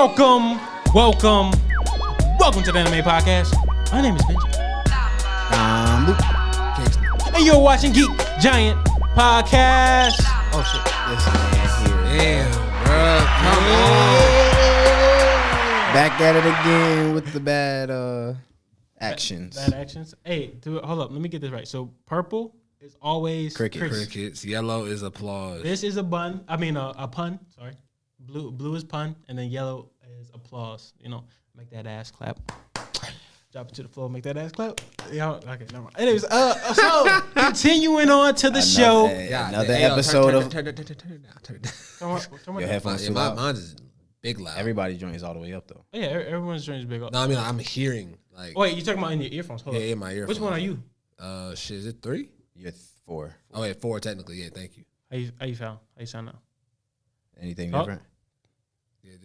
Welcome to the Anime Podcast. My name is Benji. And you're watching Geek Giant Podcast. Oh shit. This man here. Damn, bro. Come on. Back at it again with the bad actions. Bad actions. Hey, hold up. Let me get this right. So purple is always Crickets. Yellow is applause. This is a pun. Sorry. Blue is pun, and then yellow is applause. You know, make that ass clap. Drop it to the floor, make that ass clap. Yeah, okay, never mind. Anyways, so continuing on to the show. Another episode of. Turn it down. Your headphones too Mine loud. is big loud. Everybody's joint is all the way up though. Yeah, everyone's joint is big up. No, I mean I'm hearing like. Wait, you talking about in your earphones? Hold Yeah, up. in my earphones. Which one are you? Shit, is it 3? You're 4. Oh wait, 4 technically. Yeah, thank you. How you sound now? Anything Oh. different?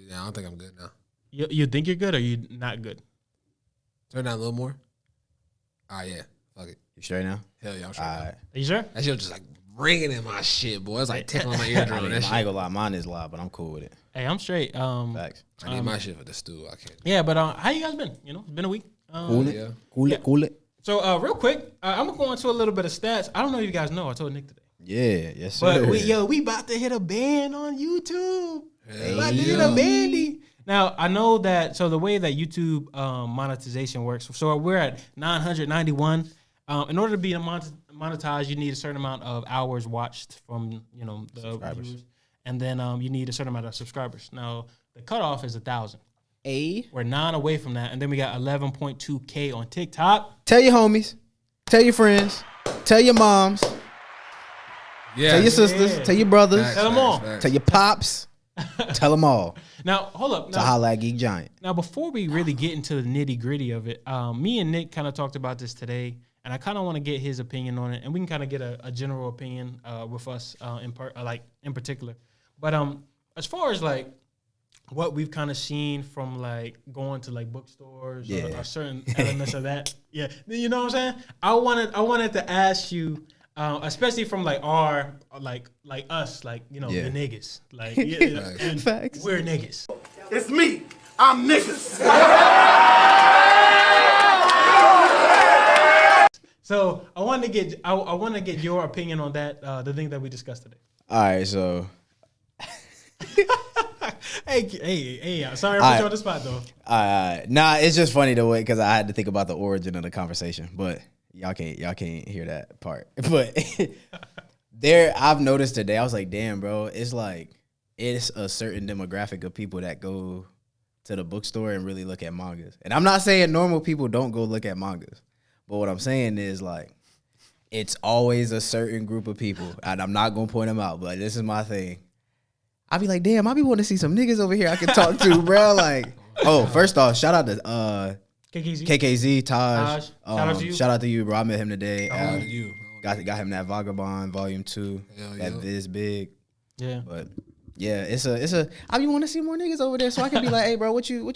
Yeah, I don't think I'm good now. You think you're good or you not good? Turn it down a little more. All right, yeah. Fuck it. You straight now? Hell yeah, I'm sure. All right. Are you sure? That shit was just like ringing in my shit, boy. It's like tickling my eardrum. I and ain't that gonna shit. lie, mine is loud, but I'm cool with it. Hey, I'm straight. Facts. I need my shit for the stew. I can't. Yeah, but how you guys been? You know, it's been a week. Cool yeah. it. Cool it. So real quick, I'm gonna go into a little bit of stats. I don't know if you guys know. I told Nick today, Yeah, yes sir. but we about to hit a band on YouTube. Hell About to hit a bandy. Now I know that. So the way that YouTube monetization works. So we're at 991. In order to be monetized, you need a certain amount of hours watched from the viewers, and then you need a certain amount of subscribers. Now the cutoff is 1,000. We're 9 away from that, and then we got 11.2K on TikTok. Tell your homies, tell your friends, tell your moms, Yeah. tell your sisters, tell your brothers, Facts, Tell 'em all. facts. tell your pops, tell them all Now hold up. to holla at Geek Giant. Now, before we really get into the nitty gritty of it, me and Nick kind of talked about this today, and I kind of want to get his opinion on it, and we can kind of get a general opinion with us in particular. But as far as like what we've kind of seen from like going to like bookstores or certain elements of that, you know what I'm saying? I wanted to ask you. Especially from like our like us the niggas and Facts. we're niggas. It's me. I'm niggas. So I want to get your opinion on that, the thing that we discussed today. All right, so Hey, sorry I put you on the spot though. nah, it's just funny the way because I had to think about the origin of the conversation, but y'all can't hear that part. But I've noticed today, I was like, damn, bro, it's a certain demographic of people that go to the bookstore and really look at mangas. And I'm not saying normal people don't go look at mangas, but what I'm saying is like, it's always a certain group of people, and I'm not gonna point them out, but this is my thing. I be like, damn, I be wanting to see some niggas over here I can talk to, bro. Like, first off, shout out to KKZ, Taj. Shout out to you, bro. I met him today. Shout out to you. Got him that Vagabond Volume 2. That this big. Yeah. But yeah, it's a. I be want to see more niggas over there, so I can be like, hey, bro, what you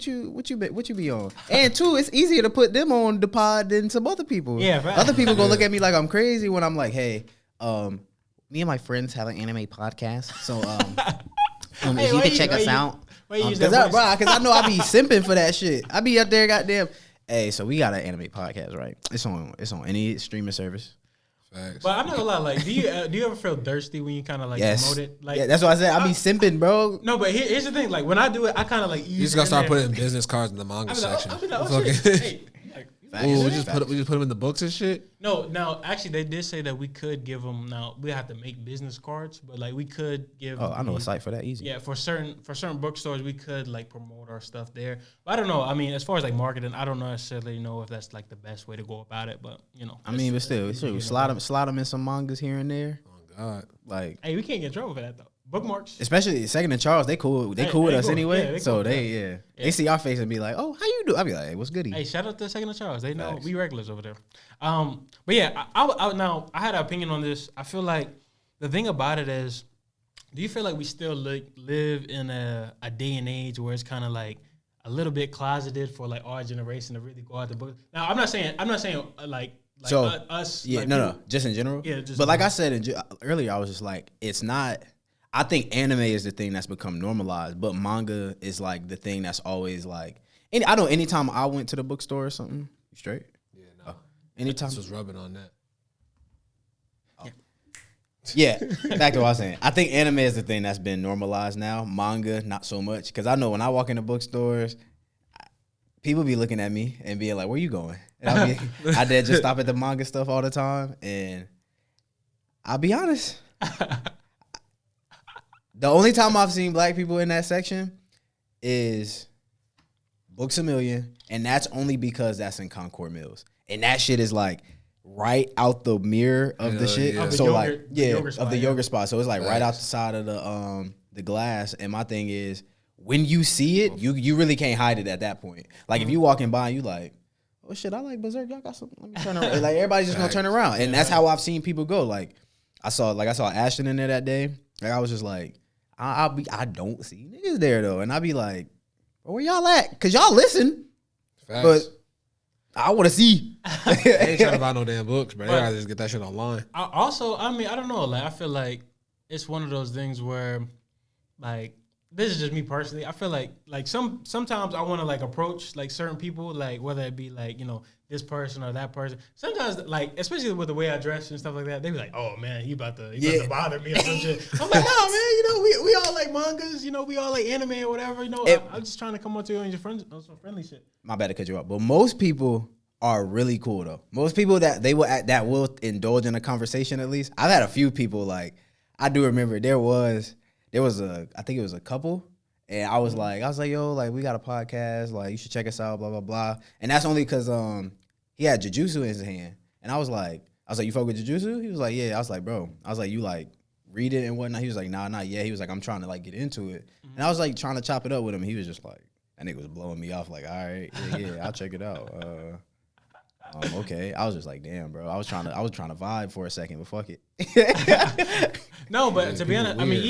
be on? And two, it's easier to put them on the pod than some other people. Yeah, right. Other people gonna look at me like I'm crazy when I'm like, hey, me and my friends have an anime podcast, so if you could check us out. Because I know I be simping for that shit. I be up there, goddamn. Hey, so we got an anime podcast, right? It's on any streaming service. Facts. But I'm not gonna lie, like, do you ever feel thirsty when you kind of like promote it? Like, yeah, that's what I said. I be simping, bro. No, but here's the thing. Like when I do it, I kind of like You just gotta start putting business cards in the manga section. Shit. Hey, Ooh, we just put them in the books and shit. No, now actually they did say that we could give them. Now we have to make business cards, but like we could give. Oh, I know a site for that. Easy. Yeah, for certain bookstores, we could like promote our stuff there. But I don't know. I mean, as far as like marketing, I don't necessarily know if that's like the best way to go about it. But you know, I mean, but still, slide them in some mangas here and there. Oh God, like, hey, we can't get in trouble for that though. Bookmarks, especially Second and Charles, they cool. They cool with us cool. anyway. Yeah, so cool. they see our face and be like, "Oh, how you do?" I be like, "Hey, what's goody?" Hey, shout out to Second and Charles. They know Facts. we regulars over there. But yeah, now I had an opinion on this. I feel like the thing about it is, do you feel like we still live in a day and age where it's kind of like a little bit closeted for like our generation to really go out the book? Now, I'm not saying like so us. Yeah, like no, just in general. Yeah, just but like I said earlier, I was just like, it's not. I think anime is the thing that's become normalized, but manga is like the thing that's always like. I know anytime I went to the bookstore or something, you straight? Yeah, no. Anytime. This was rubbing on that. Yeah, back to what I was saying. I think anime is the thing that's been normalized now. Manga, not so much. Because I know when I walk into bookstores, people be looking at me and being like, "Where you going?" And I did just stop at the manga stuff all the time. And I'll be honest, the only time I've seen black people in that section is Books A Million, and that's only because that's in Concord Mills. And that shit is like right out the mirror of the shit. Yeah. So like, the yogurt spot. So it's like right out the side of the glass. And my thing is, when you see it, you really can't hide it at that point. Like if you walking by and you like, oh shit, I like Berserk. Y'all got something. Let me turn around. Like everybody's just gonna turn around. And that's how I've seen people go. Like I saw Ashton in there that day. Like I was just like, I don't see niggas there though. And I'd be like, where y'all at? Cause y'all listen. Facts. But I want to see. They ain't trying to buy no damn books, bro. They gotta just get that shit online. I mean, I don't know. Like, I feel like it's one of those things where, like, this is just me personally. I feel like sometimes I want to like approach like certain people, like whether it be like, you know, this person or that person. Sometimes like, especially with the way I dress and stuff like that, they be like, oh man, you about to bother me or some shit. I'm like, no man, you know, we all like mangas, you know, we all like anime or whatever, you know. I'm just trying to come up to you and your friends on some friendly shit. My bad to cut you off, but most people are really cool though. Most people that will indulge in a conversation at least. I've had a few people like, I do remember there was I think it was a couple, and I was like, yo, like we got a podcast, like you should check us out, blah blah blah. And that's only because he had Jujutsu in his hand, and I was like, you fuck with Jujutsu? He was like, yeah. I was like, bro, you like read it and whatnot? He was like, nah, not yet. He was like, I'm trying to like get into it, and I was like trying to chop it up with him. He was just like, that nigga was blowing me off, like, all right, yeah, I'll check it out. Okay. I was just like, damn, bro. I was trying to vibe for a second, but fuck it. No, but to be honest, weird, I mean,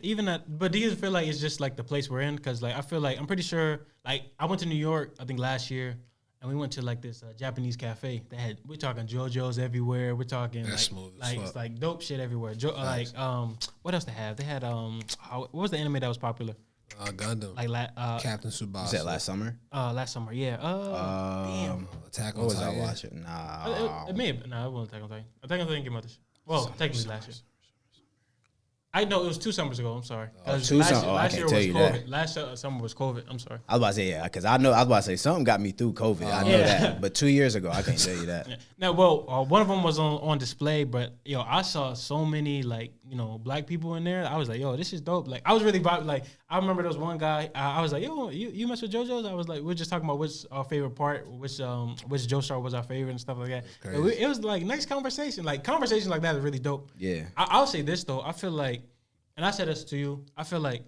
even that. But do you feel like it's just like the place we're in? Because like I feel like I'm pretty sure. Like I went to New York, I think last year, and we went to like this Japanese cafe. We're talking JoJo's everywhere. We're talking it's like dope shit everywhere. Like what else they have? They had what was the anime that was popular? Gundam. Like Captain Tsubasa. You said last summer? Last summer, yeah. Damn. Attack on What was I Titan. watching? Nah. It may have. No, it wasn't Attack on Titan. Attack on Titan came out this. Well, technically last year. I know it was 2 summers ago. I'm sorry. Last Last year year was was COVID. COVID. Last summer was COVID. I'm sorry. I was about to say, yeah, because I was about to say something got me through COVID. I know that. But 2 years ago, I can't tell you that. Yeah. Now, well, one of them was on display, but yo, I saw so many like, you know, black people in there. I was like, yo, this is dope. Like, I was really like, I remember there was one guy. I was like, yo, you mess with JoJo's? I was like, we're just talking about which our favorite part, which JoStar was our favorite and stuff like that. It was like nice conversation. Like conversations like that is really dope. Yeah. I'll say this though. I feel like, and I said this to you, I feel like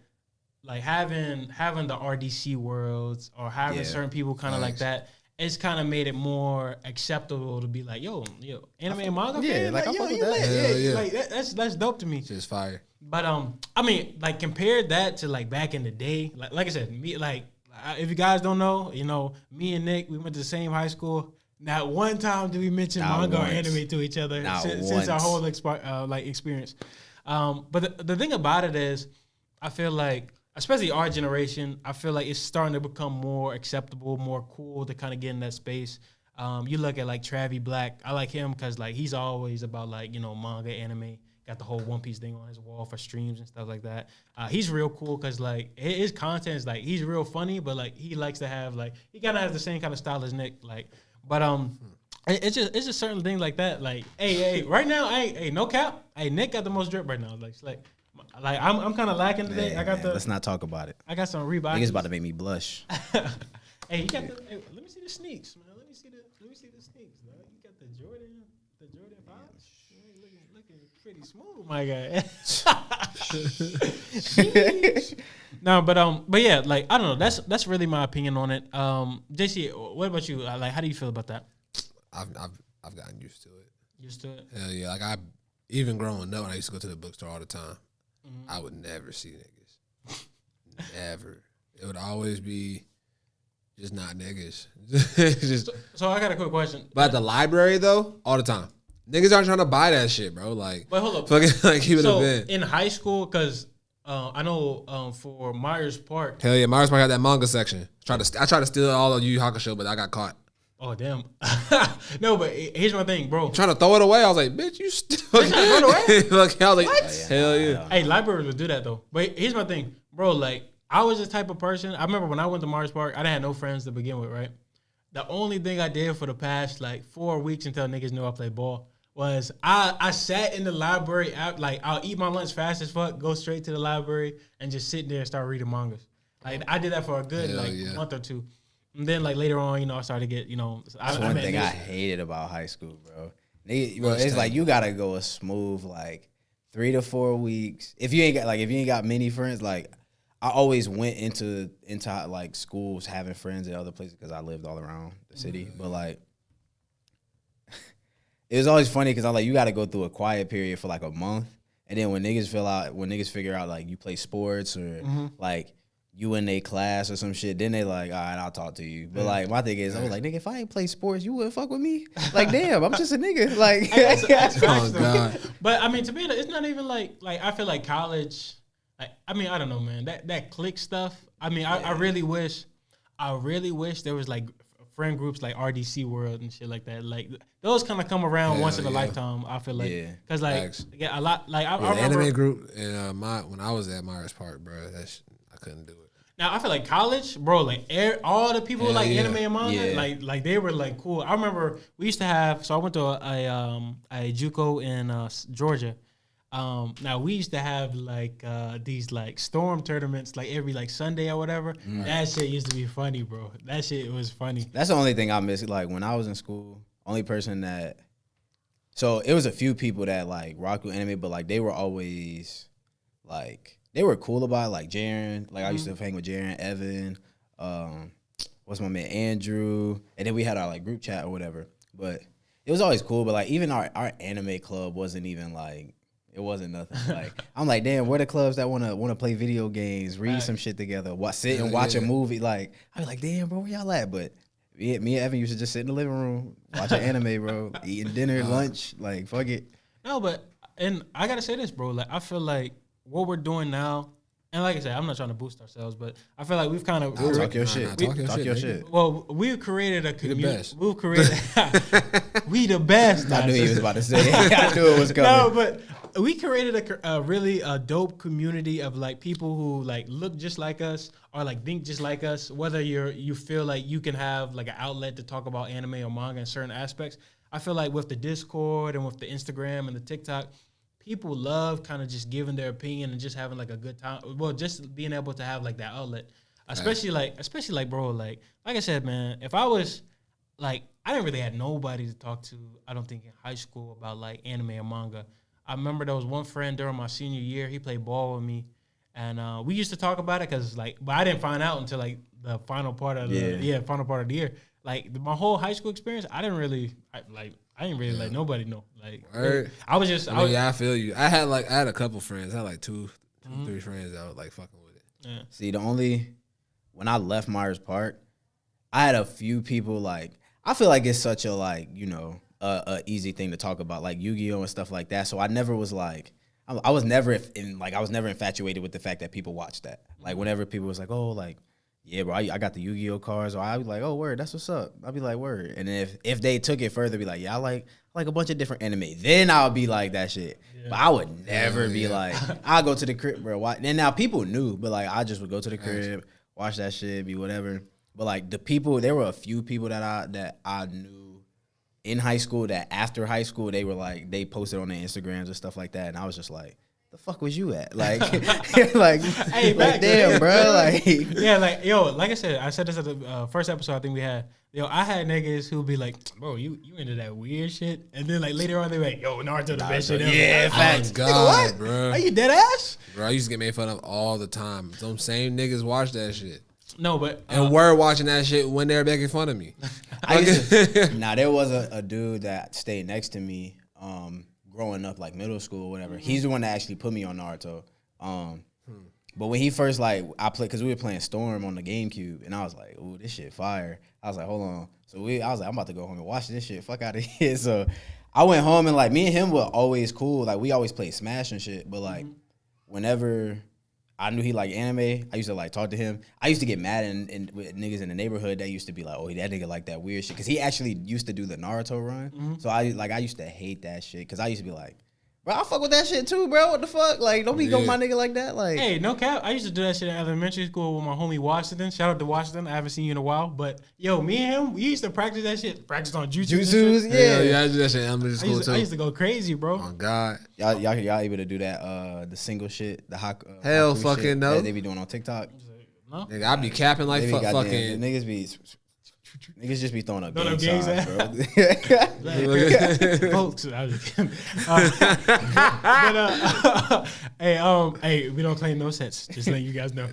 having the RDC worlds or having certain people kind of like that, it's kind of made it more acceptable to be like, yo, anime and manga fan? like, I yo, fuck with you that. lit. Yeah. Like that's dope to me. Just fire. But I mean, like compared that to like back in the day, like I said, me if you guys don't know, you know, me and Nick, we went to the same high school. Not one time did we mention manga or anime to each other since our whole experience. But the thing about it is, I feel like, especially our generation, I feel like it's starting to become more acceptable, more cool to kind of get in that space. You look at like Travis Black. I like him because like he's always about like, you know, manga, anime. Got the whole One Piece thing on his wall for streams and stuff like that. He's real cool because like his content is like he's real funny, but like he likes to have like he kind of has the same kind of style as Nick. Like, but it's just certain things like that. Like, hey, right now, hey, no cap. Hey, Nick got the most drip right now. Like I'm kind of lacking today. Man, let's not talk about it. I got some Reebok. Niggas about to make me blush. Hey, you got the. Hey, let me see the sneaks, man. Let me see the sneaks, man. You got the Jordan 5. Looking pretty smooth, my guy. No, but yeah, like I don't know. That's really my opinion on it. JC, what about you? Like, how do you feel about that? I've gotten used to it. Used to it? Hell yeah. Like even growing up, when I used to go to the bookstore all the time, I would never see niggas. Never. It would always be just not niggas. So I got a quick question. But at the library though, all the time. Niggas aren't trying to buy that shit, bro. Like, but hold up. fucking like keep it a So bit. in high school, because I know for Myers Park. Hell yeah, Myers Park had that manga section. I tried to steal all of Yu Yu Hakusho, but I got caught. Oh damn! No, but here's my thing, bro. I'm trying to throw it away. I was like, bitch, you still throw it away? Like, I was like, hell yeah. Hey, libraries would do that though. But here's my thing, bro. Like, I was the type of person. I remember when I went to Myers Park, I didn't have no friends to begin with, right? The only thing I did for the past like 4 weeks until niggas knew I played ball was I sat in the library out, like I'll eat my lunch fast as fuck, go straight to the library and just sit there and start reading mangas. Like I did that for a good month or two. And then like later on, I started to get, That's one thing I hated about high school, bro. It's like you gotta go a smooth like 3 to 4 weeks. If you ain't got many friends, like I always went into like schools having friends in other places because I lived all around the city. But like it was always funny because I was like, you got to go through a quiet period for like a month, and then when niggas figure out like you play sports or like you in a class or some shit, then they like, all right, I'll talk to you. But like my thing is, I was like, nigga, if I ain't play sports, you wouldn't fuck with me. Like, damn, I'm just a nigga. Like, that's oh god. But I mean, to me, it's not even like I feel like college. Like, I mean, I don't know, man. That clique stuff. I mean, I really wish there was like friend groups like RDC World and shit like that. Like those kind of come around once in a lifetime. I feel like because like a lot like I remember anime group and when I was at Myers Park, bro. I couldn't do it. Now I feel like college, bro. Like all the people like anime and manga, like they were like cool. I remember we used to have. So I went to a JUCO in Georgia. Now we used to have like these like storm tournaments like every like Sunday or whatever. That shit used to be funny, bro. That shit was funny. That's the only thing I miss. Like when I was in school, only person that. So it was a few people that like rock with anime, but like they were always like they were cool about it, like Jaren. Like I used to hang with Jaren, Evan. What's my man Andrew, and then we had our like group chat or whatever. But it was always cool. But like even our anime club wasn't even like. It wasn't nothing. Like I'm like, damn, where the clubs that wanna play video games, read some shit together, sit and watch a movie. Like I be like, damn, bro, where y'all at? But me and Evan used to just sit in the living room, watching anime, bro, eating dinner, lunch, like fuck it. No, but and I gotta say this, bro. Like I feel like what we're doing now, and like I said, I'm not trying to boost ourselves, but I feel like we've kind of talk your shit. Talk your shit. Well, we've created a community. We've created we the best. I knew he was about to say. I knew it was coming. No, but we created a really dope community of like people who like look just like us or like think just like us. Whether you feel like you can have like an outlet to talk about anime or manga in certain aspects. I feel like with the Discord and with the Instagram and the TikTok, people love kind of just giving their opinion and just having like a good time. Well, just being able to have like that outlet, especially like bro, like I said, man, if I was like I didn't really have nobody to talk to. I don't think in high school about like anime or manga. I remember there was one friend during my senior year. He played ball with me, and we used to talk about it because, like, but I didn't find out until like the final part of the year. Like my whole high school experience, I didn't really let nobody know. Like, I was just. I feel you. I had a couple friends. I had like two, 3 friends that was like fucking with it. Yeah. See, when I left Myers Park, I had a few people like. I feel like it's such a like a easy thing to talk about, like Yu-Gi-Oh and stuff like that. So I never was like, I was never infatuated with the fact that people watch that. Like whenever people was like, oh, like, yeah, bro, I got the Yu-Gi-Oh cards, or I'd be like, oh, word, that's what's up. I'd be like, word. And if they took it further, be like, yeah, I like a bunch of different anime. Then I would be like that shit. Yeah. But I would never be like, I'll go to the crib, bro. And now people knew, but like I just would go to the crib, watch that shit, be whatever. But like there were a few people that I knew in high school that after high school they were like they posted on their Instagrams and stuff like that, and I was just like, the fuck was you at? Like, like, hey, like damn, bro. Like, yeah, like yo, like I said this at the first episode I think we had. Yo, I had niggas who be like, bro, you into that weird shit, and then like later on they be like, yo, Naruto the best shit ever. Yeah, facts. Oh God, bro. Are you dead ass? Bro, I used to get made fun of all the time. Some same niggas watch that shit. No, but and were watching that shit when they were making fun of me. There was a dude that stayed next to me growing up, like middle school or whatever. He's the one that actually put me on Naruto. But when he first I played, because we were playing Storm on the GameCube, and I was like, ooh, this shit fire. I was like, hold on. So I was like, I'm about to go home and watch this shit. Fuck out of here. So I went home, and like me and him were always cool. Like we always played Smash and shit. But like whenever I knew he liked anime. I used to like talk to him. I used to get mad with niggas in the neighborhood that used to be like, oh, that nigga like that weird shit. Because he actually used to do the Naruto run. So I used to hate that shit. Because I used to be like, bro, I fuck with that shit too, bro. What the fuck? Like, don't be go my nigga like that. Like, hey, no cap. I used to do that shit in elementary school with my homie Washington. Shout out to Washington. I haven't seen you in a while. But, yo, me and him, we used to practice that shit. Practice on jutsus. Yeah, I do that shit in elementary school too. I used to go crazy, bro. Oh, God. Y'all able to do that, the single shit, the hell Haku fucking shit no. that they be doing on TikTok? No? Nigga, I be capping like fucking. Niggas just be throwing up Throwing gang up signs, bro. Folks, I was just kidding. Hey, we don't claim no sets. Just letting you guys know.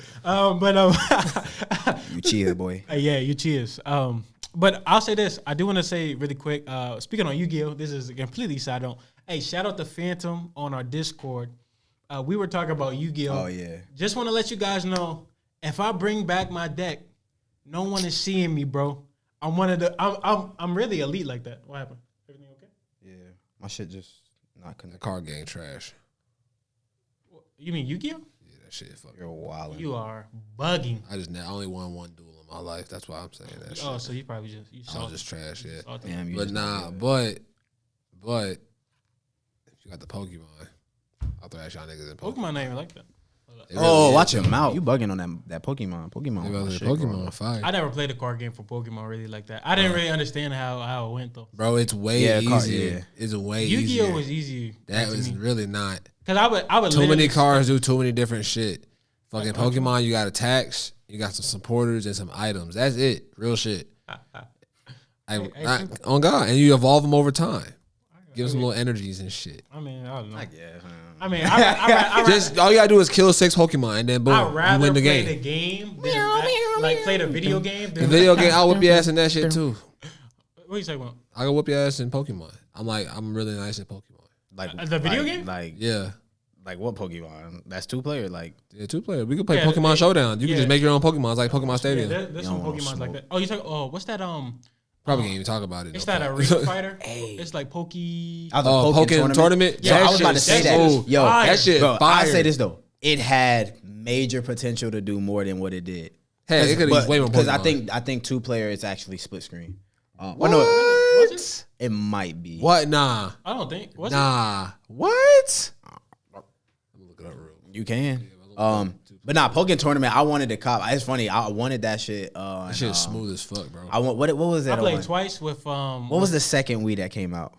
You cheater, boy. Yeah, you cheers. But I'll say this. I do want to say really quick. Speaking on Yu-Gi-Oh, this is a completely side note. Hey, shout out to Phantom on our Discord. We were talking about Yu-Gi-Oh. Oh yeah. Just want to let you guys know, if I bring back my deck, no one is seeing me, bro. I'm really elite like that. What happened? Everything okay? Yeah, my shit just not The connected. card game trash. You mean Yu-Gi-Oh? Yeah, that shit fucking. You're wildin'. You are bugging. I only won one duel in my life. That's why I'm saying that shit. Oh, so you probably just I was just trash, yeah. Damn, you But just nah, not but if you got the Pokemon, I'll throw that y'all niggas in Pokemon. Pokemon not even like that. It Oh, really watch is, your though. mouth. You bugging on that Pokemon. Pokemon. Maybe my the shit, bro. Pokemon fire. I never played a card game for Pokemon really like that. I didn't really understand how it went though. Bro, it's way easier. It's way Yu-Gi-Oh easier. was easier. That to was me. really not. Cause I would Too many literally- cards do too many different shit. Fucking Pokemon, you got attacks, you got some supporters and some items. That's it. Real shit. On God. And you evolve them over time. Give them some little energies and shit. I mean, I don't know. Yeah. I mean, I Just all you gotta do is kill 6 Pokemon and then boom, I'd you rather win the play game. the game than like play the video game. The video game, I'll whip your ass in that shit too. What are you talking about? I can whip your ass in Pokemon. I'm really nice at Pokemon. Like The video game? Like Yeah. Like what Pokemon? That's 2-player. Like Yeah, 2-player. We could play Yeah, Pokemon Showdown. You can yeah. just make your own Pokemon. It's like Pokemon Stadium. Yeah, there's You some don't wanna Pokemon like smoke. that. Oh, you talking? Oh, what's that? Probably can't even talk about it. It's no that a fuck. ring fighter. It's like I was a Pokken tournament. Yeah, I was about to say that. shit Yo, fire. That shit bro, fire. I say this though. It had major potential to do more than what it did. Hey, it could have way more Because Pokemon. I think 2-player is actually split screen. What? No, Was it? it might be. What? Nah. I don't think. Was it? Nah. What? I'm gonna look it up real. You can. But nah, Pokken tournament. I wanted to cop. It's funny. I wanted that shit. That shit's smooth as fuck, bro. I want what was that? I played on? twice with What was the second Wii that came out?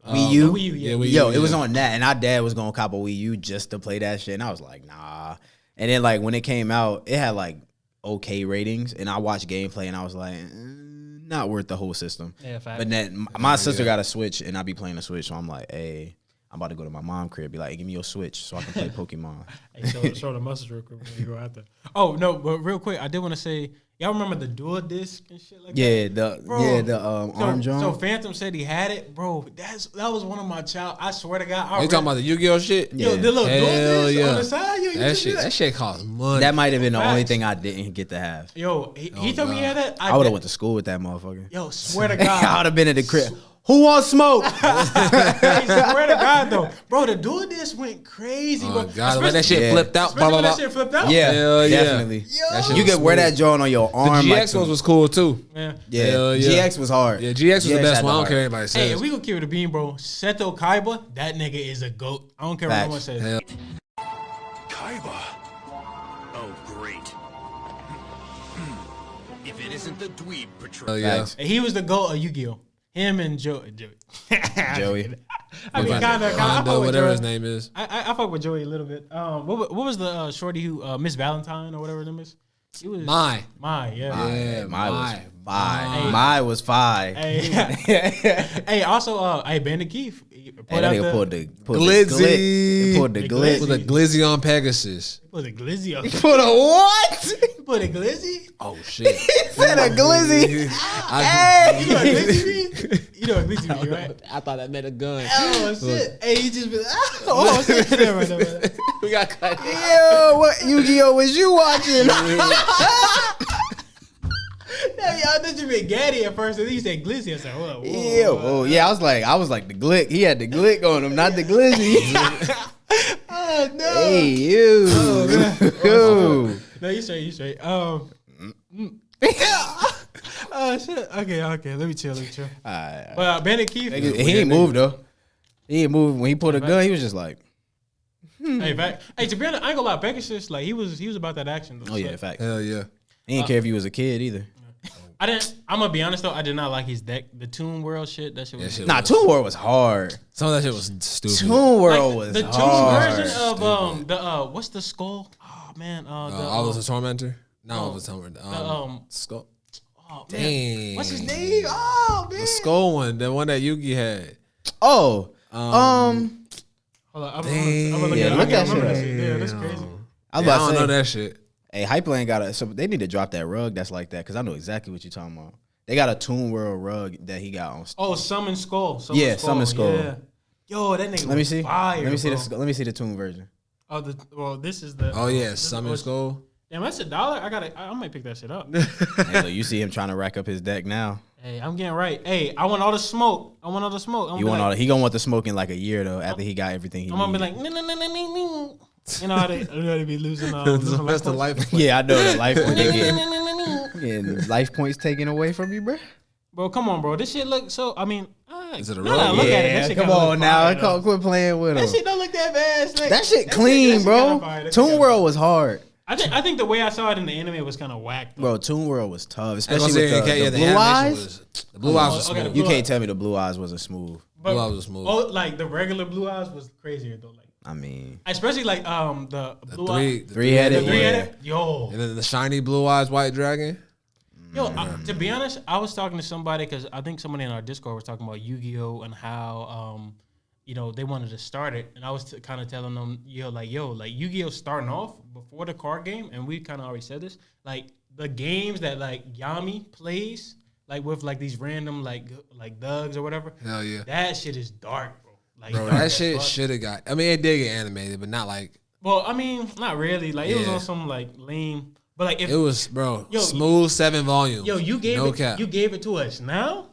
Wii the U. Wii U, yeah. Wii Yo, U, it was yeah. on that, and our dad was gonna cop a Wii U just to play that shit, and I was like, nah. And then like when it came out, it had like okay ratings, and I watched gameplay, and I was like, not worth the whole system. Yeah, fact. But then my sister got a Switch, and I be playing the Switch, so I'm like, hey, I'm about to go to my mom's crib, be like, hey, give me your Switch so I can play Pokemon. Hey, show the message real quick when you go out there. Oh no, but real quick, I did want to say, y'all remember the dual disc and shit like that? The arm drum. So Phantom said he had it, bro. That was one of my child. I swear to God. You talking about the Yu-Gi-Oh shit? Yo, the little Hell dual disc yeah. on the side. Yo, you That just do shit. That shit costs money. That might have been the only Facts. thing I didn't get to have. Yo, he told me he had that. I would have went to school with that motherfucker. Yo, swear to I God. would have been at the crib. Who wants smoke? Hey, swear to God though, bro. The dual disc went crazy, Oh bro. God, when that shit Yeah. flipped out, Especially blah when blah that blah. shit flipped out. Yeah, Hell yeah. definitely. That shit You was could wear that smooth. joint on your The arm. GX ones was cool too. Yeah. Yeah, Hell yeah. GX was hard. Yeah, GX was the best had one. I don't hard. care what anybody Hey, says. if we gonna keep it a beam, bro. Seto Kaiba, that nigga is a goat. I don't care what Facts. anyone says. Hell. Kaiba. Oh, great. If it isn't the dweeb patrol. Hell yeah. Facts. And he was the goat of Yu-Gi-Oh. Him and Joey. Joey. I mean, kind of. Rondo, whatever his name is. I fuck with Joey a little bit. What was the shorty who Miss Valentine or whatever her name is? It was My. yeah. Yeah, My was my. fire. My was fire. Hey, hey, also, hey, Bandit Keith. Hey, that nigga pulled the Glizzy. He pulled the The glitz. With a glizzy on Pegasus. Put a glizzy on. Put a what? Put a glizzy? Oh shit. He said a glizzy. You know what glizzy mean? You know what glizzy mean, right? I thought that meant a gun. Oh, shit. Hey, he just be like, oh, shit. Never mind. We got cut. Yo, what Yu-Gi-Oh was you watching? Yeah, I thought you meant Gaddy at first, and then you said glizzy. I said, whoa. Yeah, oh yeah, I was like the glick. He had the glick on him, not the glizzy. Oh, no. Hey, you. No, you straight. Oh shit. Okay. Let me chill. Alright. But Bandit Keith, He ain't moved though. He ain't moved when he pulled a gun. He was just like, hey, to be honest, I ain't gonna lie. Pegasus, like he was about that action. Though, oh yeah, fact. Hell yeah. He didn't care if he was a kid either. I'm gonna be honest though. I did not like his deck. The Toon World shit. That shit was. shit Nah, was- Toon World was hard. Some of that shit was stupid. Toon World Like, was the Toon hard. version of the what's the skull? Oh man, Oliver's a Tormentor? No, No. it was Tormentor. The, Skull. oh man, Dang. what's his name? Oh man, The Skull one, the one that Yugi had. Oh, hold on. I'm Dang. gonna look Yeah, at it. look I that can't remember shit that shit. Yeah, that's crazy. I was Yeah, I about don't to know say, that shit. hey, Hyperland got a. So they need to drop that rug that's like that because I know exactly what you're talking about. They got a Toon World rug that he got on. Oh, Summon Skull. Yeah, Summon Skull. Yeah. Yo, that nigga. Let me was see. Fire, Let me see bro. this. Let me see the Toon version. Oh, this is the. Oh yeah, this- Summon Skull. Damn, that's $1. I might pick that shit up. Hey, look, you see him trying to rack up his deck now. Hey, I'm getting right. Hey, I want all the smoke. He gonna He gonna want the smoke in like a year though. After he got everything he. I'm gonna be needed. like, no. You know how they be losing. That's the life. Yeah, I know the life point they getting life points taken away from you, bro. Bro, come on, bro. This shit look so. I mean, Is it a now that I rug? look at it, that shit come kinda on look now. fire, though. Quit playing with That him. shit don't look that bad. It's like- That shit that clean, shit bro. kinda fire. That shit Toon kinda World fire. was hard, I think the way I saw it in the anime was kind of whack. Though. bro. Toon World was tough, I was especially gonna with say, the blue eyes. The blue eyes was okay, smooth. the You Blue can't eyes. tell me the blue eyes wasn't smooth. But, Blue eyes was smooth. Oh, like the regular blue eyes was crazier though. Like I mean, especially like the blue eye, three-headed. the three Yeah. headed. Yo, And then the shiny blue eyes white dragon. To be honest, I was talking to somebody because I think somebody in our Discord was talking about Yu-Gi-Oh and how they wanted to start it, and I was kind of telling them, like Yu-Gi-Oh starting off before the card game, and we kind of already said this, like the games that like Yami plays, like with like these random like thugs or whatever. Hell yeah. That shit is dark, bro. Like Bro, dark that as shit fuck. should have got. I mean, it did get animated, but not like Well, I mean, not really. Like it was Yeah. on some like lame, but like if it was, bro. Yo, smooth 7 volumes. you gave no it, cap. you gave it to us now.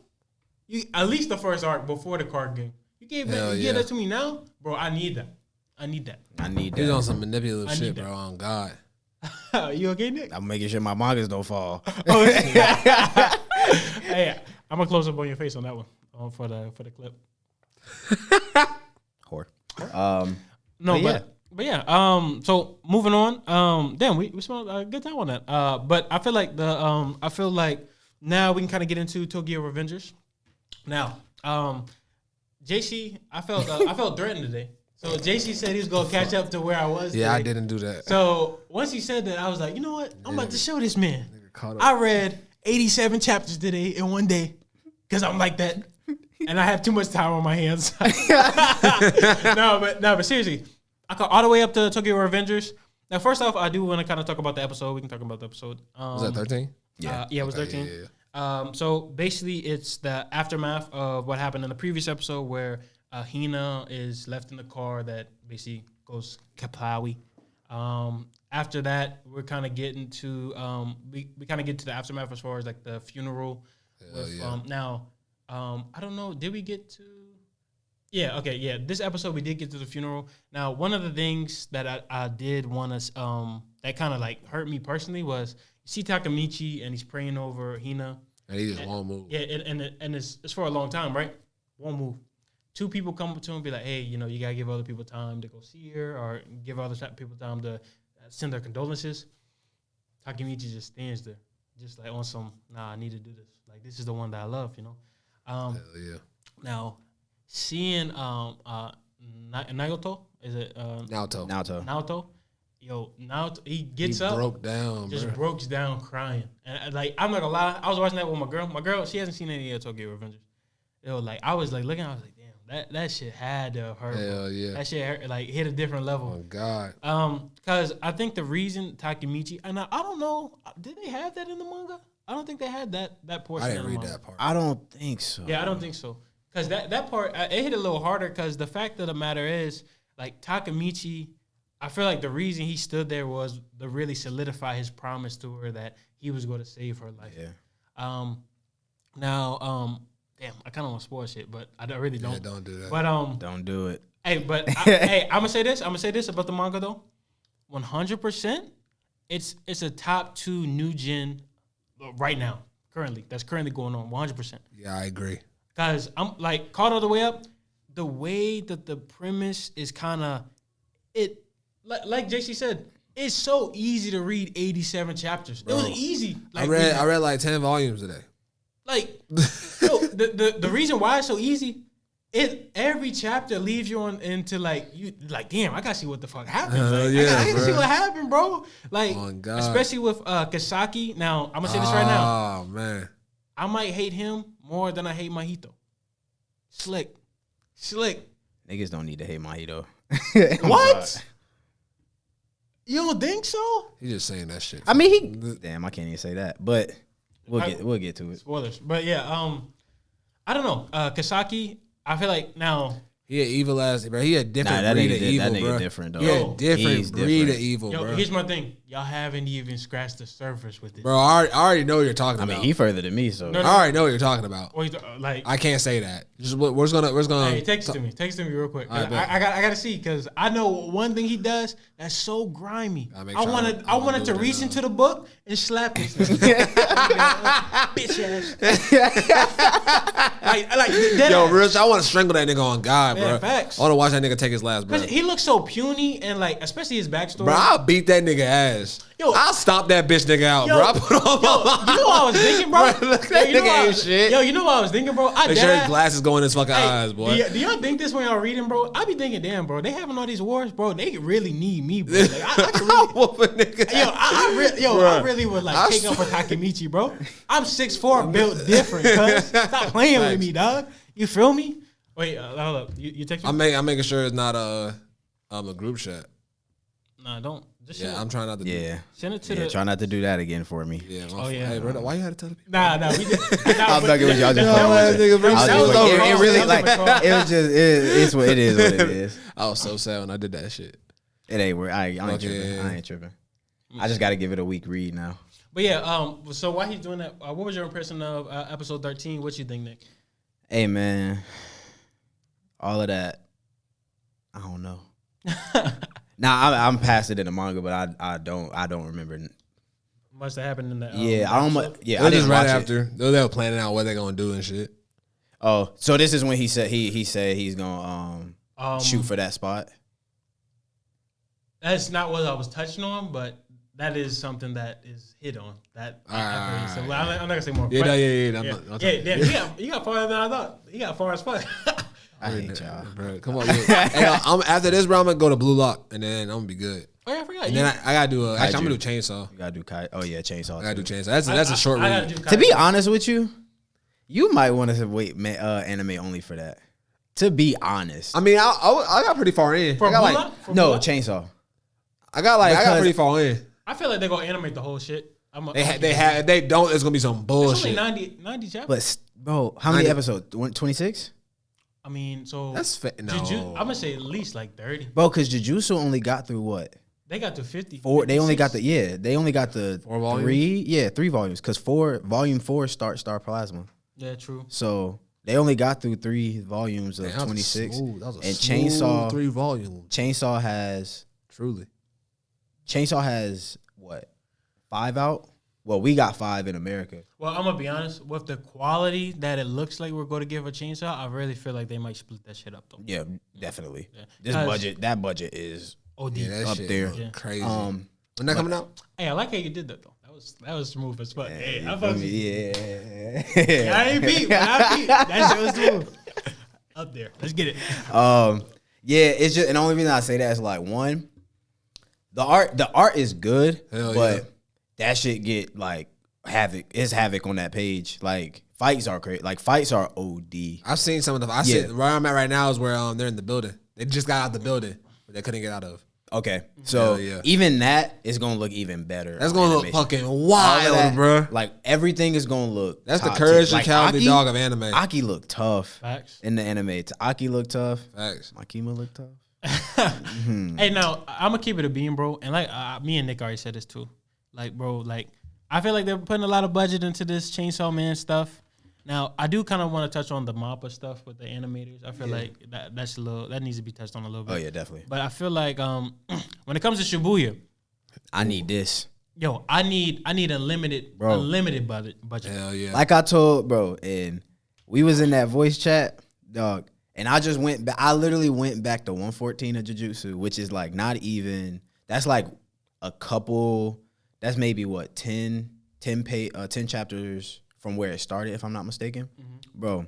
You at least the first arc before the card game. You gave Hell that. You yeah. give that to me now, bro. I need that. I need He's on that. some manipulative I shit, need bro. that. On God. You okay, Nick? I'm making sure my mangas don't fall. Hey, I'm gonna close up on your face on that one for the clip. Whore. No, But but yeah. So moving on. Damn, we spent a good time on that. But I feel like now we can kind of get into Tokyo Revengers. Now, JC, I felt threatened today. So JC said he was gonna catch up to where I was. Yeah, I today. didn't do that. So once he said that, I was like, you know what? I'm about to show this man. Caught up. I read 87 chapters today in one day because I'm like that, and I have too much time on my hands. but seriously, I got all the way up to Tokyo Revengers. Now, first off, I do want to kind of talk about the episode. We can talk about the episode. Was that 13? Yeah, it was 13. Yeah. So basically, it's the aftermath of what happened in the previous episode where Hina is left in the car that basically goes kaplawi. After that, we're kind of getting to we kind of get to the aftermath as far as like the funeral. With, yeah. I don't know. Did we get to? Yeah. Okay. Yeah. This episode we did get to the funeral. Now, one of the things that I did want to that kind of like hurt me personally was you see Takamichi and he's praying over Hina. And he just won't move. Yeah, and it's for a long time, right? Won't move. Two people come up to him and be like, hey, you gotta give other people time to go see her or give other people time to send their condolences. Takamichi just stands there, just like on some, I need to do this. Like, this is the one that I love, Hell yeah. Now, seeing Naoto, is it Naoto? Yo, Naoto, he gets up. Broke down, Just bro. broke down crying. And like, I'm not gonna lie, I was watching that with my girl. My girl, she hasn't seen any of Tokyo Revengers. Yo, like, I was like looking, I was like, damn, that shit had to hurt. Hell yeah. That shit hurt, like hit a different level. Oh, God. Because I think the reason Takamichi, and I don't know, did they have that in the manga? I don't think they had that portion. I didn't in the read manga. that part. I don't think so. Yeah, I don't think so. Because that part, it hit a little harder because the fact of the matter is, like, Takamichi, I feel like the reason he stood there was to really solidify his promise to her that he was going to save her life. Yeah. Now, damn, I kind of want to spoil shit, but I really don't. Yeah, don't do that. But Don't do it. Hey, I'm gonna say this. I'm gonna say this about the manga though. 100%, it's a top 2 new gen right now. That's currently going on. 100%. Yeah, I agree. Guys, I'm like caught all the way up. The way that the premise is kind of like JC said, it's so easy to read 87 chapters. Bro, it was easy. Like, I read like 10 volumes today. Like, yo, the reason why it's so easy, every chapter leaves you into like damn, I gotta see what the fuck happened. I gotta see what happened, bro. Like, especially with Kasaki. Now I'm gonna say this right now. Oh man, I might hate him more than I hate Mahito. Slick. Niggas don't need to hate Mahito. What? You don't think so? He's just saying that shit. I mean, damn, I can't even say that, but we'll get to it. Spoilers, but yeah, I don't know. Kasaki, I feel like now he an evil ass, bro. He a different breed of evil, that bro. Nigga different though. He a different breed of evil, bro. Here's my thing. Y'all haven't even scratched the surface with it, bro. I already know what you're talking about. I mean, he further than me, so I already know what you're talking about. Like, I can't say that. Just we're just gonna. Hey, text it to me. Text it to me real quick. Right, I got to see because I know one thing he does that's so grimy. I wanted to reach into the book and slap his bitch ass. like yo, Rich, I want to strangle that nigga on God, man, bro. Facts. I want to watch that nigga take his last breath. He looks so puny and like, especially his backstory. Bro, I'll beat that nigga ass. Yo, I'll stomp that bitch nigga out, bro. I put on you know what I was thinking, bro? Look, that nigga ain't shit. Yo, you know what I was thinking, bro? Make sure his glasses go in his fucking eyes, boy. Do y'all think this when y'all reading, bro? I be thinking, damn, bro, they having all these wars, bro. They really need me, bro. Like, I can really whoop a nigga. I really would like take up for Takemichi, bro. I'm 6'4", built different, cuz. Stop playing with me, dog. You feel me? Wait, hold up. You text me? I'm making sure it's not a group chat. Nah, don't. Just I'm trying not to. Yeah. Send it to try not to do that again for me. Yeah. Yeah. Hey, brother, why you had to tell the people? Nah, we did. I'm fucking with y'all. It really like it was just it's what it is. What it is. I was so sad when I did that shit. It ain't where I ain't tripping. I ain't tripping. I just got to give it a week read now. But yeah, so while he's doing that, what was your impression of episode 13? What you think, Nick? Hey man, all of that, I don't know. Nah, I'm past it in the manga, but I don't remember. Much that happened in that. Yeah, I don't. Yeah, I just right after they were planning out what they're gonna do and shit. Oh, so this is when he said he's gonna shoot for that spot. That's not what I was touching on, but that is something that is hit on. That I'm not gonna say more. Yeah. You got farther than I thought. You got far as fuck. I hate y'all, bro. Come on. Hey, after this, bro, I'm gonna go to Blue Lock, and then I'm gonna be good. Oh yeah, I forgot. And then I gotta do I'm gonna do Chainsaw. You gotta do Chainsaw. I gotta do Chainsaw. That's a short read. To be honest with you, you might want to wait anime only for that. To be honest, I mean, I got pretty far in. Chainsaw. I got pretty far in. I feel like they're gonna animate the whole shit. If they don't, it's gonna be some bullshit. It's only 90 chapters. But bro, how many episodes? 26? I mean, so that's no. I'm gonna say at least like 30. Bro, because Jujutsu only got through what? They got to 50. 4. They only got the 4 volumes? 3. Yeah, 3 volumes. Because volume 4 starts Star Plasma. Yeah, true. So they only got through 3 volumes of 26. That was a and Chainsaw 3 volumes. Chainsaw has what? 5 out? Well, we got 5 in America. Well, I'm gonna be honest. With the quality that it looks like we're going to give a Chainsaw, I really feel like they might split that shit up though. Yeah, definitely. Yeah. That budget is OD. Yeah, up there. Yeah. Crazy. When that coming out? Hey, I like how you did that though. That was smooth as fuck. Hey, I fuck yeah. I ain't beat. That shit was smooth. Up there. Let's get it. Yeah, it's just, and the only reason I say that is like, one, the art is good, but that shit get like havoc on that page. Like fights are crazy. Like fights are OD. I've seen some of them. Where I'm at right now is where they're in the building. They just got out of the building, but they couldn't get out of. Okay, so even that is gonna look even better. That's gonna look fucking wild, bro. Like everything is gonna look. That's the courage and cowardly dog of anime. Aki look tough. Facts. In the anime, Aki look tough. Facts. Makima look tough. Hey, now I'm gonna keep it a beam, bro. And like me and Nick already said this too. Like, bro, like I feel like they're putting a lot of budget into this Chainsaw Man stuff. Now, I do kind of want to touch on the MAPPA stuff with the animators. I feel like that needs to be touched on a little bit. Oh yeah, definitely. But I feel like when it comes to Shibuya, I need this. yo, I need unlimited budget. Hell yeah. Like I told bro, and we was in that voice chat, dog. And I just I literally went back to 114 of Jujutsu, which is like not even. That's like a couple. That's maybe what 10 chapters from where it started, if I'm not mistaken, bro.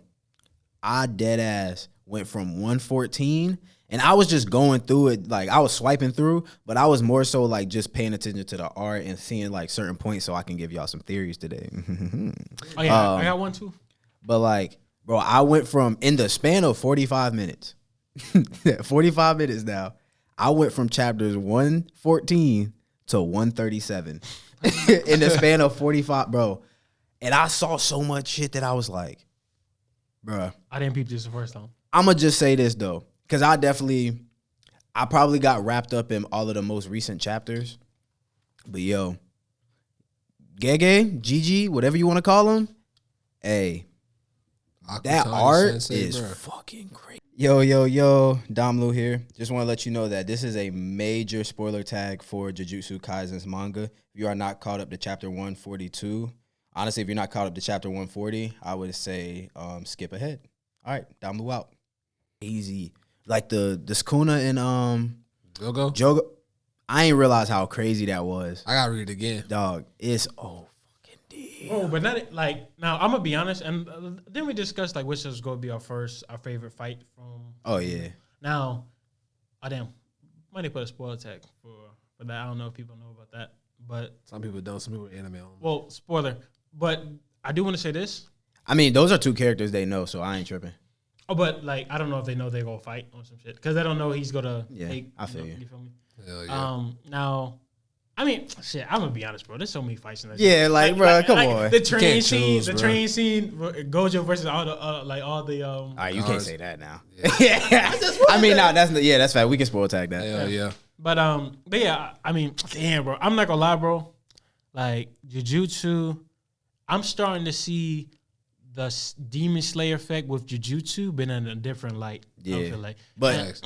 I dead ass went from 114, and I was just going through it, like I was swiping through, but I was more so like just paying attention to the art and seeing like certain points, so I can give y'all some theories today. Oh yeah, I got one too. But like, bro, I went from in the span of 45 minutes, 45 minutes now. I went from chapters 114 to 137 in the span of 45, bro. And I saw so much shit that I was like, bruh. I didn't peep this the first time. I'm going to just say this, though, because I probably got wrapped up in all of the most recent chapters. But, yo, Gege, Gigi, whatever you want to call him, hey, that art is fucking great. Yo, Domlu here. Just want to let you know that this is a major spoiler tag for Jujutsu Kaisen's manga. If you are not caught up to chapter 142, honestly, if you're not caught up to chapter 140, I would say skip ahead. All right, Domlu out. Easy. Like the Sukuna and Jogo. I ain't realize how crazy that was. I gotta read it again. Dog, it's fucking deep. Oh, but not like now. I'm gonna be honest, and then we discussed like which is gonna be our favorite fight from. Oh yeah. Now, damn, might have put a spoiler tag for that. I don't know if people know about that, but Some people don't. Some people anime only. well, spoiler. But I do want to say this. I mean, those are two characters they know, so I ain't tripping. Oh, but like I don't know if they know they're gonna fight or some shit because they don't know he's gonna. Yeah, take, I feel you. You feel me? Hell yeah. Now, I mean, shit. I'm gonna be honest, bro. There's so many fights in that. Yeah, shit. like, bro, come on. The train can't scene, choose, the bro. train scene, Gojo versus all the All right, you can't Ours. say that now. Yeah. I mean, no, that's fine. We can spoil tag that. Hell yeah. But yeah, I mean, damn, bro. I'm not gonna lie, bro. Like Jujutsu, I'm starting to see the Demon Slayer effect with Jujutsu been in a different light. Yeah. I feel like, But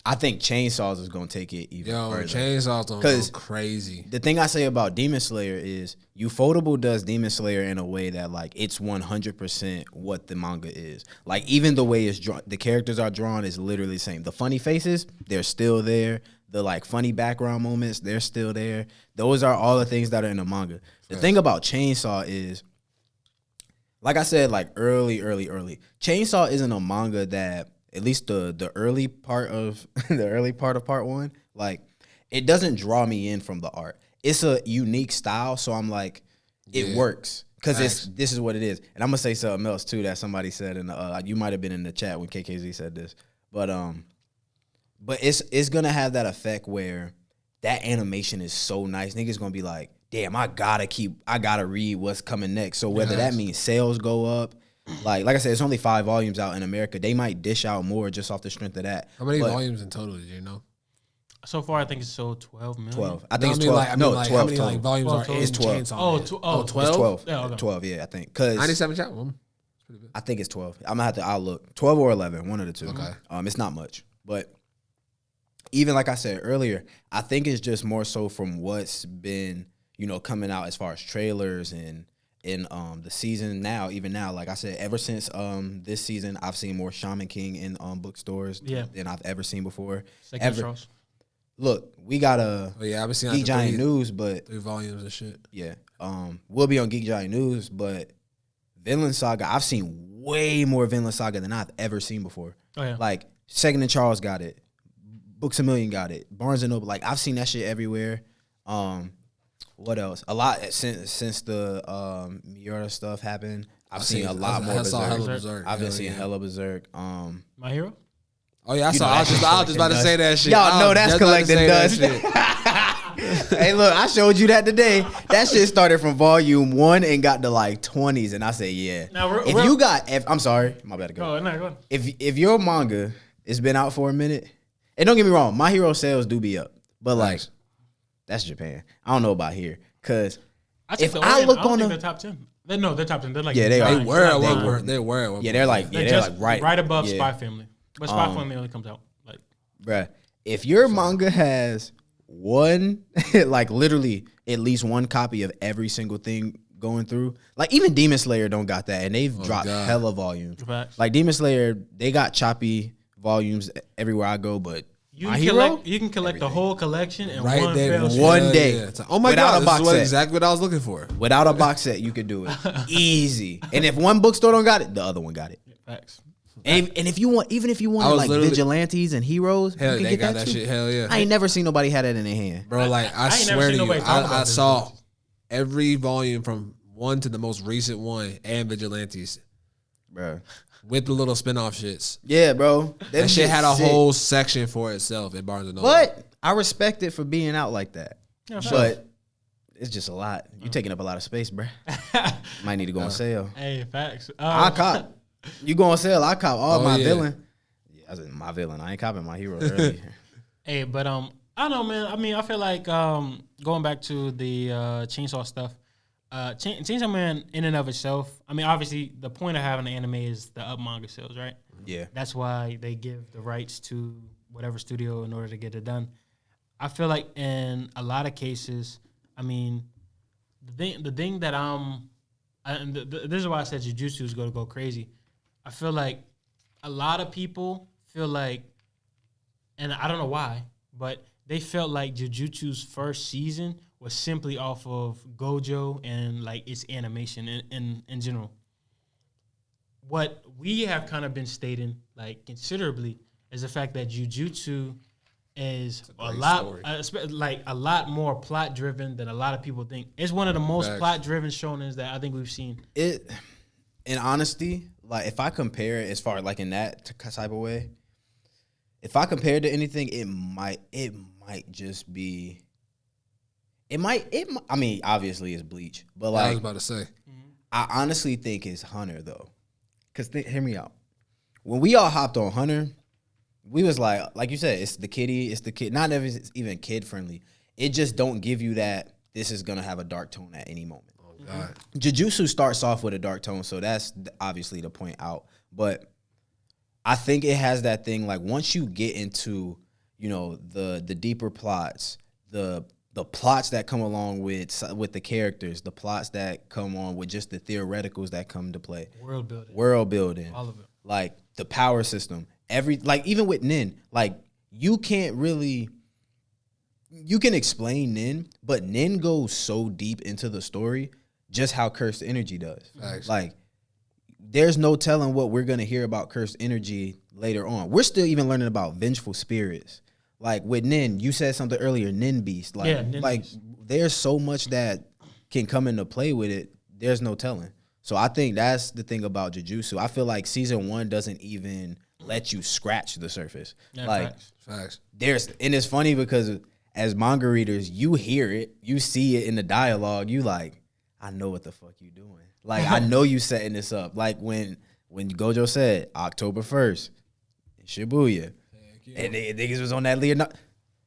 I think Chainsaws is gonna take it even further. Chainsaws don't go crazy. The thing I say about Demon Slayer is Ufotable does Demon Slayer in a way that like it's 100% what the manga is. Like even the way it's drawn, the characters are drawn is literally the same. The funny faces, they're still there. The like funny background moments, they're still there. Those are all the things that are in the manga. The thing about Chainsaw is, like I said, like early, Chainsaw isn't a manga that, at least the early part of part one, like it doesn't draw me in from the art. It's a unique style, so I'm like, it works because this is what it is. And I'm gonna say something else too that somebody said, and you might have been in the chat when KKZ said this, but it's gonna have that effect where that animation is so nice. Niggas gonna be like, damn, I gotta read what's coming next. So whether that means sales go up, like I said, it's only 5 volumes out in America. They might dish out more just off the strength of that. How many volumes in total did you know? so far I think it's sold 12 million. 12. I think it's 12. Like, I mean, no, like, 12 how many total. like volumes are in It's 12. Chainsaw? 12? It's 12. Yeah, okay. 12, yeah, I think. Cause 97 chapters. I think it's 12. I'm gonna have to. I'll look. 12 or 11, one of the two. Okay. It's not much, but even like I said earlier, I think it's just more so from what's been coming out as far as trailers and in the season now. Even now, like I said, ever since this season, I've seen more Shaman King in bookstores than I've ever seen before. Charles. Look, we got a I've been seeing Geek Giant News, but 3 volumes and shit. yeah, we'll be on Geek Giant News, but Vinland Saga, I've seen way more Vinland Saga than I've ever seen before. Oh yeah. Like Second and Charles got it, Books a Million got it, Barnes and Noble. Like I've seen that shit everywhere. What else? A lot since the Miura stuff happened. I've seen a lot more Berserk. I've been seeing hella Berserk. My Hero. Oh yeah, I saw. I was just about to say that shit. Y'all know that's collecting dust. Hey, look, I showed you that today. That shit started from volume 1 and got to like 20s, and I said, yeah. Now, I'm sorry, my bad. Go. No, go on. If your manga has been out for a minute, and don't get me wrong, My Hero sales do be up, but like that's Japan. I don't know about here, cause I think if I look on the top 10, No, they're top 10. They're like Yeah, they are. They were at one nine. point. They were at one Yeah, point. they're like They're right above yeah. Spy Family, but Spy Family only comes out like Bruh, if your manga has one, like literally at least one copy of every single thing going through, like even Demon Slayer don't got that, and they've dropped God. hella volumes. Facts. Like Demon Slayer, they got choppy volumes everywhere I go, but you My can Hero, collect. You can collect the whole collection in Right one there. fell swoop. One Yeah, day. yeah. It's like, oh my Without God. a This box is what set. exactly what I was looking for. without a box set, you could do it easy. And if one bookstore don't got it, the other one got it. Facts. And if you want, even if you want like literally- vigilantes and heroes, Hell, you can they get got that that too. shit. Hell yeah. I ain't never seen nobody had that in their hand. Bro, like, I ain't never swear seen to you, nobody talk about I this saw bullshit. every volume from one to the most recent one and Vigilantes Bro. with the little spin-off shits. Yeah, bro. That shit had a sick. whole section for itself at Barnes & Noble. But I respect it for being out like that. Yeah, But it's just a lot. You taking up a lot of space, bro. Might need to go on sale. Hey, facts. I cop. You go on sale, I cop all Oh, my yeah. villain. Yeah, I said my villain. I ain't copping my hero early. Hey, but I don't know, man. I mean, I feel like going back to the Chainsaw stuff. Chainsaw Man, in and of itself. I mean, obviously, the point of having an anime is the up manga sales, right? Yeah. That's why they give the rights to whatever studio in order to get it done. I feel like in a lot of cases, I mean, the thing that this is why I said Jujutsu is going to go crazy. I feel like a lot of people feel like, and I don't know why, but they felt like Jujutsu's first season was simply off of Gojo and like its animation in general. What we have kind of been stating like considerably is the fact that Jujutsu is a lot like a lot more plot driven than a lot of people think. It's one of the most Facts. plot driven shonens that I think we've seen. It, in honesty, like if I compare it as far like in that type of way, if I compare it to anything, it might just be. It might. I mean, obviously it's Bleach, but I was like about to say. I honestly think it's Hunter though, because hear me out. When we all hopped on Hunter, we was like you said, it's the kid. Not even kid friendly. It just don't give you that. This is gonna have a dark tone at any moment. Oh, God. Jujutsu starts off with a dark tone, so that's obviously the point out. But I think it has that thing like once you get into, the deeper plots, the plots that come along with the characters, the plots that come on with just the theoreticals that come to play. World building. All of it. Like the power system. Even with Nin, like you can explain Nin, but Nin goes so deep into the story, just how cursed energy does. Facts. Like, there's no telling what we're gonna hear about cursed energy later on. We're still even learning about vengeful spirits. Like with Nin, you said something earlier, Nin Beast. Like, Yeah, Nin like Beast. there's so much that can come into play with it. There's no telling. So I think that's the thing about Jujutsu. I feel like season 1 doesn't even let you scratch the surface. Yeah, like facts. Facts. and it's funny because as manga readers, you hear it, you see it in the dialogue, you like, I know what the fuck you doing. Like I know you setting this up. Like when Gojo said October 1st, Shibuya. And the niggas was on that Leonardo.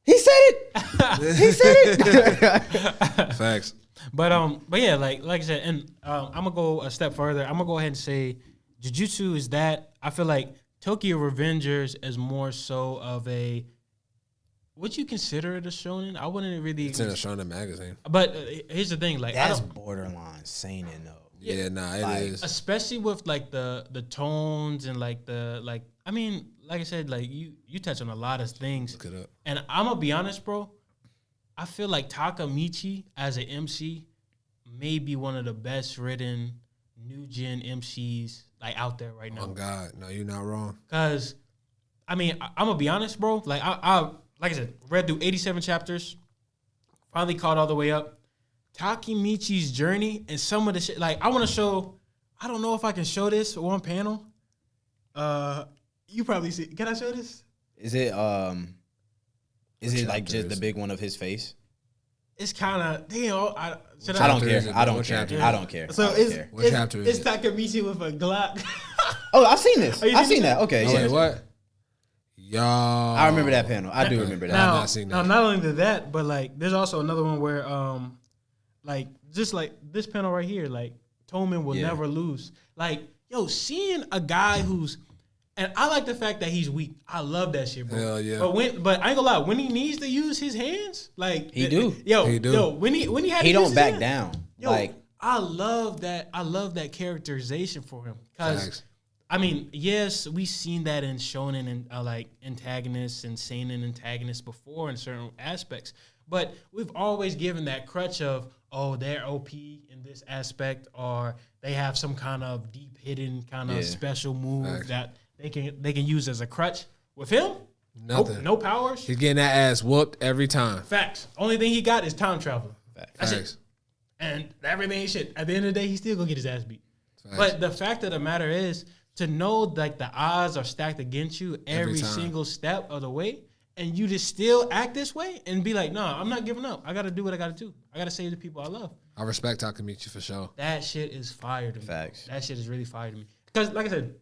He said it. He said it. Facts. But yeah, like I said, and I'm gonna go a step further. I'm gonna go ahead and say Jujutsu is that. I feel like Tokyo Revengers is more so of a. Would you consider it a shonen? I wouldn't really. It's in a Shonen magazine. But here's the thing, like That's I don't, borderline seinen though. Yeah, nah, it Like, is. especially with like the tones and like I mean, like I said, like you touch on a lot of things. Look it up. And I'm gonna be honest, bro. I feel like Takamichi as an MC may be one of the best written new gen MCs like out there right now. Oh God, no, you're not wrong. Cause I mean, I'm gonna be honest, bro. Like I like I said, read through 87 chapters, finally caught all the way up. Takamichi's journey and some of the shit. Like I want to show. I don't know if I can show this one panel. You probably see. Can I show this? Is it like chapter just is the it? big one of his face? It's kind of damn. I don't chapter is care. it? I don't What care. chapter I is it? don't care. So I don't it's care. What chapter is it's it? Takamichi with a Glock. Oh, I've seen this. Oh, you I've seen seen this? that. Okay, Oh, yeah. wait, what? Y'all. I remember that panel. I do remember that. Now, not seen now, that. not only did that, but like, there's also another one where, like, just like this panel right here, like, Toman will never lose. Like, yo, seeing a guy who's, and I like the fact that he's weak. I love that shit, bro. Hell yeah. But I ain't gonna lie, when he needs to use his hands, like He do. Yo, when he had He to use don't his back hands, down. Yo, Like, I love that. I love that characterization for him because, I mean, yes, we've seen that in shonen and like antagonists and seinen antagonists before in certain aspects, but we've always given that crutch of, oh, they're OP in this aspect, or they have some kind of deep hidden kind of special move that they can use as a crutch. With him, Nothing. No powers. He's getting that ass whooped every time. Facts. Only thing he got is time travel. That's Facts. it. And everything ain't shit. At the end of the day, he's still gonna get his ass beat. Facts. But the fact of the matter is, to know like the odds are stacked against you every single step of the way, and you just still act this way and be like, nah, I'm not giving up. I gotta do what I gotta do. I gotta save the people I love. I respect Takamichi for sure. That shit is fire to me. Facts. That shit is really fire to me. Because like I said,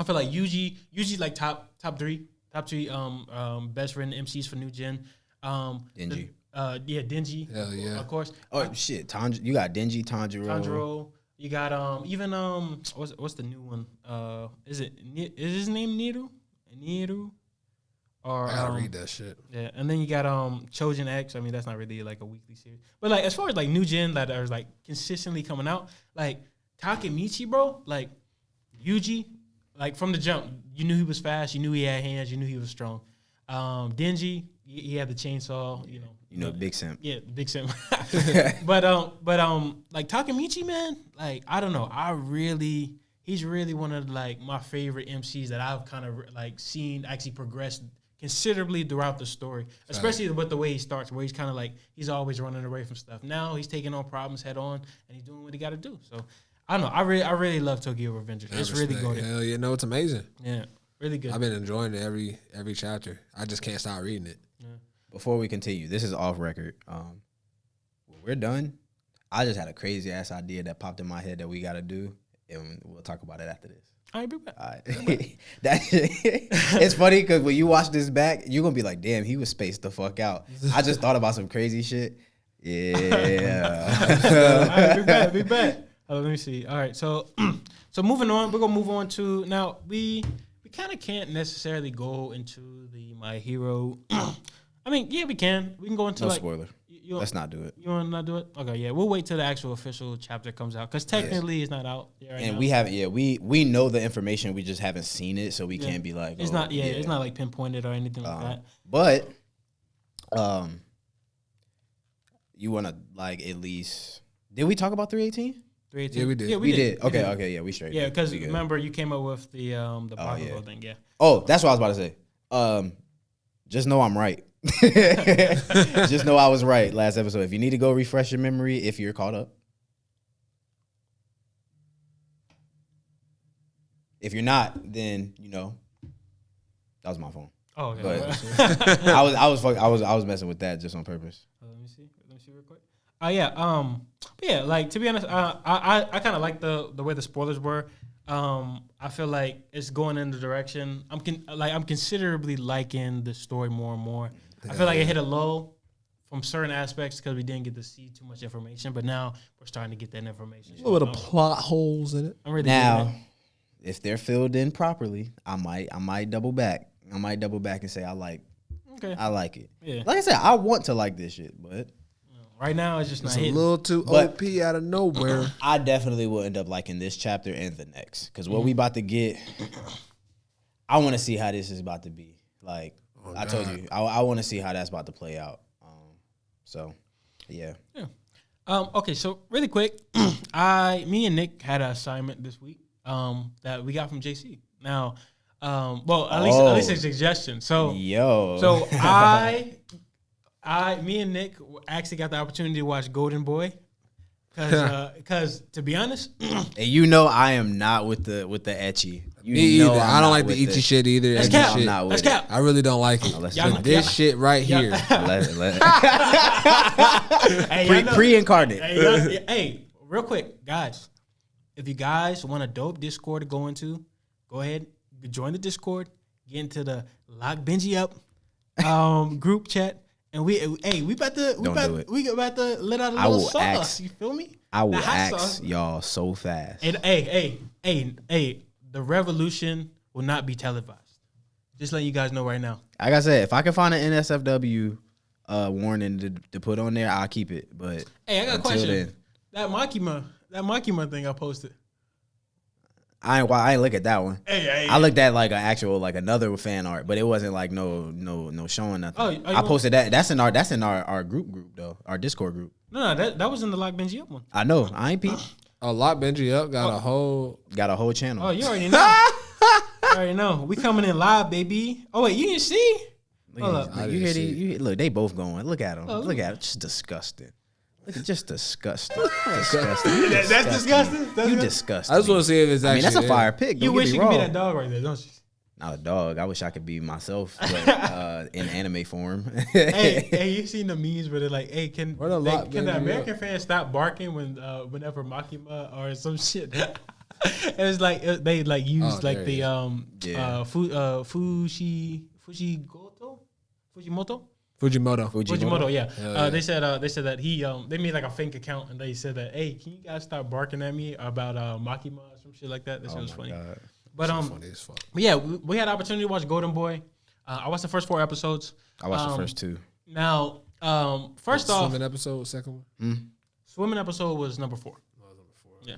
I feel like Yuji's like top three best written MCs for New Gen. Denji. Denji. Hell yeah. Of course. Oh shit, you got Denji, Tanjiro. You got even what's the new one? Is his name Niru? Or I gotta read that shit. Yeah, and then you got Chojin X. I mean, that's not really like a weekly series, but like as far as like New Gen that are like consistently coming out, like Takemichi, bro, like Yuji, like from the jump, you knew he was fast, you knew he had hands, you knew he was strong. Denji, he had the chainsaw, you know, big simp. Yeah, big simp. but like Takemichi, man, like I don't know, he's really one of like my favorite MCs that I've kind of like seen actually progress considerably throughout the story, especially with the way he starts, where he's kind of like he's always running away from stuff. Now he's taking on problems head on, and he's doing what he got to do. So I don't know. I really love Tokyo Revengers. It's really good. Hell yeah, no, it's amazing. Yeah, really good. I've been enjoying it every chapter. I just can't stop reading it. Yeah. Before we continue, this is off record. When we're done, I just had a crazy ass idea that popped in my head that we got to do, and we'll talk about it after this. All right, be back. All right. It's funny because when you watch this back, you're gonna be like, "Damn, he was spaced the fuck out." I just thought about some crazy shit. Yeah. All right, be back. Let me see. All right, so moving on, we're gonna move on to now. We kind of can't necessarily go into the My Hero. I mean, yeah, we can. We can go into No like spoiler. Let's not do it. You want to not do it? Okay, yeah, we'll wait till the actual official chapter comes out because technically it's not out right And now. we haven't. Yeah, we know the information. We just haven't seen it, so we can't be like, it's not. Yeah, it's not like pinpointed or anything like that. But, you want to like at least? Did we talk about 318? 318. Yeah, we did. Yeah, We did. Okay, yeah, we straight. Yeah, because We good. remember you came up with the Bakugo thing. Yeah. Oh, that's what I was about to say. Just know I'm right. Just know I was right last episode. If you need to go refresh your memory, if you're caught up. If you're not, then that was my phone. Oh, okay. But I was messing with that just on purpose. Let me see real quick. But yeah, like to be honest, I kind of like the way the spoilers were. I feel like it's going in the direction. I'm considerably liking the story more and more. I feel like it hit a low from certain aspects because we didn't get to see too much information, but now we're starting to get that information. A little bit of plot holes in it. I'm really Now, if they're filled in properly, I might double back. I might double back and say I like it. Yeah. Like I said, I want to like this shit, but right now it's just It's not a hitting. little too But- OP out of nowhere. I definitely will end up liking this chapter and the next. Because what we about to get, I want to see how this is about to be. Like, I told you, I want to see how that's about to play out. So, yeah. Okay, so really quick, me and Nick had an assignment this week that we got from JC. Now, at least a suggestion. So, Yo. me and Nick actually got the opportunity to watch Golden Boy, because to be honest, And I am not with the ecchi. Me either. I don't like the Ichi shit either. That's Ecchi cap. shit. not with That's it. cap. I really don't like it. let's Y'all- do it. This shit right here. Hey, y'all know- Pre-incarnate. Hey, real quick, guys, if you guys want a dope Discord to go into, go ahead, join the Discord, get into the Lock Benji Up group chat, And we about to let out a I little will sauce. ask- You feel me? I will The hot ask sauce. y'all so fast. And hey, the revolution will not be televised. Just letting you guys know right now. Like I said, if I can find an NSFW warning to put on there, I'll keep it. But Hey, I got a until question. then, That Makima thing I posted. I ain't look at that one. Hey. I looked at like an actual like another fan art, but it wasn't like no showing nothing. Oh, you I posted that. That's in our group though, our Discord group. No, that was in the Lock Benji Up one. I know. I ain't peep. Lock Benji up got a whole. Got a whole channel. Oh, you already know. You already know. We coming in live, baby. Oh wait, you didn't see? Hold up. Look, you hear these? Look, they both going. Look at them. Oh, look at it. Just disgusting. Look, just disgusting. Disgusting. That's disgusting. You disgusting. I just want to see if it's I actually. mean, that's a fire pick. You Don't wish get me you could be wrong. that dog right there, don't you? Not a dog. I wish I could be myself, but in anime form. hey, you seen the memes where they're like, "Hey, can Where the Lock can the Benji American fans stop barking whenever Makima or some shit?" And it's like they like use there like it the Yeah. Fujimoto, yeah. Yeah. They said that he they made like a fake account and they said that, hey, can you guys stop barking at me about Makima or some shit like that? That shit was funny. God. But funny as fuck. but yeah, we had the opportunity to watch Golden Boy. I watched the first 4 episodes. I watched the first 2. Now, first off, Swimming episode, second one. swimming episode was number 4. Yeah.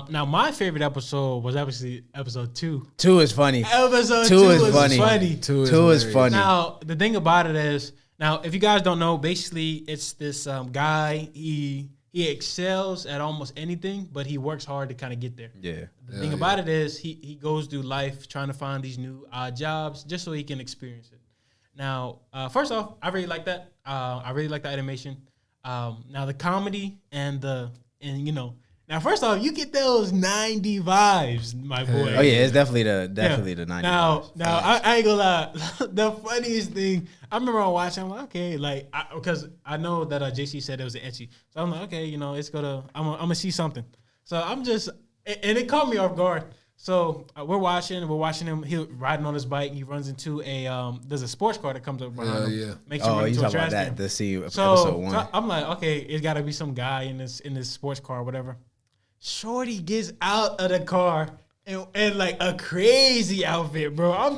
Now my favorite episode was obviously episode 2. 2 is funny. Episode 2 2 is was funny. funny. 2 is hilarious. funny. Now the thing about it is, now if you guys don't know, basically it's this guy. He excels at almost anything, but he works hard to kind of get there. Yeah. The thing about it is he goes through life trying to find these new jobs just so he can experience it. Now, first off, I really like that. I really like the animation. Now the comedy and now first off, you get those 90 vibes, my boy. Oh yeah, it's definitely the 90s. Now I ain't gonna lie. The funniest thing, I remember watching. I'm like, okay, like because I know that JC said it was etchy, so I'm like, okay, it's gonna. I'm gonna see something. So I'm just, and it caught me off guard. So we're watching him. He riding on his bike. He runs into there's a sports car that comes up behind him. Yeah. Makes him Oh, run you into a talking about trash that? can. The scene So, episode 1. so I'm like, okay, it's got to be some guy in this sports car or whatever. Shorty gets out of the car and like a crazy outfit, bro. I'm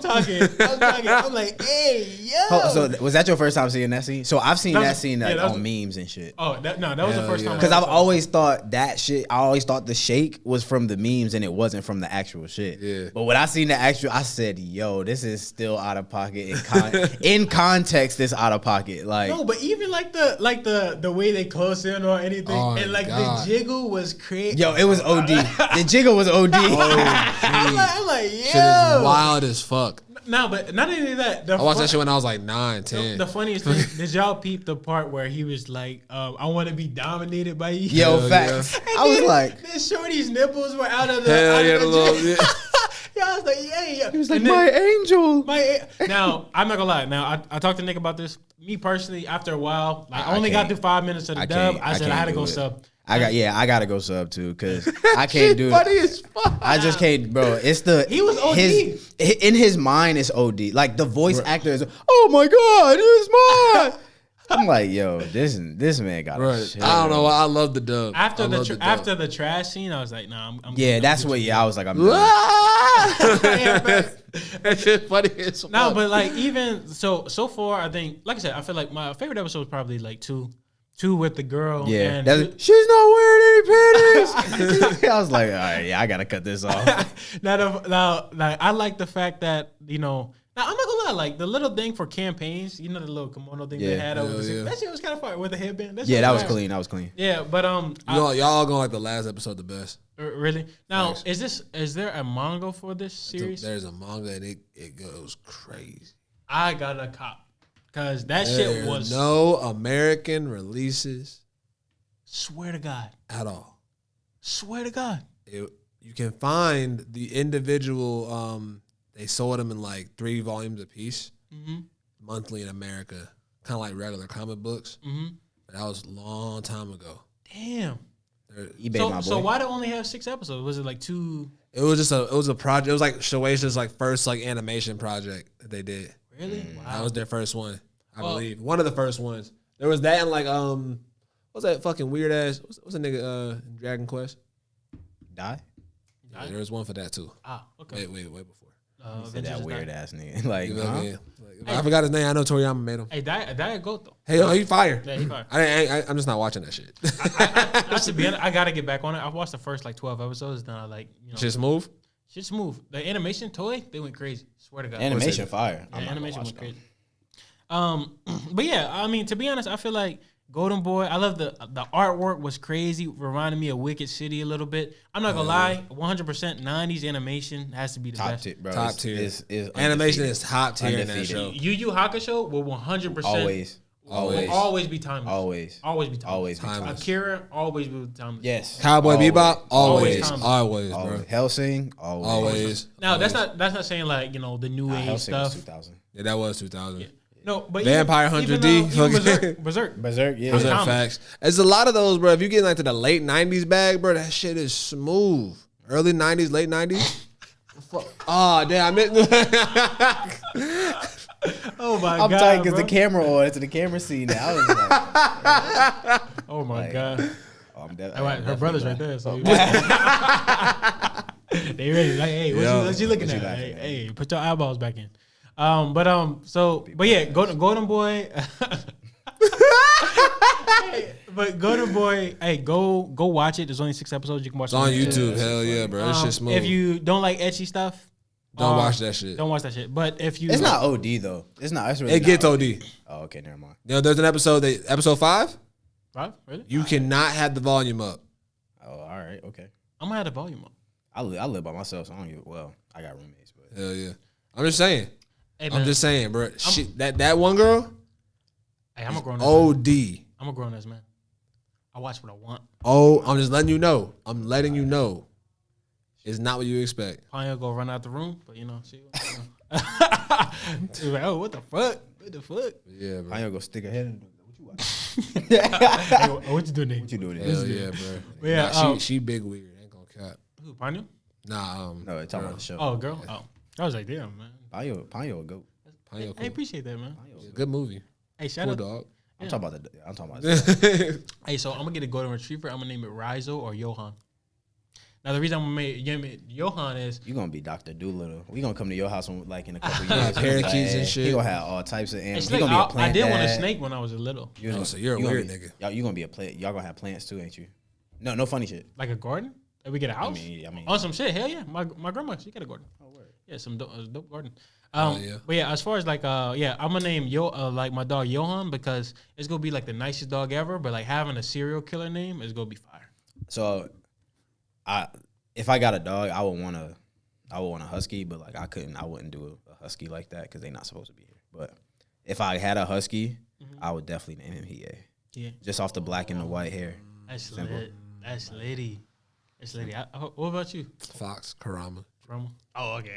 like, hey, yo. Oh, so was that your first time seeing that scene? So I've seen That that was- scene yeah, like that was- on memes and shit. Oh, that was the Hell first yeah. time. Because I I've ever saw it. always thought that shit. I always thought the shake was from the memes and it wasn't from the actual shit. Yeah. But when I seen the actual, I said, "Yo, this is still out of pocket." In context, it's out of pocket. Like, No, but even like the way they close in or anything, Oh, and like God. the jiggle was crazy. yo, it was OD. The jiggle was OD. I'm like, yo. Shit is wild as fuck. No, but not only that. I watched that shit when I was like 9, 10. The funniest thing, did y'all peep the part where he was like, I want to be dominated by you? Yo, Hell facts. And I was then like, this shorty's nipples were out of the. Hell out yeah, of the the little. gym. Yeah. Yeah, I was like, yeah. he was like, And then- my angel. Now, I'm not gonna lie. Now, I talked to Nick about this. Me personally, after a while, like I only got can't. through 5 minutes of the I dub. can't- I said I can't had to do go it. sub. I gotta go sub too because I can't do Funny it. as fuck. I just can't, bro. It's the He was OD. In his mind. It's OD. Like the voice actor is, oh my god, it's mine. I'm like, yo, this man got Right. a shit. I don't know why. I love the dub. After I the love dub. after the trash scene, I was like, nah, I'm Yeah, I'm that's good. what. Yeah, I was like, I'm done. Yeah, but- That shit funny as fuck. No, but like even so far, I think, like I said, I feel like my favorite episode was probably like two with the girl. Yeah, and she's not wearing any panties. I was like, all right, yeah, I gotta cut this off. now, like I like the fact that Now I'm not gonna lie, like the little thing for campaigns, the little kimono thing they Yeah. had over Hell the yeah. that shit was kind of fire with the headband. Yeah, that was fire. clean. That was clean. Yeah, but Y'all gonna like the last episode the best. really now Thanks. is there a manga for this series? There's a manga and it goes crazy. I got a cop because that shit There was no American releases swear to God, at all. swear to God. You can find the individual. They sold them in like 3 volumes a piece, monthly in America, kind of like regular comic books. But that was a long time ago. Damn. eBay, my boy. So why do it only have 6 episodes? Was it like 2? It was a project. It was like Shueisha's like first like animation project that they did. Really? That was their first one. I believe. One of the first ones. There was that and like what's that fucking weird ass? What's a nigga in Dragon Quest? Die. Yeah, there was one for that too. Ah, okay. Way before. Said that weird ass nigga. Like, You know what I mean? Like, I forgot his name. I know Toriyama made him. Hey, that goat though. Hey, he fire. Yeah, he fire. I'm just not watching that shit. I to be honest, I gotta get back on it. I watched the first like 12 episodes, then I like Shit's smooth. shit's smooth. The animation toy, they went crazy. Swear to God. animation fire. Yeah, animation went crazy. But yeah, I mean, to be honest, I feel like Golden Boy. I love the artwork was crazy. Reminded me of Wicked City a little bit. I'm not gonna lie, 100% 90s animation has to be the Top best. tier, bro. Top tier. Is Animation undefeated. is top tier in that Undefeated. show. Yu Yu Hakusho will 100% Always. will always be timeless. Always. Always be timeless. Always be Timeless. timeless. Akira always be timeless. Yes. Cowboy Always. Bebop, always, Always. always, bro. Always. Hellsing, always. Always. Now that's not saying like the new age Hellsing was stuff. 2000. Yeah, that was 2000. Yeah. No, but Vampire even 100D, Berserk, Berserk. Berserk, yeah. Those are Thomas. facts. There's a lot of those, bro. If you get like to the late 90s bag, bro, that shit is smooth. Early 90s, late 90s. Oh, damn. I meant. Oh my I'm god, tight because bro. the camera on. It's the camera scene now. I was like, Oh my like, god. oh, I'm dead. Her brother's right there, so they ready. Like, hey, what you looking what you at? laughing at? Hey, put your eyeballs back in. But yeah, Golden Boy. But Golden Boy, hey, go watch it. There's only 6 episodes. You can watch It's on YouTube. Hell yeah, bro. This shit smooth. If you don't like ecchi stuff, Don't watch that shit. Don't watch that shit. But if you, It's not OD though. It's not. It's really It gets not OD. Oh, okay, never mind. You know, there's an episode, episode 5, Right? Really? you cannot have the volume up. Oh, all right, okay. I'm gonna have the volume up. I live by myself, so I don't give. Well, I got roommates, but Hell yeah. I'm just saying. Hey, man, I'm just saying, bro. Shit, that one girl, hey, I'm a grown ass man. OD. I'm a grown ass man. I watch what I want. Oh, I'm just letting you know. I'm letting you know. It's not what you expect. Panya go run out the room, but she was like, oh, what the fuck? What the fuck? Yeah, bro. I ain't gonna stick her head in. What you watching? Hey, what you doing there? What you doing? Hell yeah, bro. But yeah, Nah, she big weird. Ain't gonna cap. Who, Panya? Nah, No, it's talking about the show. Oh, girl. Oh, I was like, damn, man. Ponyo a goat. Ponyo I cool. appreciate that, man. Good movie. Hey, shout Cool out. dog. I'm talking about I'm talking about. Hey, so I'm gonna get a golden retriever. I'm gonna name it Raizo or Johan. Now the reason I'm gonna name it Johan is You gonna be Dr. Doolittle. We gonna come to your house in a couple years. Parakeets and shit. He gonna have all types of it's animals. He like, gonna be a I plant did want a dad. snake when I was a little, Oh, so you're a gonna weird be- nigga. Y'all, you gonna be a plant. Y'all gonna have plants too, ain't you? No funny shit. like a garden. Like we get a house. I mean, On some shit. Hell yeah, my grandma she got a garden. Oh, word. Yeah, some dope garden. yeah. But yeah, as far as like I'm gonna name like my dog Johan because it's gonna be like the nicest dog ever. But like having a serial killer name is gonna be fire. So, if I got a dog, I would want a husky, but like I wouldn't do a husky like that because they're not supposed to be here. But if I had a husky, I would definitely name him Hiei. Yeah, Just off the black and the white hair. that's lit. That's litty. That's litty. What about you, Fox, Karama. Rama? Oh, okay.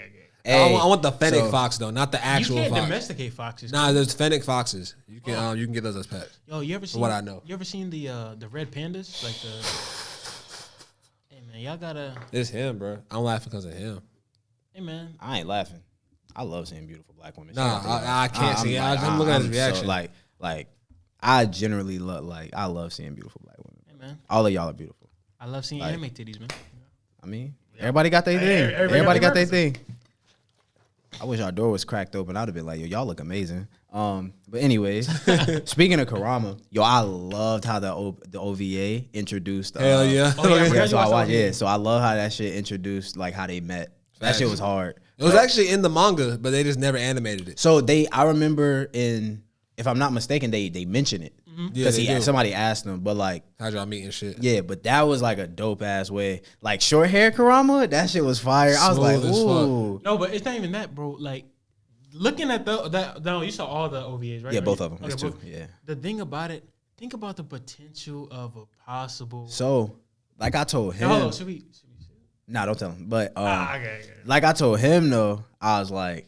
Hey, I want the fennec so- fox though, not the actual You can't fox. domesticate foxes. Nah, there's fennec foxes. You can get those as pets. Yo, you ever seen what I know. You ever seen the red pandas? Like the hey man, y'all gotta. It's him, bro. I'm laughing because of him. Hey man, I ain't laughing. I love seeing beautiful black women. Nah, Shout out to y'all. I can't see it. I'm looking at his reaction. So, like, I generally love seeing beautiful black women. hey man, All of y'all are beautiful. I love seeing Like- anime titties, man. I mean, everybody got their thing. everybody got Everybody got their their thing. I wish our door was cracked open. I'd have been like, yo, y'all look amazing. But anyways, speaking of Karama, yo, I loved how the OVA introduced. Hell yeah. Oh, yeah, I forgot Yeah, you so I watched watched. the Yeah, OVA. so I love how that shit introduced like how they met. That shit was hard. It was actually in the manga, but they just never animated it. So I remember if I'm not mistaken, they mention it Yeah, because they do. somebody asked them, but like. How'd y'all meet and shit? Yeah, but that was like a dope ass way. Like short hair Karama, that shit was fire. I was like, Smooth as fuck. ooh. No, but it's not even that, bro. Like looking at no, you saw all the OVAs, right? Yeah, Or both you- of them. okay, It's two. both. Yeah. The thing about it, think about the potential of a possible. So, like I told him. No, hold on, should we? Nah, don't tell him. But Okay. like I told him though, I was like,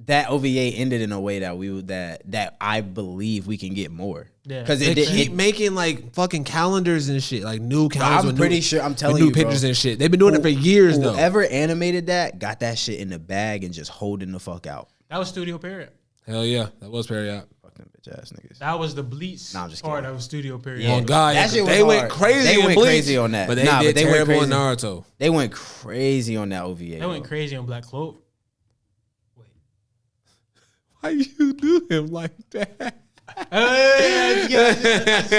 that OVA ended in a way that I believe we can get more. Yeah. Because They it did. keep making like fucking calendars and shit, like new calendars. I'm with pretty new, sure. I'm with telling new you, bro. pictures and shit. They've been doing it for years though. Whoever animated that got that shit in the bag and just holding the fuck out. That was Studio Period. Hell yeah, that was Perry out. them bitch ass niggas. That was the Bleach Nah, I'm just part kidding. of studio period. Yeah. Oh God, That shit was they went hard. crazy. They in went Bleach, crazy on that. but they Nah, did but they went terrible in crazy. Naruto. They went crazy on that OVA. They though. went crazy on Black Clover. Wait. Why you do him like that?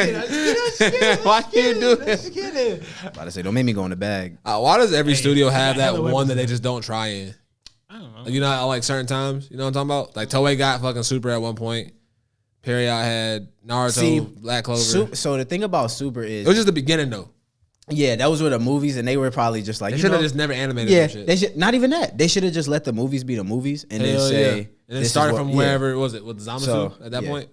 Why you do it? About to say, don't make me go in the bag. Why does every studio they have got that hella one weapons that they in just don't try in? I don't know. Like, you know, like certain times, you know what I'm talking about? Like Toei got fucking Super at one point. Period had Naruto, See, Black Clover. So the thing about Super is, It was just the beginning though. yeah, that was with the movies, and they were probably just like, They you should know, have just never animated yeah, that shit. they should not even that. They should have just let the movies be the movies, and then Hell say, yeah. And then this is started what- from yeah. wherever it was. It with Zamasu So, at that yeah. point.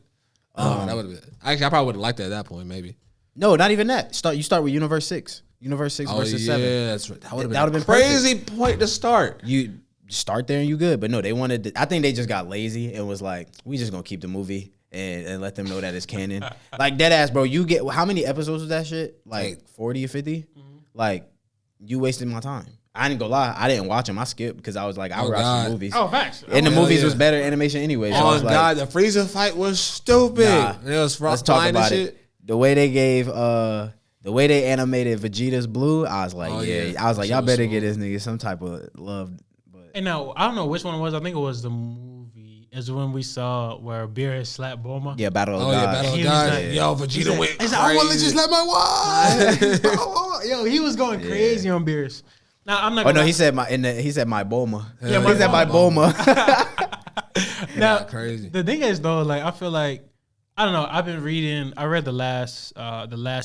Oh, that would have been. Actually, I probably would have liked that at that point, maybe. No, not even that. You start with Universe 6. Universe 6 versus 7. That's right. That would That have would've been been crazy point to start. You start there and you good, but no, they wanted. I think they just got lazy and was like, we just gonna keep the movie and let them know that it's canon. Like dead ass, bro. You get how many episodes was that shit? Like 40 or 50? Mm-hmm. Like you wasted my time. I ain't gonna lie, I didn't watch them. I skipped because I was like, I Oh, watch God. the movies. Oh, facts. And the hell movies yeah. was better animation anyway. So I Oh was like, God, the Frieza fight was stupid. nah, And it was let's talk flying and about shit. it. The way they gave the way they animated Vegeta's blue, I was like, Oh, yeah. yeah. I was like, That y'all shit was better get smooth. this nigga some type of love. But And now I don't know which one it was. I think it was the movie. Is when we saw where Beerus slapped Bulma. yeah, Battle of Oh yeah, God. Battle of He was God. like- Yo, Vegeta went He's crazy. like, I want to just let my wife. Yo, he was going crazy on Beerus. Now I'm not. Oh Gonna no, he said he said my Bulma. Yeah, he said my Bulma. now, crazy. The thing is though, like I feel like I don't know. I've been reading. I read the last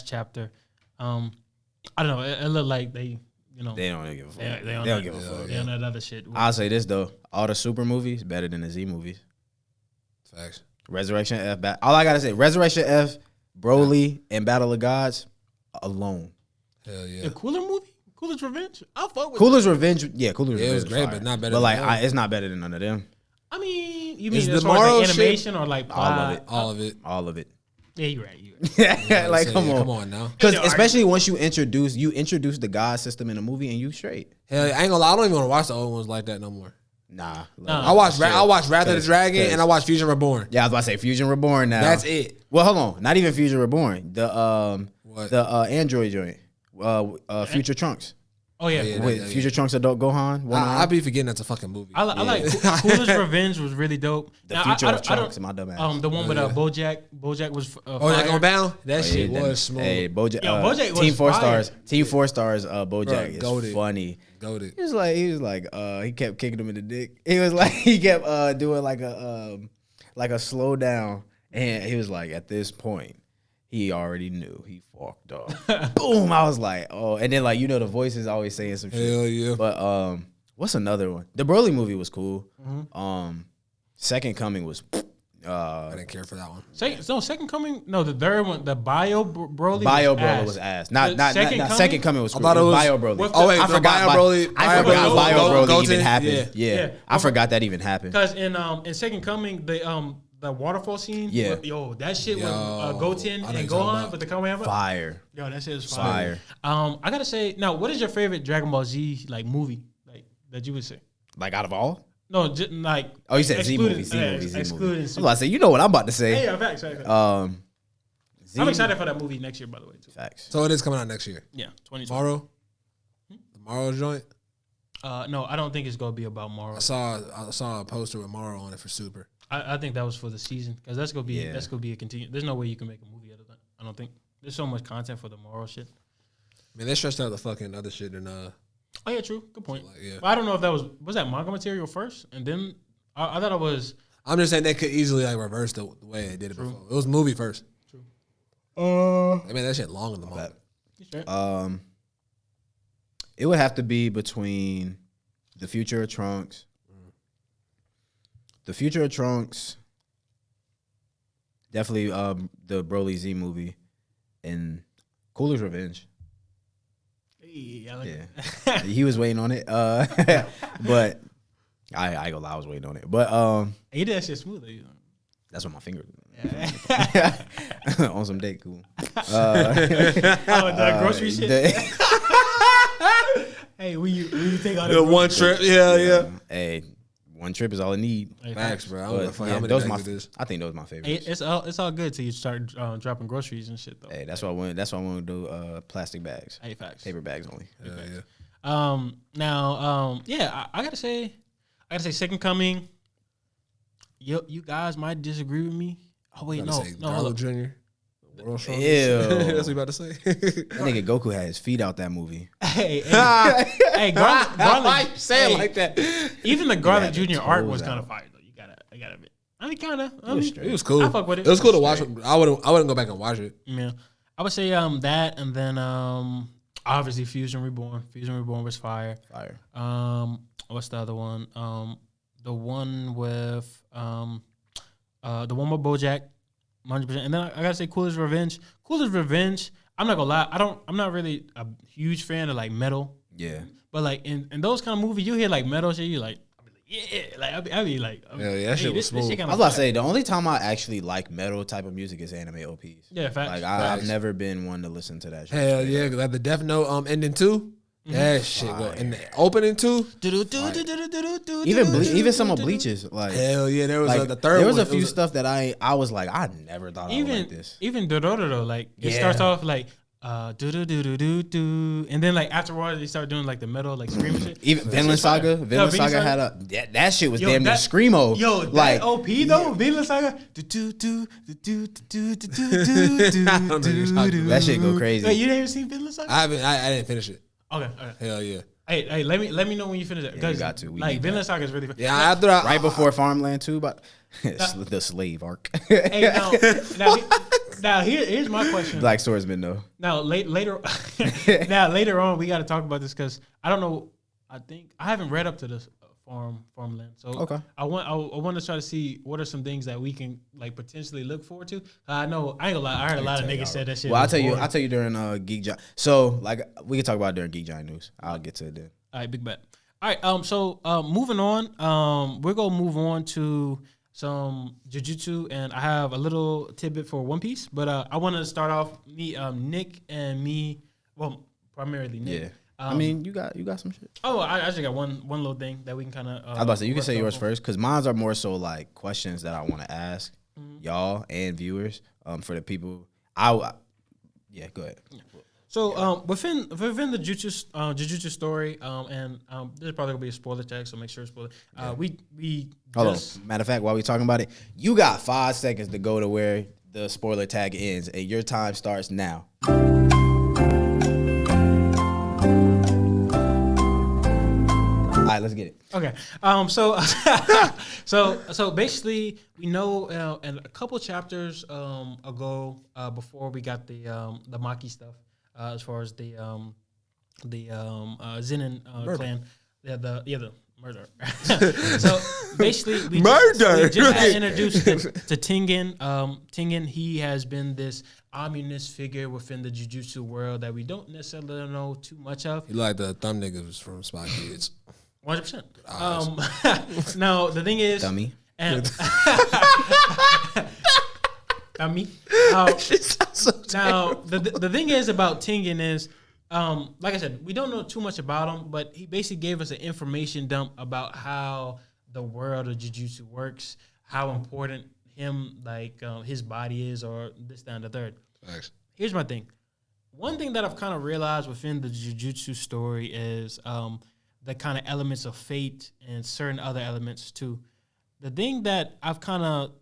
chapter. I don't know. It looked like they, you know, They don't give a fuck. They They on don't that- give a fuck. they on that other shit. I'll say this though: all the Super movies better than the Z movies. Facts. Resurrection F. All I gotta say: Resurrection F, Broly, and Battle of Gods alone. Hell yeah. The Cooler movie, Cooler's Revenge. I'll fuck with. Cooler's Revenge, yeah, Cooler's Yeah, it was Revenge. great, fire. but not better But than like, that. it's not better than none of them. I mean, you Is mean the as far as moral like shit- animation or like All of plot? it. All of it. All of it. Yeah, you're right. You're right. Like, Say, come yeah, on. Come on now. Because Yeah, especially once you introduce the God system in a movie and you straight. Hell yeah. I ain't gonna lie. I don't even want to watch the old ones like that no more. Nah. I watched Wrath of the Dragon and I watched Fusion Reborn. Yeah, I was about to say Fusion Reborn now. That's it. Well, hold on. Not even Fusion Reborn. The What? Android joint. Future Trunks. Oh yeah. yeah, With Future Trunks adult Gohan. One I arm. be forgetting that's a fucking movie. I like Cooler's Revenge was really dope. The Now, Future I of don't- I don't- Trunks, my dumb ass. the one with BoJack. BoJack was. Oh, that fire. going down? That Yeah, shit that- was smooth. Hey, BoJack. Yo, BoJack was Team 4 fire. Stars. Team 4 Stars. BoJack is goated. funny. Goated. He was like, he kept kicking him in the dick. He was like, he kept doing like a slow down, and he was like, at this point, he already knew he fucked up. Boom! I was like, oh, and then like the voices always saying some shit. Hell yeah. But what's another one? The Broly movie was cool. Mm-hmm. Second Coming was. I didn't care for that one. Second Coming. No, the third one. The Broly. Bio was Broly ass. was ass. Not Second Coming? Second Coming was cool. thought it was- Bio Broly. With Oh wait, I the forgot Bio Broly. I forgot Bio Broly Goten? even happened. Yeah. Yeah. I forgot that even happened. Because in Second Coming, the waterfall scene. Yeah. Yo, that shit with Yo, Goten I know and you're talking Gohan about. with the Kamehameha. Fire. Yo, that shit is fire. Fire. I gotta say now, what is your favorite Dragon Ball Z like movie like that you would say? Like out of all? No, just like. Oh, you said Z excluding- movie. Z yeah, movie. Z excluding movie. I'm Super. about to say, you know what I'm about to say. Hey, yeah, facts. Z I'm excited for that movie next year, by the way, too. Facts. So it is coming out next year. Yeah, 2020. Tomorrow. Tomorrow's joint. No, I don't think it's gonna be about Moro. I saw a poster with Morrow on it for Super. I think that was for the season because that's gonna be Yeah. a continue. There's no way you can make a movie out of that. I don't think there's so much content for the Moro shit. I mean, they stretched out the fucking other shit and Oh yeah, true. Good point. Like, yeah. But I don't know if that was that manga material first, and then I thought it was. I'm just saying they could easily like reverse the way they did it before. It was movie first. True. I mean that shit long in the moment. It would have to be between The Future of Trunks. The Future of Trunks. Definitely the Broly Z movie. And Cooler's Revenge. Hey, I like Yeah. that. He was waiting on it. But I ain't gonna lie, I was waiting on it. But He did that shit smooth. Though. that's what my finger Yeah. on some date cool. The grocery shit. Hey, will you take all the The one trip, yeah. Hey, One trip is all it need. Facts, bro. I don't know But, how many those bags my. it is. I think those are my favorites. It's all good till you start dropping groceries and shit though. Hey, that's why I want. That's why I want to do plastic bags, Hey, facts. paper bags only. Yeah. I gotta say, Second Coming. You guys might disagree with me. Oh wait, no, Darla Jr. World strongest. Ew. That's what you about to say. That nigga Goku had his feet out that movie. Hey, Garlic. Why you say it like that? Even the Garlic Yeah, the Jr. art toes was kind of out. fire though. I gotta admit. I mean, kind of. It was cool. I fuck with it. It was cool to watch. I wouldn't go back and watch it. Yeah, I would say that, and then obviously Fusion Reborn. Fusion Reborn was fire. Fire. What's the other one? The one with BoJack, 100%. And then I gotta say Coolest Revenge. Coolest Revenge. I'm not gonna lie. I'm not really a huge fan of like metal. Yeah. But like in those kind of movies, you hear like metal shit, you like, I'll be like, yeah, like I'll be like, Yeah, that shit was smooth. I was about to say the only time I actually like metal type of music is anime OPs. Yeah, facts. Like I've never been one to listen to that shit. Hell yeah, like the Death Note ending too. That shit go and the opening too. Even some of Bleach's like Hell yeah, there was like the third. there was one. a few stuff that I was like I never thought I would like this. Even Dororo, like it starts off like do do do do do do, and then like afterwards they start doing like the metal like screaming shit. Even Vinland Saga, Vinland Saga had a that shit was damn near that, screamo. Yo, like that OP though, Vinland Saga. Do do do do do do do do do. That shit go crazy. Wait, you didn't even see Vinland Saga? I didn't finish it. Okay. Hell yeah. Hey, let me know when you finish it. Yeah, you got to. We Like need Vinland Saga is really fun. Yeah, after I, right before Farmland 2, but the slave arc. Hey, now here's my question. Black Swordsman though. Now later on we got to talk about this because I don't know. I think I haven't read up to this Farmland, so Okay. I want to try to see what are some things that we can like potentially look forward to. I know I ain't gonna lie. I heard a lot of niggas said that shit. Well, I'll tell you during Geek Giant. So like we can talk about it during Geek Giant news. I'll get to it then. All right, big bet. All right, so moving on. We're gonna move on to some Jujutsu, and I have a little tidbit for One Piece. But I want to start off Nick and me. Well, primarily Nick. Yeah. I mean, you got some shit. Oh, I actually got one little thing that we can kind of. I was about to say you can say yours first because mine are more so like questions that I want to ask y'all and viewers. For the people, yeah, go ahead. So within the Jujutsu story, and this is probably gonna be a spoiler tag, so make sure it's spoiler. We Hold on. just, Matter of fact, while we talking about it, you got 5 seconds to go to where the spoiler tag ends, and your time starts now. All right, let's get it. Okay. So basically, we know in a couple chapters ago, before we got the Maki stuff, as far as the Zenin clan, the murder. So basically, we just got introduced to Tengen. Tengen, he has been this ominous figure within the Jujutsu world that we don't necessarily know too much of. You like the thumb niggas from Spy Kids. 100%. Now the thing is, Dummy. And dummy. Now the thing is about Tengen is, like I said, we don't know too much about him, but he basically gave us an information dump about how the world of Jujutsu works, how important his body is, or this, that, and the third. Thanks. Here's my thing. One thing that I've kind of realized within the Jujutsu story is the kind of elements of fate and certain other elements too. The thing that I've kind of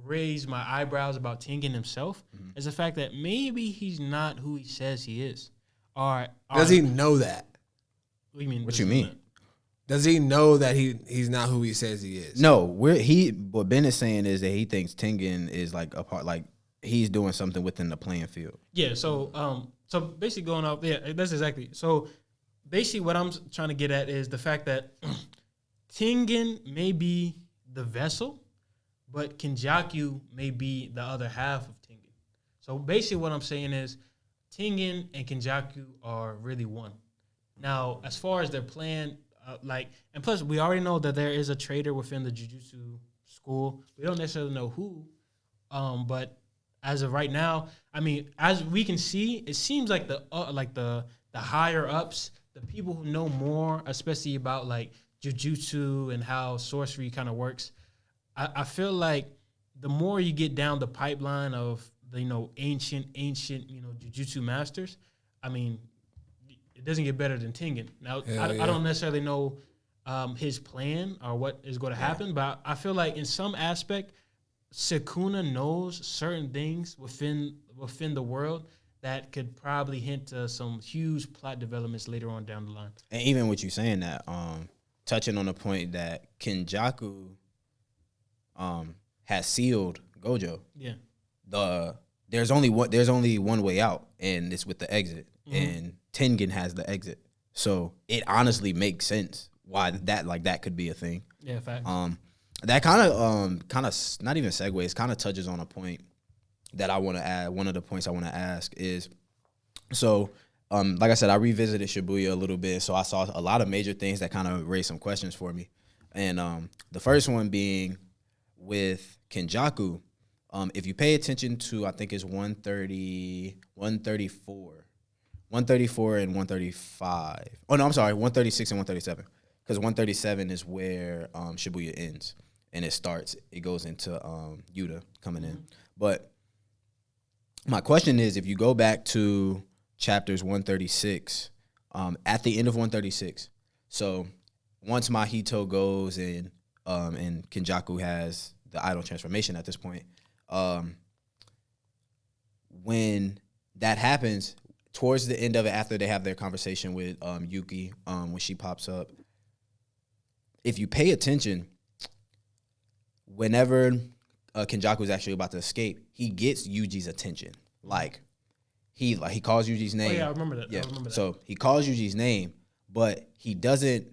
raised my eyebrows about Tengen himself is the fact that maybe he's not who he says he is. Does he know that? What do you mean? What you mean? Does he know that he's not who he says he is? No, what Ben is saying is that he thinks Tengen is like a part, like he's doing something within the playing field. Yeah. So basically going off. Yeah, that's exactly. So basically what I'm trying to get at is the fact that Tengen may be the vessel, but Kenjaku may be the other half of Tengen. So basically what I'm saying is Tengen and Kenjaku are really one. Now, as far as their plan, and plus we already know that there is a traitor within the Jujutsu school. We don't necessarily know who, but as of right now, I mean, as we can see, it seems like the higher ups, the people who know more, especially about like jujutsu and how sorcery kind of works, I feel like the more you get down the pipeline of the ancient jujutsu masters, I mean, it doesn't get better than Tengen. Now I don't necessarily know his plan or what is going to happen, but I feel like in some aspect, Sukuna knows certain things within the world that could probably hint to some huge plot developments later on down the line. And even with you saying that, touching on the point that Kenjaku has sealed Gojo. Yeah. There's only one way out, and it's with the exit. And Tengen has the exit. So it honestly makes sense why that could be a thing. Yeah, facts. That kind of not even segues, kind of touches on a point that I want to add. One of the points I want to ask is, so like I said, I revisited Shibuya a little bit, so I saw a lot of major things that kind of raised some questions for me. And the first one being with Kenjaku, if you pay attention to, I think it's 134 and 135. Oh no, I'm sorry, 136 and 137. Because 137 is where Shibuya ends, and it goes into Yuta coming in. But my question is, if you go back to chapters 136, at the end of 136, so once Mahito goes and Kenjaku has the idol transformation at this point, when that happens, towards the end of it, after they have their conversation with Yuki, when she pops up, if you pay attention, whenever Kenjaku is actually about to escape, he gets Yuji's attention. Like he calls Yuji's name. Oh yeah, I remember that. Yeah. I remember that. So he calls Yuji's name, but he doesn't.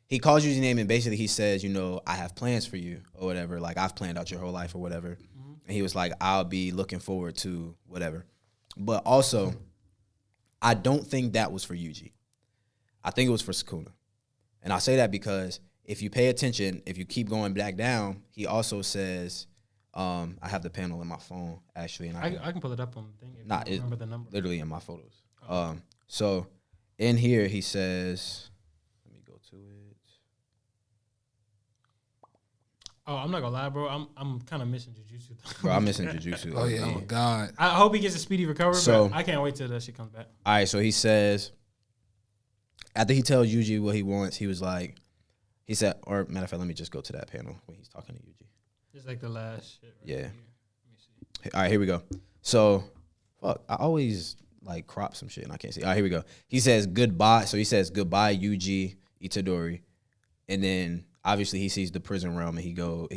He calls Yuji's name and basically he says, I have plans for you or whatever. Like I've planned out your whole life or whatever. Mm-hmm. And he was like, I'll be looking forward to whatever. But also, I don't think that was for Yuji. I think it was for Sukuna. And I say that because if you pay attention, if you keep going back down, he also says, I have the panel in my phone, actually. And I can pull it up on the thing if you remember the number. Literally in my photos. Oh. So in here, he says, let me go to it. Oh, I'm not going to lie, bro. I'm kind of missing Jujutsu. Bro, I'm missing Jujutsu. Oh, yeah. Oh, God. I hope he gets a speedy recovery, but I can't wait till that shit comes back. All right, so he says, after he tells Yuji what he wants, he was like, he said, or matter of fact, let me just go to that panel when he's talking to Yuji. It's like the last shit. Yeah. Here. Let me see. All right, here we go. So, fuck, I always like crop some shit and I can't see. All right, here we go. He says goodbye. So he says goodbye, Yuji Itadori. And then obviously he sees the prison realm and he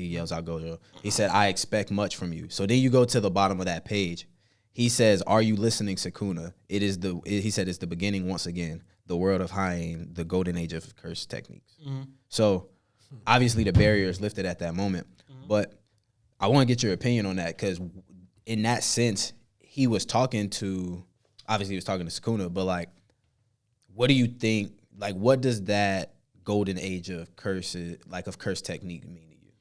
yells out Gojo. He said, I expect much from you. So then you go to the bottom of that page. He says, are you listening, Sukuna? He said it's the beginning once again. The world of Hien, the golden age of curse techniques. Mm-hmm. So obviously the barrier is lifted at that moment. Mm-hmm. But I want to get your opinion on that because in that sense, he was talking to Sukuna, but like, what do you think, like, what does that golden age of curse technique mean to you?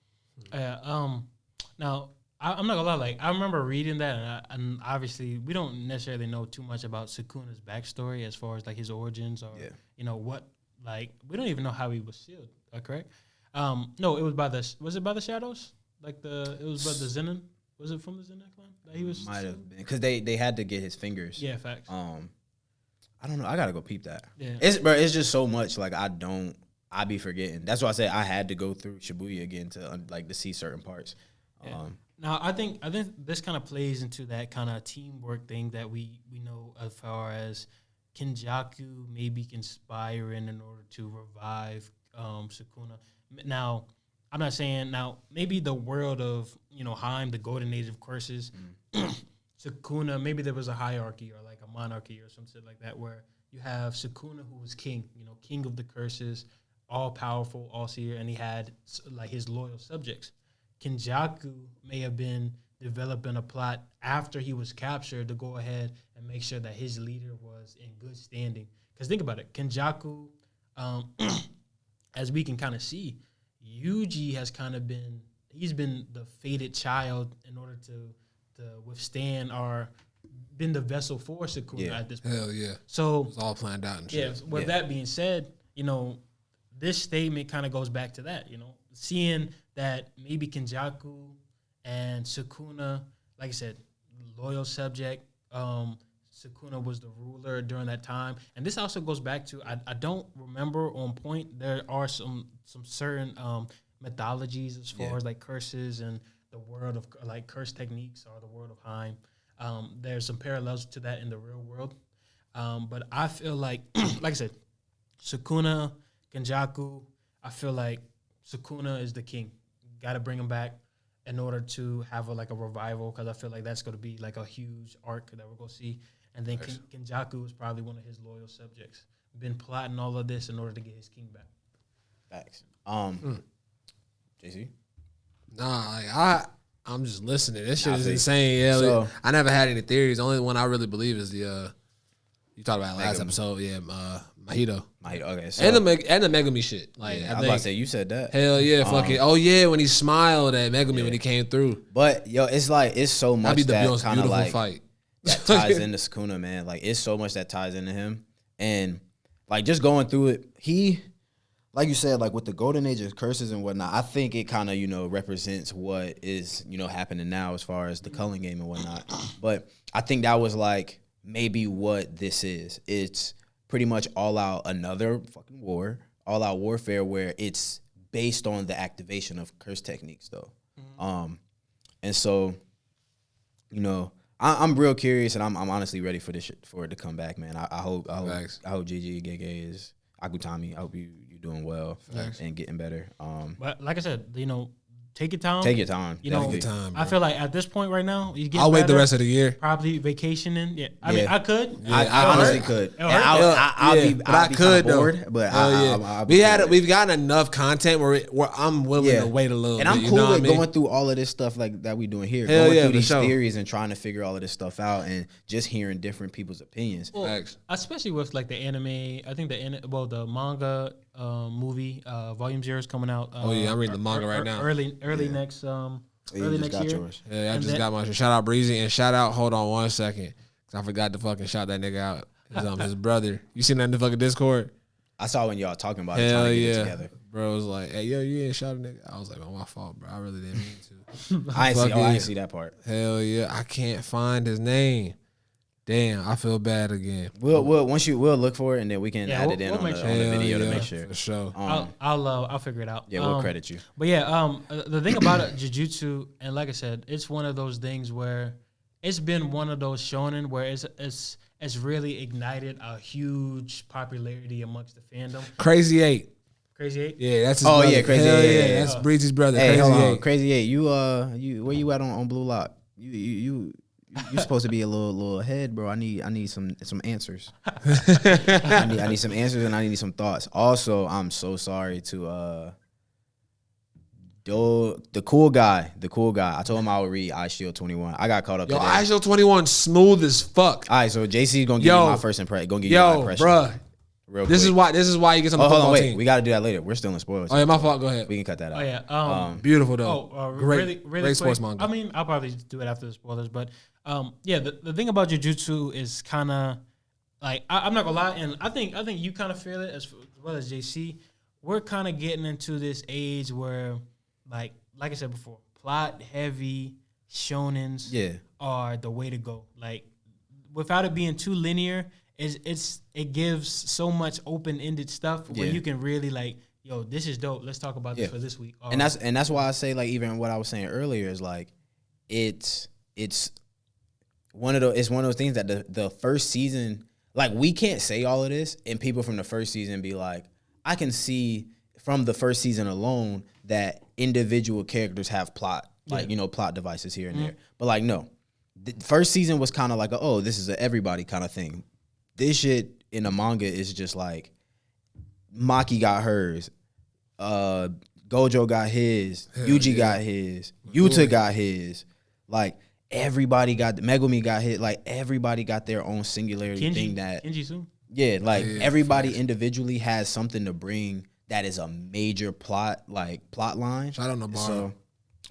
Now, I'm not gonna lie, like, I remember reading that, and obviously we don't necessarily know too much about Sukuna's backstory as far as like his origins or what, like, we don't even know how he was sealed. Correct? No, it was by the shadows? Like it was by the Zenin. Was it from the Zenin clan that he was? Might have been because they had to get his fingers. Yeah, facts. I don't know. I gotta go peep that. Yeah, it's just so much. Like I be forgetting. That's why I say I had to go through Shibuya again to to see certain parts. Yeah. Now I think this kind of plays into that kind of teamwork thing that we know as far as Kenjaku maybe conspiring in order to revive Sukuna. Now, I'm not saying maybe the world of Hien, the golden age of curses, Sukuna, maybe there was a hierarchy or like a monarchy or something like that where you have Sukuna who was king, king of the curses, all powerful, all seer, and he had like his loyal subjects. Kenjaku may have been developing a plot after he was captured to go ahead and make sure that his leader was in good standing. Because think about it, Kenjaku, as we can kind of see, Yuji has kind of been the fated child in order to withstand or been the vessel for Sukuna at this point. Hell yeah. So it's all planned out and shit. Yeah, with that being said, this statement kind of goes back to that, seeing that maybe Kenjaku and Sukuna, like I said, loyal subject. Sukuna was the ruler during that time, and this also goes back to I don't remember on point. There are some certain mythologies as far as like curses and the world of like curse techniques or the world of Heim. There's some parallels to that in the real world, but I feel like I said, Sukuna, Kenjaku. I feel like Sukuna is the king. Got to bring him back in order to have a revival, because I feel like that's going to be like a huge arc that we're going to see. And then Kenjaku is probably one of his loyal subjects. Been plotting all of this in order to get his king back. Facts. JC? Nah, I'm just listening. This shit is see. insane. Yeah, So- I never had any theories. The only one I really believe is the you talked about last episode. Yeah, Mahito. Okay. So, And the Megami shit. Like, I was about to say, you said that. hell yeah, fucking. Oh yeah, when he smiled at Megami when he came through. But, yo, it's like, it's so That'd much be the that most kind of beautiful like, fight. that ties into Sukuna, man. Like, it's so much that ties into him. And, like, just going through it, he, like you said, like, with the Golden Age of curses and whatnot, I think it kind of, represents what is, happening now as far as the culling game and whatnot. But I think that was, like, maybe what this is. It's pretty much all out another fucking war, all out warfare where it's based on the activation of curse techniques, though. And so, I'm real curious, and I'm honestly ready for this shit, for it to come back, man. I hope JJK is Akutami. I hope you're doing well and getting better. But like I said, take your time. Take your time. Take your time, bro. I feel like at this point right now, you get. I'll wait the rest of the year. Probably vacationing. Yeah, I mean, I could. I honestly could. It'll And hurt. I'll be could kinda though. bored, but I'll We've gotten enough content where I'm willing to wait a little and bit. I'm you cool know with what I mean? going through all of this stuff like that we doing here. Hell Going yeah, through for these sure. theories and trying to figure all of this stuff out and just hearing different people's opinions. Well, Facts. especially with like the anime. I think the manga movie Volume 0 is coming out. Oh yeah, I'm reading the manga right now. Early next You early just next got year. yours. Yeah, I And just then- got my shout out Breezy and shout out. Hold on 1 second, cause I forgot to fucking shout that nigga out. His brother. You seen that in the fucking Discord? I saw when y'all talking about it, Hell trying to get it yeah, together. bro. Was like, hey yo, you ain't shout a nigga. I was like, oh my fault, bro. I really didn't mean to. I ain't Fucking- see that part. Hell yeah, I can't find his name. Damn, I feel bad again. We'll look for it and then we can Yeah, add we'll- it in we'll on make the sure. video to yeah, make sure. for sure. I'll figure it out. Yeah, we'll credit you. But yeah, the thing about it, Jujutsu, and like I said, it's one of those things where it's been one of those shonen where it's really ignited a huge popularity amongst the fandom. Crazy 8. Crazy 8. Yeah, that's his Oh, brother. yeah, Crazy Hell 8, yeah. That's Breezy's brother. Hey, Crazy hold on, 8. Crazy 8. You where you at on Blue Lock? You supposed to be a little ahead, bro. I need some answers. I need some answers and I need some thoughts. Also, I'm so sorry to the cool guy. I told him I would read Ice Shield 21. I got caught up Yo, today. ISO 21 smooth as fuck. All right, so JC's gonna give you my first impression. Gonna give you my impression. Bruh. Real This quick. is why you get some Oh, hold football on, wait. team. We got to do that later. We're still in spoilers. Oh yeah, my fault. Go ahead. We can cut that out. Oh yeah. Beautiful though. Really great sports quick. manga. I mean, I'll probably do it after the spoilers, but yeah, the thing about Jujutsu is kind of like I'm not gonna lie, and I think you kind of feel it as well as JC. We're kind of getting into this age where, like I said before, plot heavy shonens are the way to go. Like without it being too linear. It gives so much open-ended stuff where you can really like, yo, this is dope. Let's talk about this for this week. And that's why I say, like, even what I was saying earlier is like it's one of those things that the first season, like, we can't say all of this and people from the first season be like, I can see from the first season alone that individual characters have plot, like, plot devices here and there. But like, no. The first season was kind of like, this is a everybody kind of thing. This shit in the manga is just like Maki got hers, Gojo got his, Yuji got his, Yuta got his. Like everybody got Megumi got his. Like everybody got their own singularity thing that Kenji soon. Yeah, like everybody individually has something to bring that is a major plot line. Shout out Nobara. So,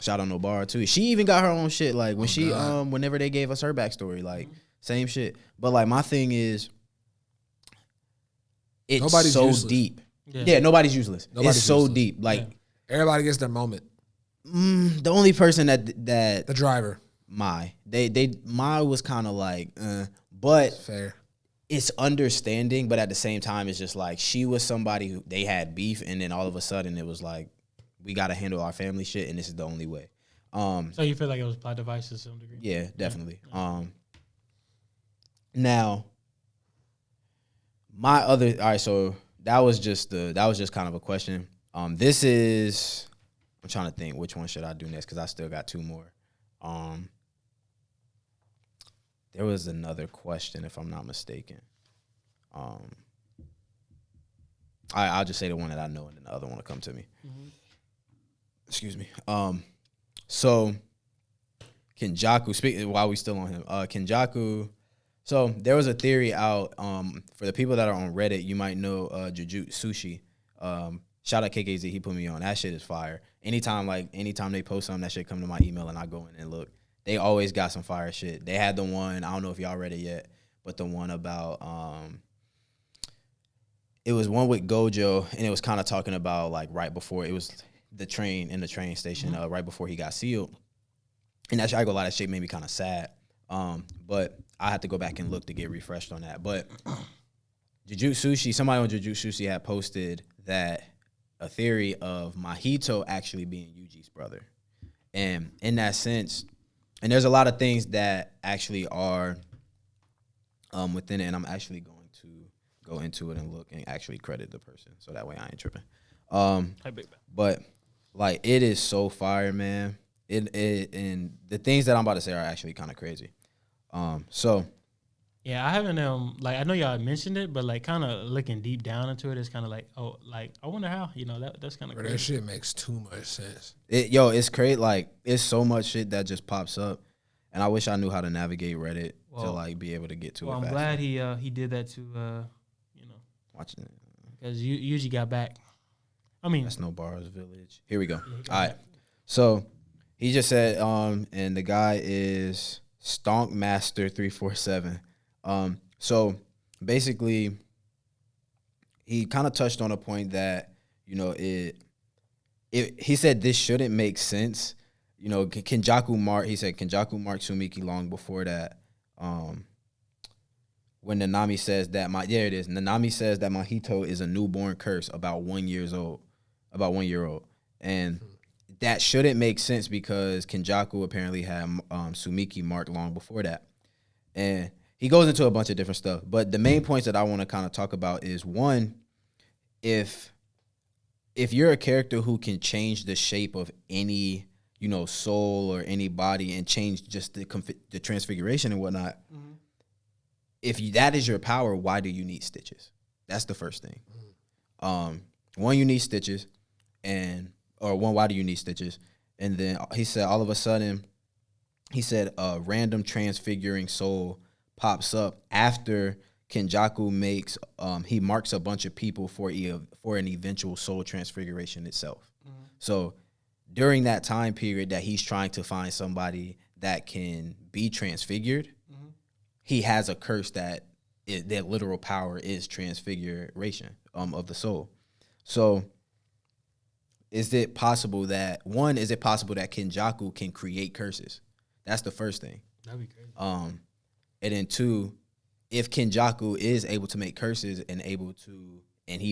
shout out Nobara too. She even got her own shit. Like when whenever they gave us her backstory, like same shit. But like my thing is, it's Nobody's so useless. deep. Yeah, nobody's useless. Nobody's it's so useless. deep. Like Everybody gets their moment. the only person that The driver. Mai was kind of like, but Fair. it's understanding. But at the same time, it's just like she was somebody who they had beef, and then all of a sudden it was like we got to handle our family shit, and this is the only way. So you feel like it was plot device to some degree? Yeah, definitely. Now, my other all right. So that was just kind of a question. This is I'm trying to think which one should I do next because I still got two more. There was another question if I'm not mistaken. I'll just say the one that I know and then the other one will come to me. Mm-hmm. Excuse me. So Kenjaku, while we still on him, Kenjaku. So there was a theory out. For the people that are on Reddit, you might know Jujutsu Sushi. Shout out KKZ, he put me on. That shit is fire. Anytime they post something, that shit come to my email and I go in and look. They always got some fire shit. They had the one, I don't know if y'all read it yet, but the one about it was one with Gojo, and it was kind of talking about like right before it was the train station, right before he got sealed. And actually, I go a lot of shit made me kind of sad. But I had to go back and look to get refreshed on that. But Jujutsu Sushi, somebody on Jujutsu Sushi had posted that a theory of Mahito actually being Yuji's brother. And in that sense, and there's a lot of things that actually are within it, and I'm actually going to go into it and look and actually credit the person, so that way I ain't tripping. But like it is so fire, man. It and the things that I'm about to say are actually kind of crazy. So yeah, I haven't like I know y'all mentioned it, but like kind of looking deep down into it, it's kind of like like I wonder how that's kind of crazy. That shit makes too much sense. It's crazy. Like it's so much shit that just pops up, and I wish I knew how to navigate Reddit to like be able to get to it. I'm glad he did that to watching it because Yuji got back. I mean, that's no Bars Village. Here we go. All right, so he just said and the guy is Stonk Master 347. So basically, he kind of touched on a point that he said this shouldn't make sense. Kenjaku marked Sumiki long before that. When Nanami says that Nanami says that Mahito is a newborn curse about 1 year old, and that shouldn't make sense because Kenjaku apparently had Sumiki marked long before that, and he goes into a bunch of different stuff. But the main points that I want to kind of talk about is one, if you're a character who can change the shape of any soul or any body and change just the transfiguration and whatnot. Mm-hmm. If that is your power, why do you need stitches? That's the first thing. One, you need stitches, why do you need stitches? And then he said, all of a sudden, a random transfiguring soul pops up after Kenjaku he marks a bunch of people for an eventual soul transfiguration itself. Mm-hmm. So during that time period that he's trying to find somebody that can be transfigured, mm-hmm. he has a curse that their literal power is transfiguration of the soul. So is it possible that Kenjaku can create curses? That's the first thing. That'd be crazy. And then two, if Kenjaku is able to make curses and he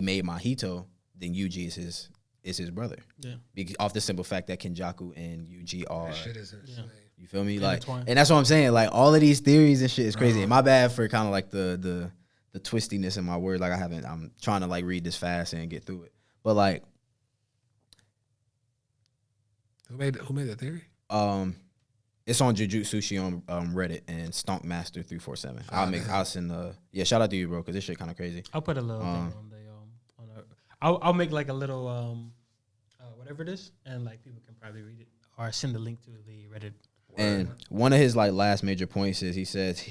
made Mahito, then Yuji is his brother. Yeah. Off the simple fact that Kenjaku and Yuji are. That shit is insane. You feel me? Like, and that's what I'm saying. Like all of these theories and shit is crazy. My bad for kind of like the twistiness in my word. Like I'm trying to like read this fast and get through it. But like, who made that theory? It's on Jujutsu Sushi on Reddit and Stonk Master 347. I'll send shout out to you, bro, because this shit kind of crazy. I'll put a little thing on I'll make like a little whatever it is, and like people can probably read it or send the link to the Reddit. And one of his like last major points is he says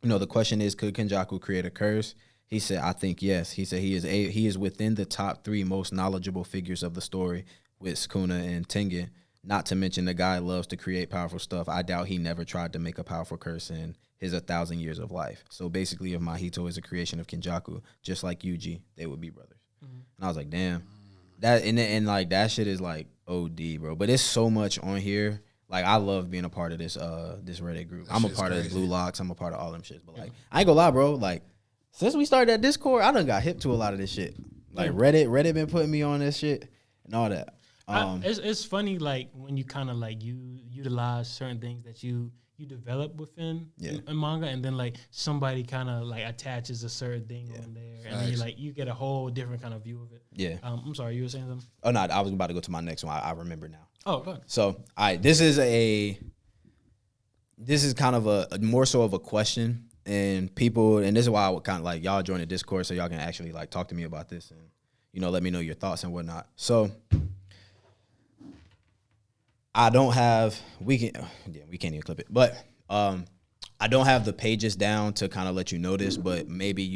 the question is, could Kenjaku create a curse? He said, I think yes. He said he is within the top 3 most knowledgeable figures of the story with Sukuna and Tengen. Not to mention the guy loves to create powerful stuff. I doubt he never tried to make a powerful curse, and his 1,000 years of life. So basically, if Mahito is a creation of Kenjaku, just like Yuji, they would be brothers. And I was like, damn, that and like that shit is like OD, bro. But it's so much on here. Like, I love being a part of this this Reddit group. I'm a part of the Blue Locks. I'm a part of all them shits. But like, I ain't gonna lie, bro. Like, since we started that Discord, I done got hip to a lot of this shit. Like Reddit been putting me on this shit and all that. It's funny, like when you kind of like you utilize certain things that you develop within a manga, and then like somebody kind of like attaches a certain thing on there, and then you get a whole different kind of view of it. Yeah. I'm sorry, you were saying something? Oh no, I was about to go to my next one. I remember now. Oh, go ahead. So this is kind of a more so of a question. And people, and this is why I would kind of like y'all join the Discord so y'all can actually like talk to me about this and, you know, let me know your thoughts and whatnot. So I don't have, we can't even clip it, but I don't have the pages down to kind of let you know this, but maybe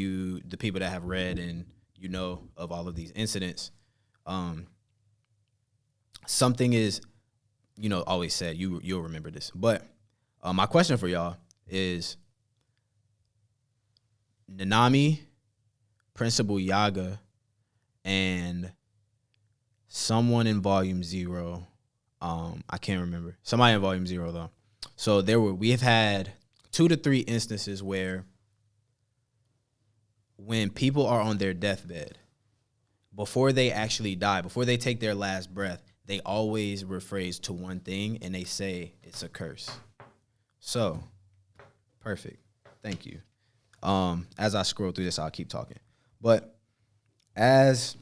the people that have read and you know of all of these incidents, something is, you know, always said, you'll remember this. But my question for y'all is, Nanami, Principal Yaga, and someone in Volume 0. I can't remember. Somebody in Volume 0 though. So we have had 2 to 3 instances where when people are on their deathbed, before they actually die, before they take their last breath, they always rephrase to one thing and they say it's a curse. So, perfect. Thank you. As I scroll through this, I'll keep talking. But as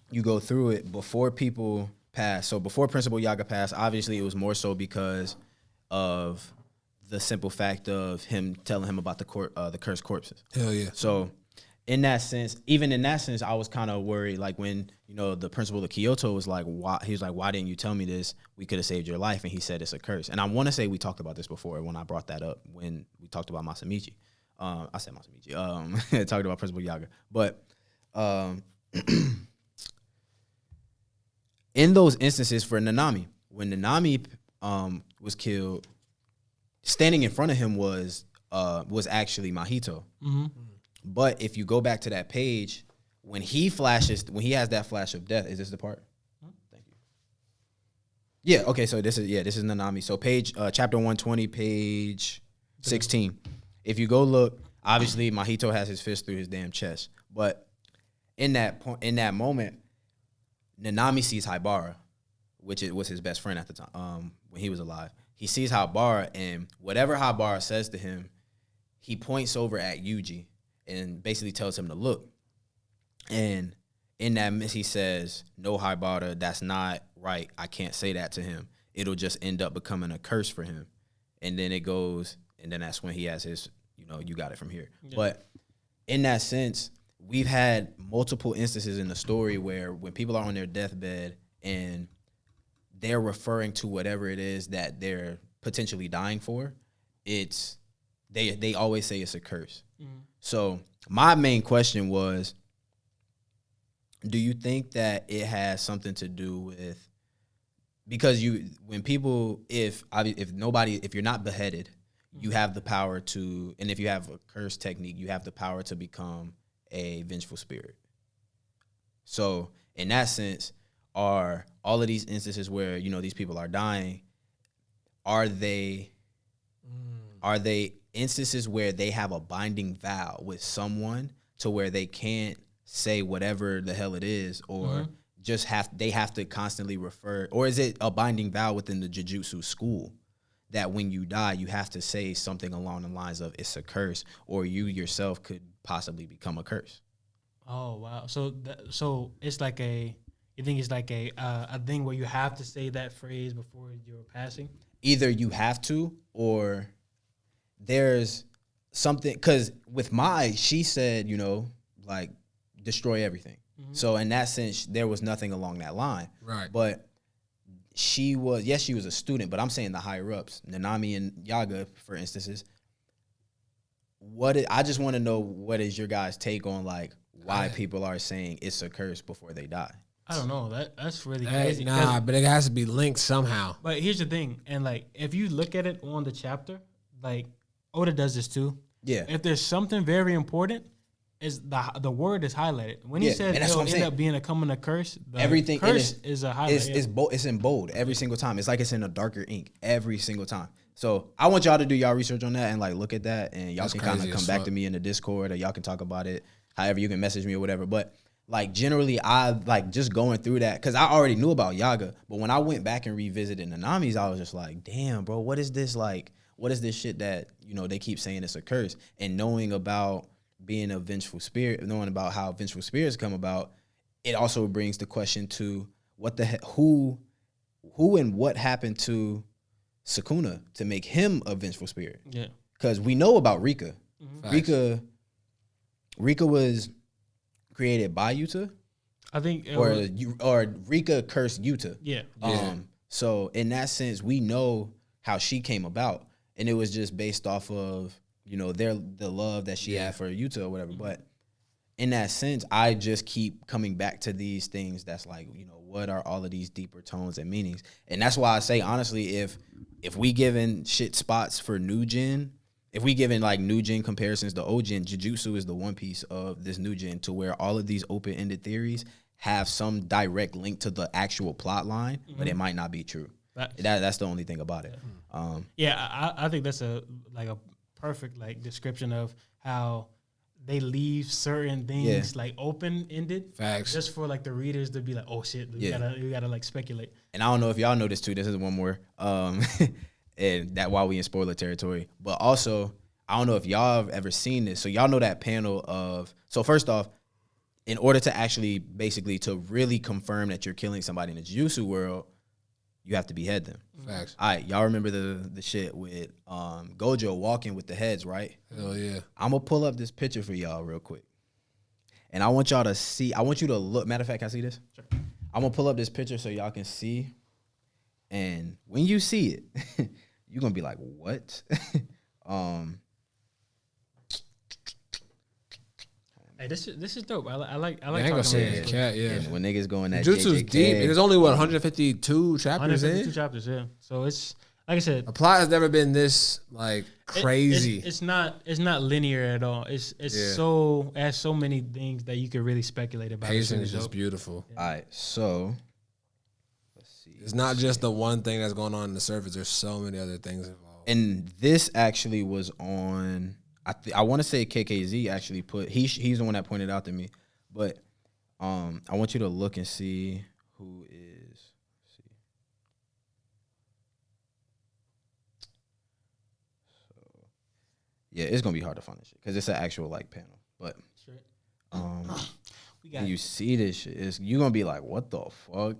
you go through it, before people pass, so before Principal Yaga passed, obviously it was more so because of the simple fact of him telling him about the cursed corpses. Hell yeah. So in that sense, even in that sense, I was kind of worried, like when, you know, the principal of Kyoto was like, why didn't you tell me this? We could have saved your life. And he said it's a curse. And I want to say we talked about this before when I brought that up, when we talked about Masamichi. I said Masamichi. Talked about Principal Yaga. But in those instances for Nanami, when Nanami was killed, standing in front of him was actually Mahito. Mm-hmm. But if you go back to that page, when he has that flash of death, is this the part? Thank you. Yeah, okay, so this is Nanami. So chapter 120, page 16. If you go look, obviously Mahito has his fist through his damn chest. But in that moment, Nanami sees Haibara, which was his best friend at the time, when he was alive. He sees Haibara, and whatever Haibara says to him, he points over at Yuji and basically tells him to look. And in that he says, "No, Haibara, that's not right. I can't say that to him. It'll just end up becoming a curse for him." And then it goes, and then that's when he has his, you know, you got it from here. Yeah. But in that sense, we've had multiple instances in the story where when people are on their deathbed and they're referring to whatever it is that they're potentially dying for, it's they always say it's a curse. Mm-hmm. So my main question was, do you think that it has something to do with, because if you're not beheaded, you have the power to, and if you have a curse technique, you have the power to become a vengeful spirit. So in that sense, are all of these instances where, you know, these people are dying, are they instances where they have a binding vow with someone to where they can't say whatever the hell it is, or just they have to constantly refer, or is it a binding vow within the Jujutsu school that when you die, you have to say something along the lines of it's a curse, or you yourself could possibly become a curse? Oh, wow. So it's like you think it's like a thing where you have to say that phrase before you're passing? Either you have to, or there's something, because with she said, you know, like, destroy everything. Mm-hmm. So in that sense, there was nothing along that line. Right. But she was a student, but I'm saying the higher ups, Nanami and Yaga, for instances. I just want to know, what is your guys' take on, like, why people are saying it's a curse before they die? I don't know. That's really crazy. Nah, but it has to be linked somehow. But here's the thing, and like, if you look at it on the chapter, like, Oda does this too. Yeah. If there's something very important, is the word is highlighted. When he said it'll end up being becoming a curse, everything curse is a highlight. It's in bold every single time. It's like it's in a darker ink every single time. So I want y'all to do y'all research on that and like look at that, and y'all can kind of come back to me in the Discord, or y'all can talk about it. However, you can message me or whatever. But like generally, I like just going through that because I already knew about Yaga. But when I went back and revisited Nanamis, I was just like, damn, bro, what is this like? What is this shit that they keep saying it's a curse? And knowing about being a vengeful spirit, knowing about how vengeful spirits come about, it also brings the question to what the who and what happened to Sukuna to make him a vengeful spirit. Yeah. Because we know about Rika. Mm-hmm. Rika was created by Yuta. I think or Rika cursed Yuta. Yeah. So in that sense, we know how she came about. And it was just based off of, the love that she had for Yuta or whatever. But in that sense, I just keep coming back to these things that's like, what are all of these deeper tones and meanings? And that's why I say, honestly, if we given shit spots for new gen, if we given like new gen comparisons to old gen, Jujutsu is the one piece of this new gen to where all of these open-ended theories have some direct link to the actual plot line, but it might not be true. That's the only thing about it. I think that's a perfect like description of how they leave certain things like open ended. Facts. Just for like the readers to be like, oh shit, we gotta like speculate. And I don't know if y'all know this too. This is one more. And that while we in spoiler territory. But also, I don't know if y'all have ever seen this. So y'all know that panel of, so first off, in order to actually basically to really confirm that you're killing somebody in the Jujutsu world, you have to behead them. Facts. All right, y'all remember the shit with Gojo walking with the heads, right? Hell yeah. I'm going to pull up this picture for y'all real quick. And I want y'all to see, I want you to look, matter of fact, can I see this? Sure. I'm going to pull up this picture so y'all can see. And when you see it, you're going to be like, what? Hey, this is dope. I like I ain't gonna say it. Yeah. When niggas going that Jutsu's JJK, deep. There's only 152 chapters 152 in. chapters, yeah. So it's like I said, The plot has never been this like crazy. It's not linear at all. It has so many things that you could really speculate about. Pacing is just beautiful. All right, so let's see. It's not just the one thing that's going on in the surface. There's so many other things involved. And this actually was on. I want to say KKZ actually put. He's the one that pointed out to me, but I want you to look and see who is. Let's see. So yeah, it's gonna be hard to find this shit because it's an actual like panel. But when you see this shit, you gonna be like, what the fuck?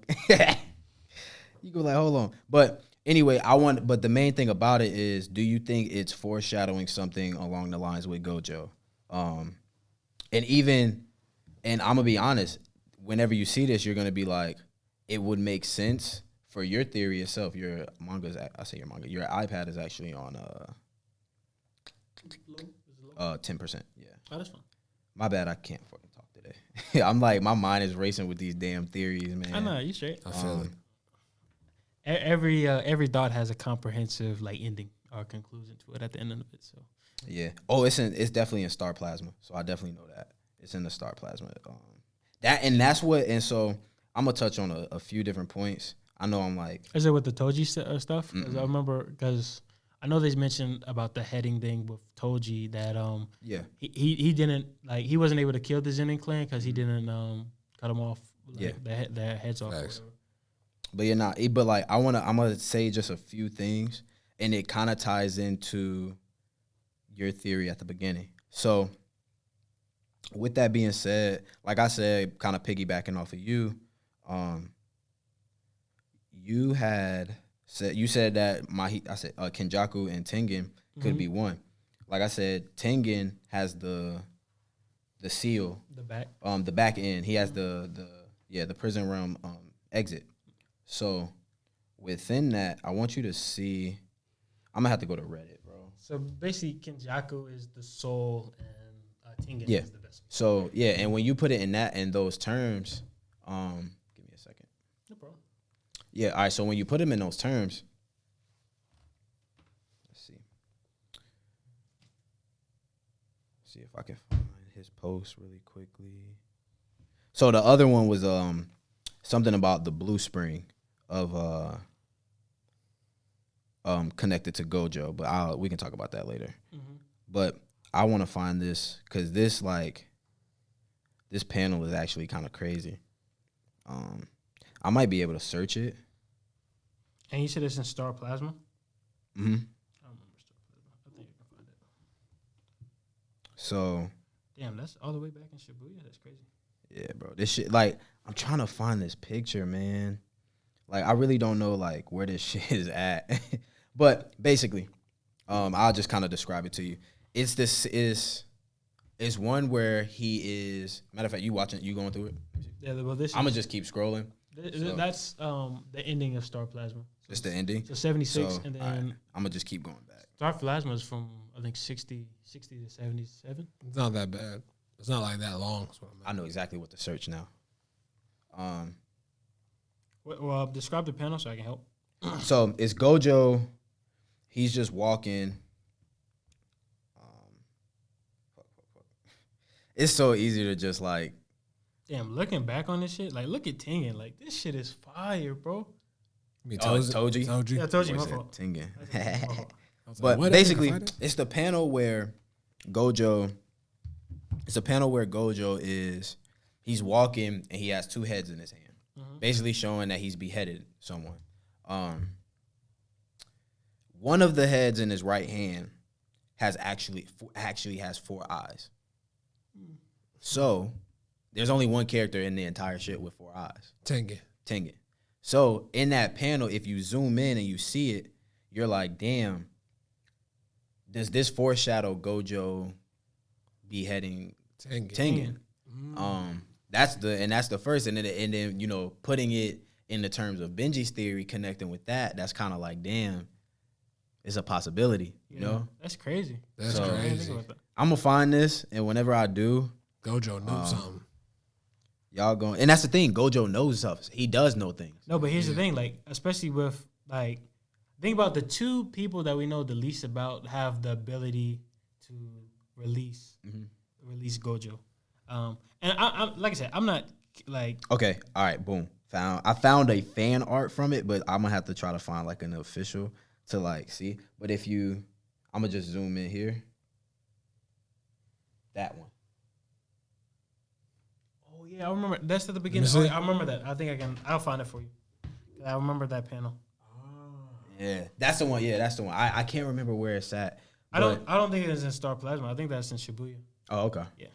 You go like, hold on, but. Anyway, but the main thing about it is, do you think it's foreshadowing something along the lines with Gojo? And I'm gonna be honest, whenever you see this, you're gonna be like, it would make sense for your theory itself. Your iPad is actually on 10%. Yeah. Oh, that's fine. My bad, I can't fucking talk today. I'm like, my mind is racing with these damn theories, man. I know, you straight. I feel it. Every thought has a comprehensive like ending or conclusion to it at the end of it. So yeah. Oh, it's definitely in Star Plasma. So I definitely know that it's in the Star Plasma. So I'm gonna touch on a few different points. I know I'm like, is it with the Toji stuff? Because I remember I know they mentioned about the heading thing with Toji that he didn't like he wasn't able to kill the Zenin clan because he didn't cut them off their heads off. But you're not. But like I'm gonna say just a few things, and it kind of ties into your theory at the beginning. So, with that being said, like I said, kind of piggybacking off of you, you said that Kenjaku and Tengen could be one. Like I said, Tengen has the seal, the back end. He has the prison realm exit. So within that, I want you to see. I'm gonna have to go to Reddit, bro. So basically, Kenjaku is the soul, and Tengen is the vessel. So and when you put it in those terms, give me a second. No problem. Yeah, all right. So when you put them in those terms, let's see. see if I can find his post really quickly. So the other one was something about the blue spring of connected to Gojo, but we can talk about that later. Mm-hmm. But I want to find this because this panel is actually kind of crazy. I might be able to search it. And you said it's in Star Plasma? Mm-hmm. I don't remember Star Plasma. I think you can find it. So. Damn, that's all the way back in Shibuya? That's crazy. Yeah, bro. This shit, like, I'm trying to find this picture, man. Like, I really don't know, like, where this shit is at. But basically, I'll just kind of describe it to you. It's one where he is. Matter of fact, you going through it? Yeah, well, this. I'm gonna just keep scrolling. That's the ending of Star Plasma. So it's the ending. So 76, and then right, I'm gonna just keep going back. Star Plasma is from I think 60 to 77. It's not that bad. It's not like that long. I know exactly what to search now. Well, describe the panel so I can help. So it's Gojo. He's just walking. It's so easy to just like. Damn, looking back on this shit, like look at Tengen. Like this shit is fire, bro. Toji? Yeah, I told you, my fault. Tengen. But like, basically, it's the panel where Gojo. It's a panel where Gojo he's walking and he has two heads in his hand, basically showing that he's beheaded someone. One of the heads in his right hand has actually has 4 eyes. So there's only one character in the entire shit with 4 eyes. Tengen. So in that panel, if you zoom in and you see it, you're like, damn, does this foreshadow Gojo beheading Tengen? That's the first, and then you know, putting it in the terms of Benji's theory, connecting with that's kind of like, damn, it's a possibility, you know? That's crazy. That's crazy. I'm gonna find this, and whenever I do, Gojo knew something. Y'all going, and that's the thing. Gojo knows stuff. He does know things. No, but here's the thing, like, especially with like, think about the two people that we know the least about have the ability to release Gojo. And I like I said, I'm not like. Okay, all right, boom. I found a fan art from it, but I'm gonna have to try to find like an official to like see. But I'm gonna just zoom in here. That one. Oh yeah, I remember. That's at the beginning. I remember that. I think I'll find it for you. I remember that panel. Yeah, that's the one. Yeah, that's the one. I can't remember where it's at. I don't think it's in Star Plasma. I think that's in Shibuya. Oh, okay. Yeah.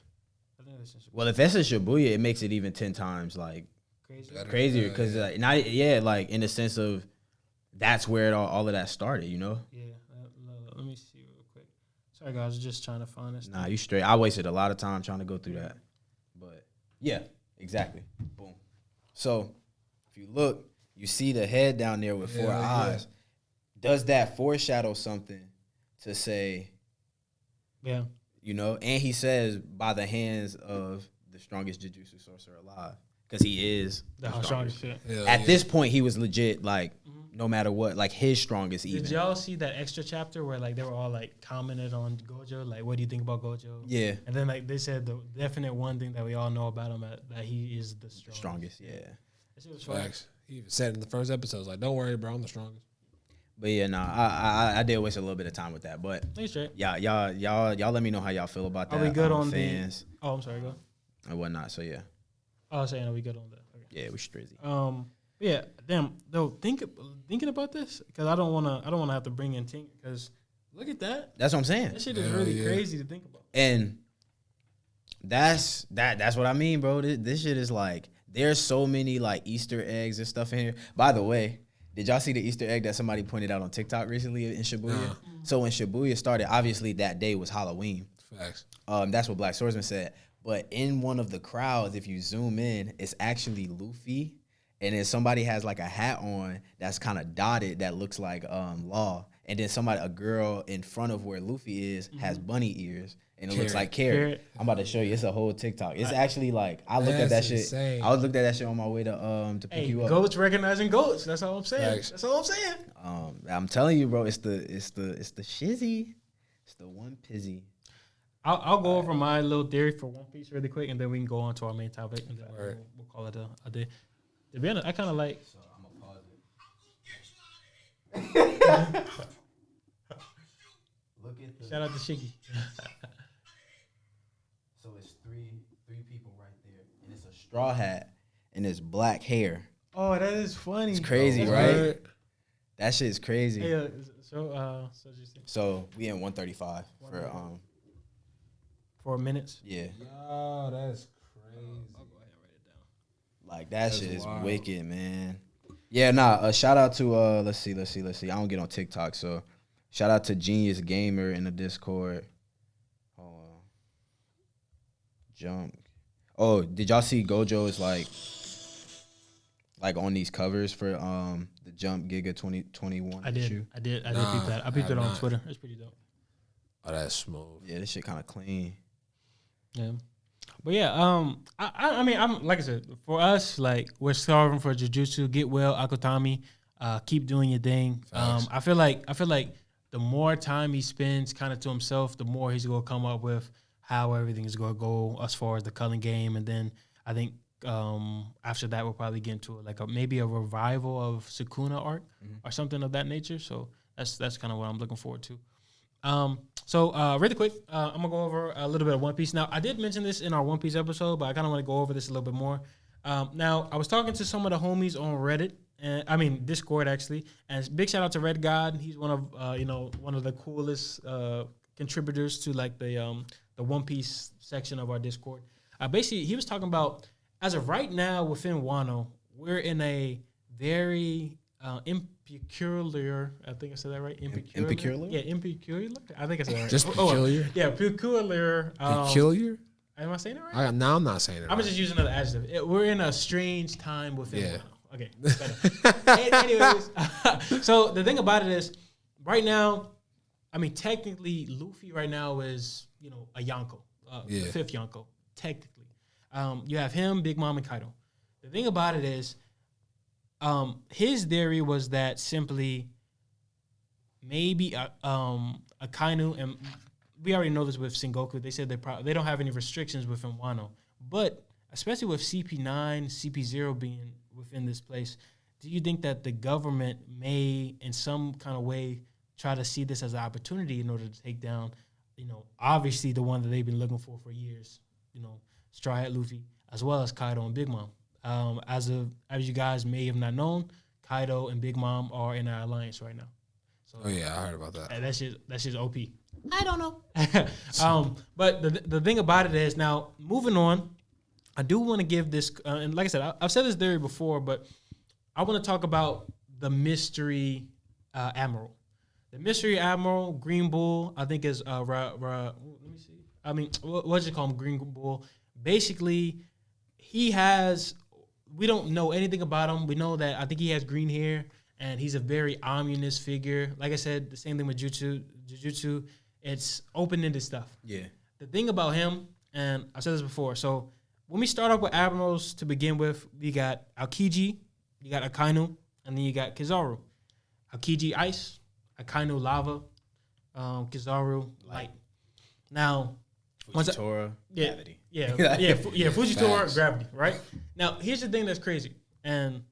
I think that's in Shibuya. Well, if that's in Shibuya, it makes it even 10 times like crazier because like like in the sense of that's where all of that started, you know? Yeah. Let me see real quick. Sorry guys, just trying to find this. Nah, you straight. I wasted a lot of time trying to go through that. But yeah, exactly. Boom. So if you look, you see the head down there with 4 eyes. Does that foreshadow something to say? Yeah. You know, and he says by the hands of the strongest Jujutsu sorcerer alive, because he is the strongest. Shit. At this point, he was legit like, no matter what, like his strongest. Even. Did y'all see that extra chapter where like they were all like commented on Gojo, like, what do you think about Gojo? Yeah. And then like they said the definite one thing that we all know about him that he is the strongest. Yeah. That shit was facts. He even said in the first episode, like, don't worry, bro, I'm the strongest. But yeah, I did waste a little bit of time with that. But y'all let me know how y'all feel about that. Are we good on fans? I'm sorry, go. And whatnot. So yeah. I was saying, are we good on that? Okay. Yeah, we strizzy. Yeah, damn. Though thinking about this, because I don't wanna have to bring in Tink, because look at that. That's what I'm saying. That shit is really crazy to think about. And that's what I mean, bro. This shit is like, there's so many like Easter eggs and stuff in here. By the way, did y'all see the Easter egg that somebody pointed out on TikTok recently in Shibuya? So when Shibuya started, obviously that day was Halloween. Facts. That's what Black Swordsman said. But in one of the crowds, if you zoom in, it's actually Luffy. And then somebody has like a hat on that's kind of dotted that looks like Law. And then a girl in front of where Luffy is has bunny ears. And it looks like Carrot. I'm about to show you. It's a whole TikTok. It's actually like, I looked at that shit. Insane. I was looking at that shit on my way to pick you up. Goats recognizing goats. That's all I'm saying. Thanks. That's all I'm saying. I'm telling you, bro. It's the shizzy. It's the one pizzy. I'll go over my little theory for One Piece really quick, and then we can go on to our main topic, and then we'll call it a day. To be honest, I kind of like. So I'm gonna pause it. Look at the. Shout out to Shiggy. So it's three people right there, and it's a straw hat, and it's black hair. Oh, that is funny. It's crazy, right? That shit's crazy. Hey, just So we in 135 for minutes. Yeah. Oh, that's crazy. I'll go ahead and write it down. Like that shit is wicked, man. Yeah, nah. Shout out to let's see. I don't get on TikTok, so shout out to Genius Gamer in the Discord. Jump. Oh, did y'all see Gojo is like on these covers for the Jump Giga 2021 issue? I did peep that. I peeped it on Twitter. It's pretty dope. Oh, that's smooth. Yeah, this shit kind of clean. Yeah. But yeah, I mean, I'm like I said, for us, like we're starving for Jujutsu. Get well, Akutami. Keep doing your thing. I feel like the more time he spends kind of to himself, the more he's gonna come up with how everything is gonna go as far as the culling game, and then I think after that we'll probably get into maybe a revival of Sukuna arc or something of that nature. So that's kind of what I'm looking forward to. So really quick, I'm gonna go over a little bit of One Piece. Now, I did mention this in our One Piece episode, but I kind of want to go over this a little bit more. Now, I was talking to some of the homies on Reddit, and Discord actually, and big shout out to Red God. He's one of one of the coolest contributors to like the One Piece section of our Discord. Basically, he was talking about as of right now within Wano, we're in a very peculiar. I think I said that right. Peculiar? Yeah, peculiar. I think I said that right. Just peculiar? Yeah, peculiar. Peculiar? Am I saying it right? No, I'm not saying it. I'm right. just using another adjective. We're in a strange time within Wano. Okay, better. Anyways, so the thing about it is, right now, I mean, technically, Luffy right now is a Yonko, the fifth Yonko. Technically, you have him, Big Mom, and Kaido. The thing about it is, his theory was that simply maybe Akainu, and we already know this with Sengoku. They said they don't have any restrictions within Wano, but especially with CP9, CP0 being within this place, do you think that the government may, in some kind of way, try to see this as an opportunity in order to take down, obviously the one that they've been looking for years, Straw Hat Luffy, as well as Kaido and Big Mom. As you guys may have not known, Kaido and Big Mom are in our alliance right now. So, oh yeah, I heard about that. That's just OP. I don't know. But the thing about it is, now moving on, I do want to give this, and like I said, I've said this theory before, but I want to talk about the mystery admiral. The mystery admiral, Green Bull, I think is let me see. I mean, what's it called? Green Bull. Basically, we don't know anything about him. We know that I think he has green hair, and he's a very ominous figure. Like I said, the same thing with Jujutsu. It's open-ended stuff. Yeah. The thing about him, and I've said this before, so when we start off with admirals to begin with, we got Aokiji, you got Akainu, and then you got Kizaru. Aokiji, ice. Akainu, lava. Kizaru, light. Now, Fujitora, gravity. Yeah, Fujitora, gravity, right? Now, here's the thing that's crazy. And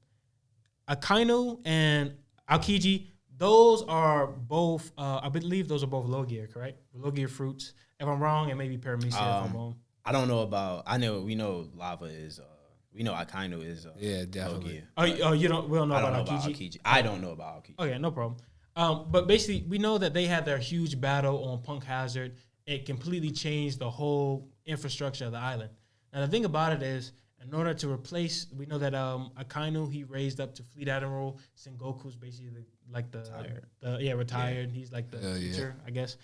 Akainu and Aokiji, those are both, I believe those are both Logia, correct? Logia fruits. If I'm wrong, it may be Paramecia if I'm wrong. I don't know about, we know lava is, we know Akainu is yeah, definitely. Logia. We don't know about Aokiji? I don't know about Aokiji. Okay, no problem. But basically, we know that they had their huge battle on Punk Hazard. It completely changed the whole infrastructure of the island. Now, the thing about it is, in order to replace, we know that Akainu, he raised up to Fleet Admiral. Sengoku's basically retired. He's like the teacher, I guess.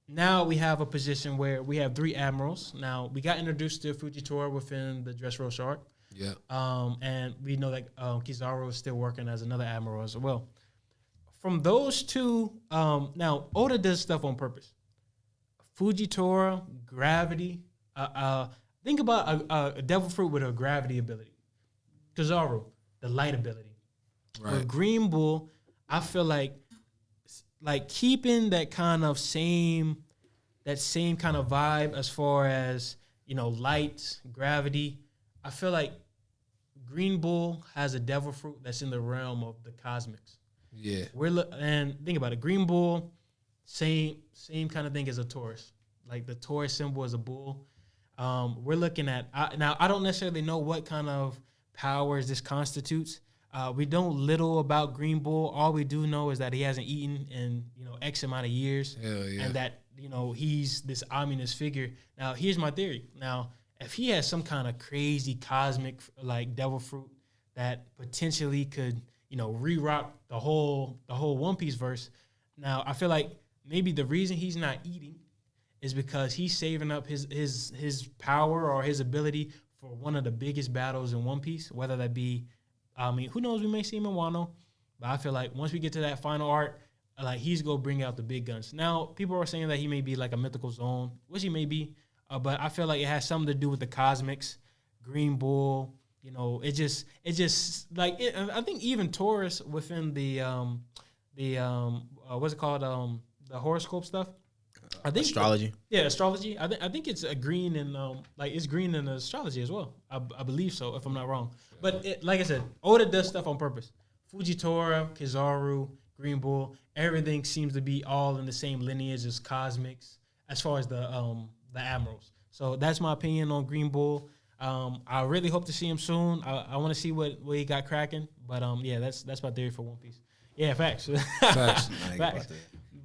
Now we have a position where we have 3 admirals. Now, we got introduced to Fujitora within the Dressrosa arc. Yeah. And we know that Kizaru is still working as another admiral as well. From those two, now, Oda does stuff on purpose. Fujitora, gravity. Think about a devil fruit with a gravity ability. Kizaru, the light ability. Right. With Green Bull, I feel like keeping that kind of same that same kind of vibe as far as, light, gravity. I feel like Green Bull has a devil fruit that's in the realm of the cosmics. Yeah. And think about it. Green Bull, same kind of thing as a Taurus. Like the Taurus symbol is a bull. We're looking at now. I don't necessarily know what kind of powers this constitutes. We don't little about Green Bull. All we do know is that he hasn't eaten in X amount of years, and that he's this ominous figure. Now, here's my theory. Now, if he has some kind of crazy cosmic like devil fruit that potentially could re-rock the whole One Piece verse. Now, I feel like maybe the reason he's not eating is because he's saving up his power or his ability for one of the biggest battles in One Piece, whether that be, who knows, we may see him in Wano, but I feel like once we get to that final arc, like he's going to bring out the big guns. Now, people are saying that he may be like a mythical zone, which he may be, but I feel like it has something to do with the cosmics, Green Bull, it just like, I think even Taurus within the what's it called, the horoscope stuff, I think astrology. Astrology. I think it's a green and it's green in astrology as well. I believe so, if I'm not wrong. But like I said, Oda does stuff on purpose. Fujitora, Kizaru, Green Bull, everything seems to be all in the same lineage as cosmics as far as the admirals. So that's my opinion on Green Bull. I really hope to see him soon. I want to see what he got cracking. But that's my theory for One Piece. Yeah, facts. Facts. Facts.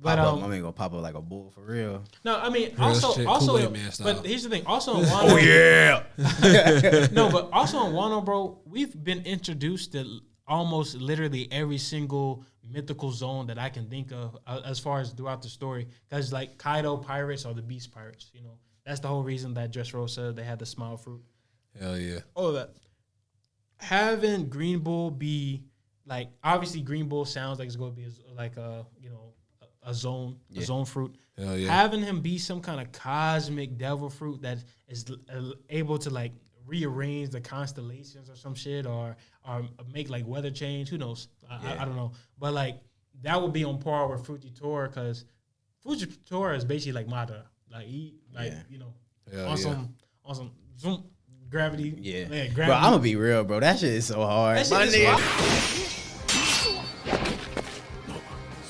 But my man gonna pop up like a bull for real. No, I mean Real shit, also, Kool-Aid Man style. but here's the thing. Also in Wano, no, but also in Wano, bro, we've been introduced to almost literally every single mythical zone that I can think of as far as throughout the story. Because like Kaido pirates are the beast pirates. That's the whole reason that Dressrosa they had the smile fruit. Hell yeah. All of that. Having Green Bull be like, obviously Green Bull sounds like it's going to be like a zone fruit. Hell yeah. Having him be some kind of cosmic devil fruit that is able to like rearrange the constellations or some shit, or make like weather change. Who knows? I don't know. But like that would be on par with Fujitora, because Fujitora is basically like Madara. Like on some zoom gravity. Yeah. Gravity. Bro, I'm gonna be real, bro. That shit is so hard. That shit is wild.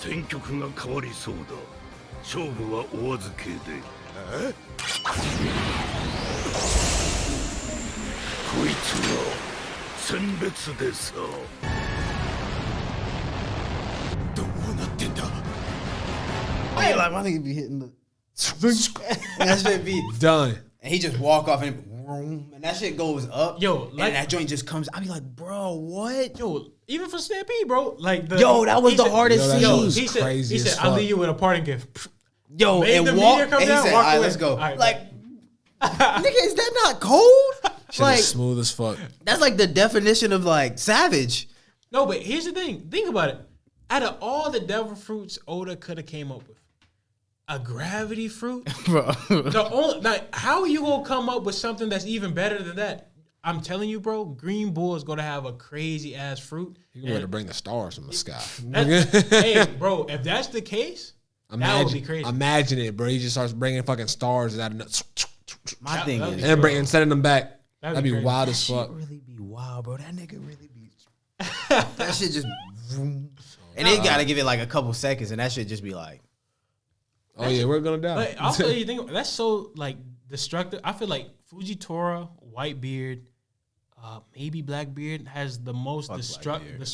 戦局が変わりそうだ。勝負はお預けで。こいつは選別でさ。どうなってんだ。 I ain't like my nigga be hitting the that shit be Done. and he just walk off and that shit goes up. Yo, and like that joint just comes. I be like, bro, what? Yo, even for Stampede, bro. Like That was the hardest that scene. shit was crazy he as said, I'll fuck. leave you with a parting gift. Yo, Made and the walk. meteor come And he down, said, walk all right, away. let's go. All right, like, nigga, is that not cold? Shit Like, is smooth as fuck. that's like the definition of like savage. No, but here's the thing. Think about it. Out of all the devil fruits Oda could have came up with, a gravity fruit? Bro. How are you going to come up with something that's even better than that? I'm telling you, bro, Green Bull is going to have a crazy-ass fruit. You're going to bring the stars from the sky. Hey, bro, if that's the case, that would be crazy. Imagine it, bro. He just starts bringing fucking stars out of My thing that'd is, be and sending them back. That'd That'd be be crazy. wild that as shit fuck. really be wild, bro. That nigga really be. That shit just. Vroom. And they gotta give it like a couple seconds, and that shit just be like. Oh yeah, we're gonna die. But also, you think that's so like destructive. I feel like Fujitora, Whitebeard, maybe Blackbeard has the most destructive.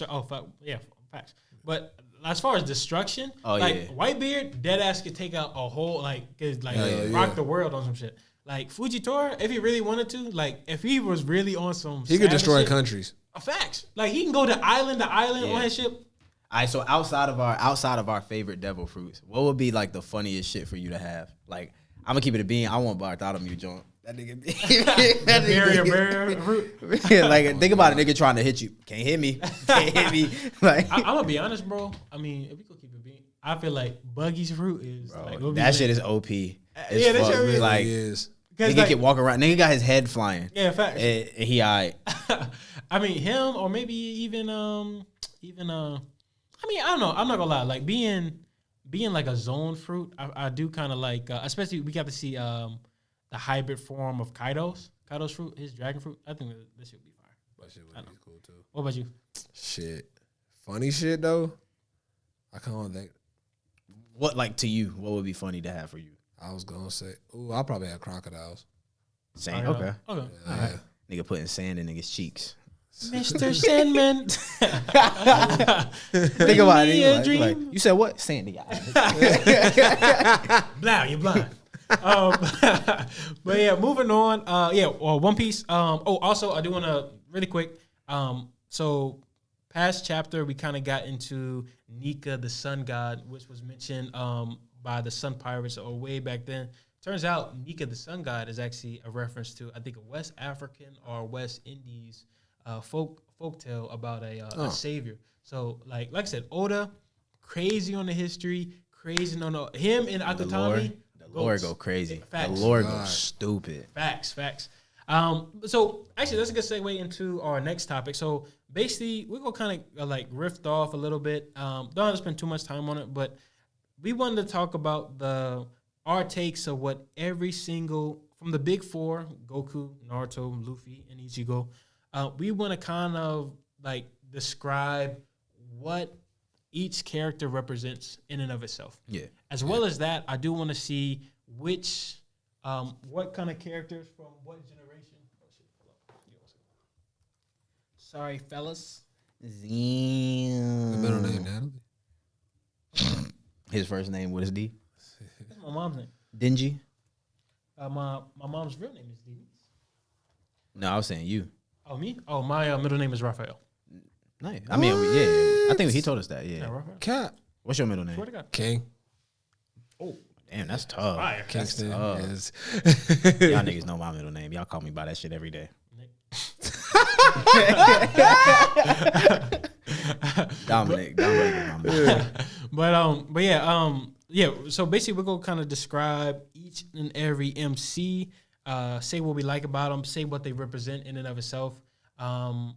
Facts. But as far as destruction, Whitebeard, dead ass could take out a whole rock the world on some shit. Like Fujitora, if he really wanted to, like if he was really on some, He could savage destroy shit, countries. Facts. Like he can go to island on his ship. All right, so outside of our favorite devil fruits, what would be like the funniest shit for you to have? Like, I'm gonna keep it a bean. I want Bartholomew joint. That nigga. Barrier fruit. Like, think about a nigga trying to hit you. Can't hit me. Can't hit me. Like, I'm gonna be honest, bro. I mean, if we could keep it being, I feel like Buggy's fruit is like that shit is OP. Yeah, that shit really like is. nigga can walk around. Nigga got his head flying. Yeah, facts. And he alright. I mean, him or maybe even I mean, I don't know. I'm not gonna lie. Like being being like a zone fruit, I do kind of like, especially we got to see the hybrid form of Kaido's fruit, his dragon fruit. I think this should be fire. That shit would be cool too. What about you? Shit. Funny shit though. I can't think. What, like, to you, what would be funny to have for you? I was gonna say, I'll probably have crocodiles. Sand. Oh, Okay. Okay. Yeah. Nigga putting sand in niggas' cheeks. Mr. Sandman. Think about me it. a Like, dream. you said what? Sandy. Blah, you're blind. But yeah, moving on. One Piece. Also, I do want to really quick. So past chapter, we kind of got into Nika, the sun god, which was mentioned by the Sun Pirates way back then. Turns out Nika, the sun god, is actually a reference to, I think, a West African or West Indies folk tale about a savior. So like I said, Oda, crazy on the history, crazy on him and Akutami. The lore go crazy. Facts. The lore go stupid. Facts. So actually, that's a good segue into our next topic. So basically, we're gonna kind of like riff off a little bit. Don't have to spend too much time on it, but we wanted to talk about our takes of what every single from the big four: Goku, Naruto, Luffy, and Ichigo. We want to kind of like describe what each character represents in and of itself. Yeah. As well as that, I do want to see what kind of characters from what generation. Oh, shit. Sorry, fellas. The middle name Natalie. His first name, what is D? That's my mom's name. Dingy? My mom's real name is Dee. No, I was saying you. Oh, me? Oh, my middle name is Raphael. Nice. I mean, yeah. I think he told us that. Yeah. Raphael. Cat. What's your middle name? Swear to God. King. Oh, Damn, that's tough. fire. Kingston tough. is. Y'all niggas know my middle name. Y'all call me by that shit every day. Dominic is my middle name. Yeah. So basically, we're gonna kind of describe each and every MC. Say what we like about them. Say what they represent in and of itself. And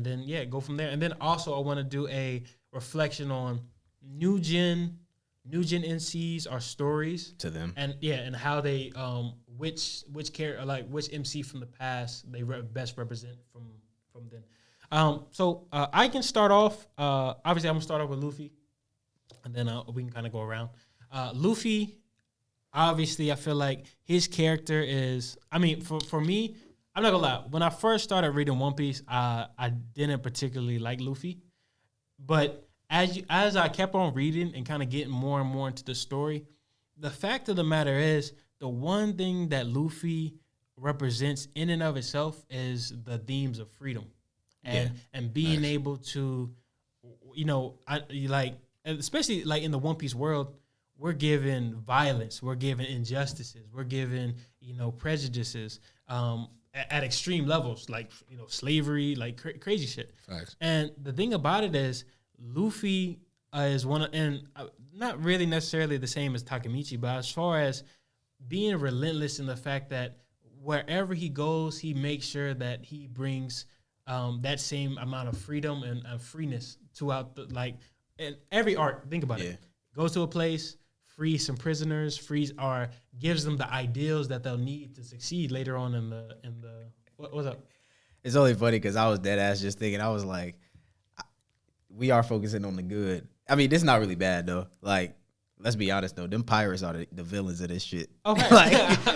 then go from there. And then also, I want to do a reflection on new gen NCs or stories To them. and how they which character, like which MC from the past they best represent from then. So I can start off. Obviously, I'm gonna start off with Luffy, and then we can kind of go around. Luffy, obviously, I feel like his character is. I mean, for me, I'm not gonna lie. When I first started reading One Piece, I didn't particularly like Luffy, but as I kept on reading and kind of getting more and more into the story, the fact of the matter is, the one thing that Luffy represents in and of itself is the themes of freedom and being able to, especially like in the One Piece world, we're given violence, we're given injustices, we're given, prejudices at extreme levels, like, slavery, like crazy shit. Facts. And the thing about it is, Luffy is not really necessarily the same as Takemichi, but as far as being relentless in the fact that wherever he goes, he makes sure that he brings that same amount of freedom and freeness throughout in every arc. Think about it. Goes to a place, frees some prisoners, gives them the ideals that they'll need to succeed later on in the what's up? It's only funny because I was dead ass just thinking, I was like, we are focusing on the good. I mean, this is not really bad though. Like, let's be honest though, them pirates are the villains of this shit. Okay. Like,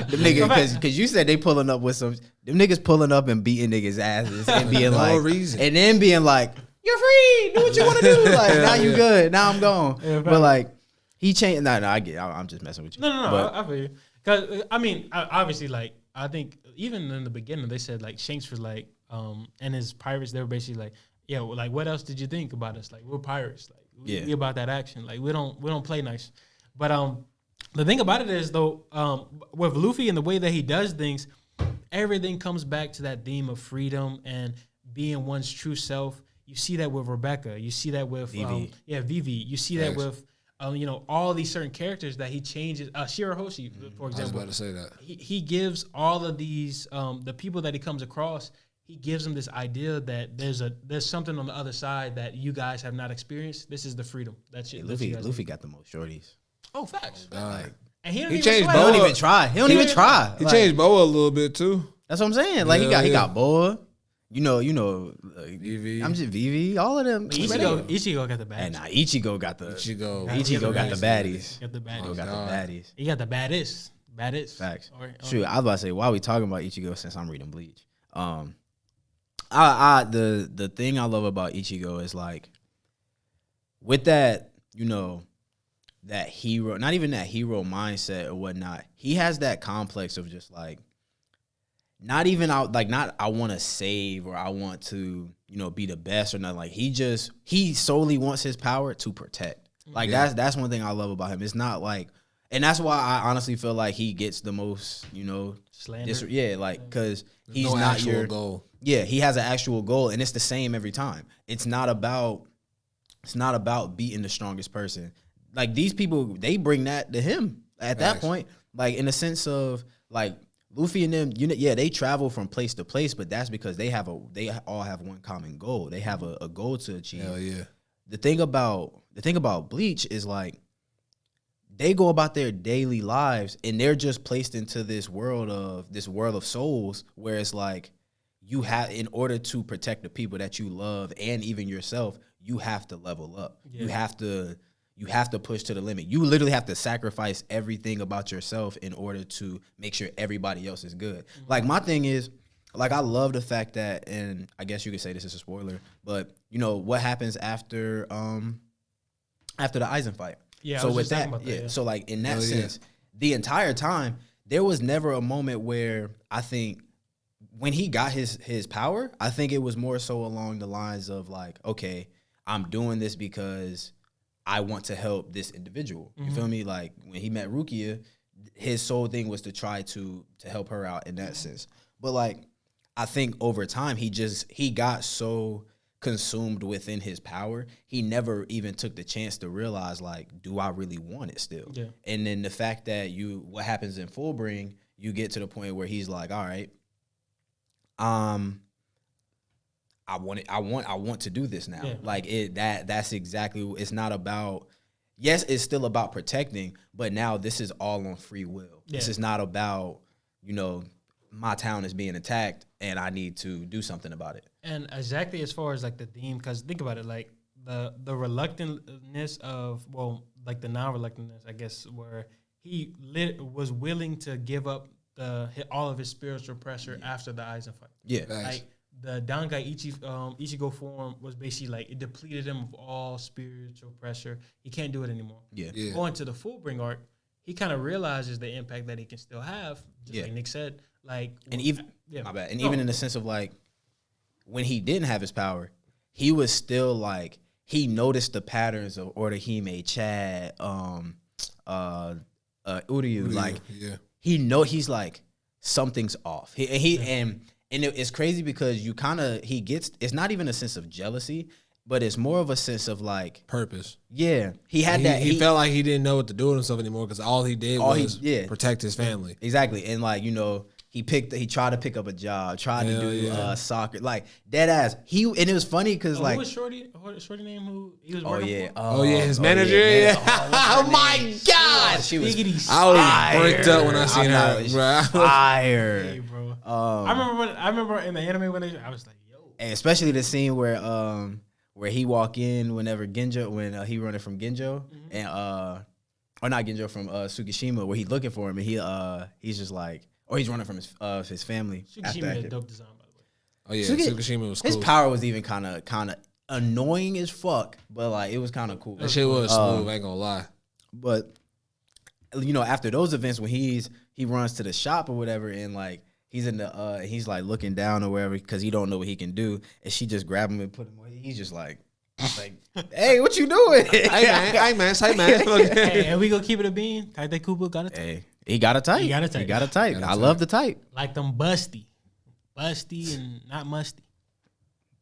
them niggas, because you said they pulling up with them niggas pulling up and beating niggas' asses and being reason. And then being like, you're free, do what you want to do. Like, now you good, now I'm gone. Yeah, but like, he changed. No, I'm just messing with you. No. But, I feel you. Because I mean, obviously, like I think even in the beginning they said like Shanks was like, and his pirates, they were basically like, yeah, well, like what else did you think about us? Like we're pirates. Like we about that action. Like we don't play nice. But the thing about it is though, with Luffy and the way that he does things, everything comes back to that theme of freedom and being one's true self. You see that with Rebecca. You see that with Vivi. Vivi. You see that with all these certain characters that he changes. Shirahoshi, for example. I was about to say that. He gives all of these the people that he comes across. he gives him this idea that there's something on the other side that you guys have not experienced. This is the freedom. That's it. Luffy got the most shorties. Oh, facts. God. And he don't He even changed sweat. Boa. He don't even try. He don't even try. He Like, changed Boa a little bit too. That's what I'm saying. Like he got Boa. You know. VV. I'm just VV. All of them. Ichigo got the baddies. And Ichigo got the Ichigo got the baddies. Got the baddies. Ichigo got the baddies. He got the baddest. Facts. Or- Shoot, I was about to say, why are we talking about Ichigo since I'm reading Bleach? The thing I love about Ichigo is like with that, that hero, not even that hero mindset or whatnot. He has that complex of just like not I want to save or I want to, be the best or nothing. Like he solely wants his power to protect. Like that's one thing I love about him. It's not like, and that's why I honestly feel like he gets the most, slander. because he's no not actual your goal. Yeah, he has an actual goal, and it's the same every time. It's not about beating the strongest person. Like these people, they bring that to him at that point. Like in the sense of like Luffy and them, they travel from place to place, but that's because they all have one common goal. They have a goal to achieve. Hell yeah. The thing about Bleach is like they go about their daily lives and they're just placed into this world of souls where it's like you have, in order to protect the people that you love and even yourself, you have to level up. Yeah. You have to push to the limit. You literally have to sacrifice everything about yourself in order to make sure everybody else is good. Mm-hmm. Like my thing is, like I love the fact that, and I guess you could say this is a spoiler, but what happens after the Aizen fight? Yeah. So with that, so like in that sense, the entire time there was never a moment where I think when he got his power, I think it was more so along the lines of like, okay, I'm doing this because I want to help this individual. You feel me? Like when he met Rukia, his sole thing was to try to help her out in that sense. But like I think over time he got so consumed within his power, he never even took the chance to realize like, do I really want it still? Yeah. And then the fact that what happens in Fullbring, you get to the point where he's like, all right, I want to do this now. Yeah. Like that's exactly, it's not about, yes, it's still about protecting, but now this is all on free will. Yeah. This is not about, my town is being attacked and I need to do something about it. And exactly as far as like the theme, because think about it, like the reluctantness of, well, like the non-reluctantness, I guess, where he was willing to give up all of his spiritual pressure after the Aizen fight. Yeah. Like the Dangai Ichigo form was basically like it depleted him of all spiritual pressure. He can't do it anymore. Yeah. Going to the Fullbring arc, he kind of realizes the impact that he can still have, just like Nick said. Like, and even my bad. And even in the sense of like when he didn't have his power, he was still like he noticed the patterns of Orihime, Chad, Uryu. Like he's like something's off. And it's crazy because it's not even a sense of jealousy, but it's more of a sense of like purpose. Yeah, he he felt like he didn't know what to do with himself anymore because all he did was protect his family. Exactly, and like he tried to pick up a job, tried to do soccer, like dead ass. And it was funny because like who was Shorty name who he was working for? His manager. Oh my God, she was. I was bricked up when I seen her. Fire, hey, bro. I remember in the anime when I was like, yo, and especially the scene where he walk in whenever he running from Genjo and or not Genjo from Tsukishima, where he looking for him and he's just like. Or he's running from his family. Tsukishima had dope design, by the way. Oh yeah, Tsukishima was cool. His power was even kind of annoying as fuck, but like it was kind of cool. That shit was smooth. I ain't gonna lie. But after those events, when he runs to the shop or whatever, and like he's in the he's like looking down or wherever because he don't know what he can do, and she just grab him and put him away. He's just like, hey, what you doing? Hey man. Hey, and we gonna keep it a bean. Kaite Kubo got a type. Hey, he got a type. I love the type. Like them busty and not musty,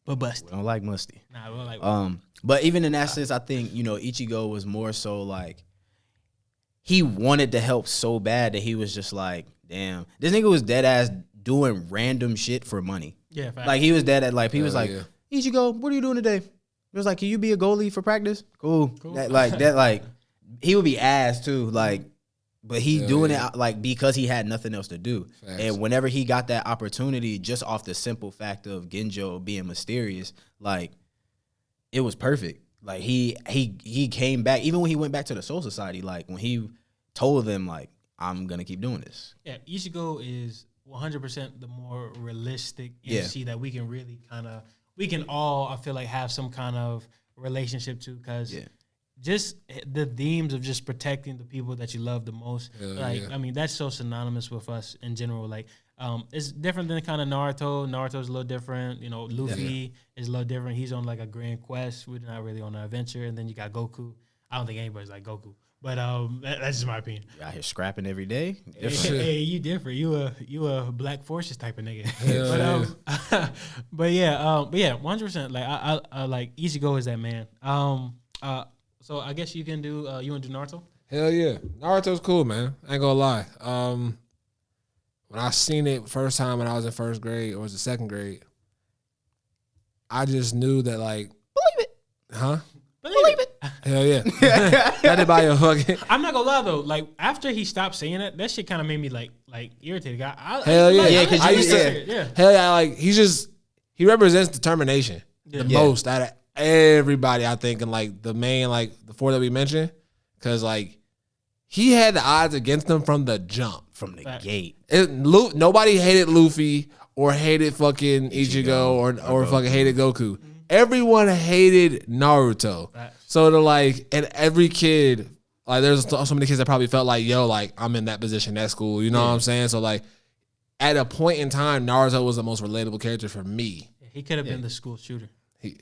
but busty. We don't like musty. Nah, we don't like. But even in that sense, I think Ichigo was more so like he wanted to help so bad that he was just like, damn, this nigga was dead ass doing random shit for money. Yeah, facts. Like he was dead at like he was like, yeah. Ichigo, what are you doing today? It was like, can you be a goalie for practice? Cool. That he would be ass too. Like, but he doing it like because he had nothing else to do. Facts. And whenever he got that opportunity, just off the simple fact of Genjo being mysterious, like it was perfect. Like he came back, even when he went back to the Soul Society, like when he told them like, I'm gonna keep doing this. Yeah, Ichigo is 100% the more realistic MC that we can really we can all, I feel like, have some kind of relationship to, because just the themes of just protecting the people that you love the most. I mean, that's so synonymous with us in general. Like, it's different than kind of Naruto. Naruto's a little different. You know, Luffy is a little different. He's on like a grand quest. We're not really on an adventure. And then you got Goku. I don't think anybody's like Goku. But that's just my opinion. You're out here scrapping every day. Hey, you different. You a Black Forces type of nigga. But yeah, 100%. Like I like Ichigo is that man. So I guess you can do you want to do Naruto? Hell yeah, Naruto's cool, man. I ain't gonna lie. When I seen it first time when I was in first grade or was it second grade, I just knew that like Believe it. Huh? Believe it. Hell yeah. That did buy you a hug. I'm not gonna lie though, like after he stopped saying it, that shit kind of made me like irritated. Hell yeah. Hell yeah, like he represents determination the most out of everybody, I think, and like the main, like the four that we mentioned, because like he had the odds against him from the jump. From the gate. Nobody hated Luffy or hated fucking Ichigo or fucking hated Goku. Everyone hated Naruto. So to like, and every kid, like there's so many kids that probably felt like, yo, like I'm in that position at school. You know what I'm saying? So like at a point in time, Naruto was the most relatable character for me. He could have been the school shooter.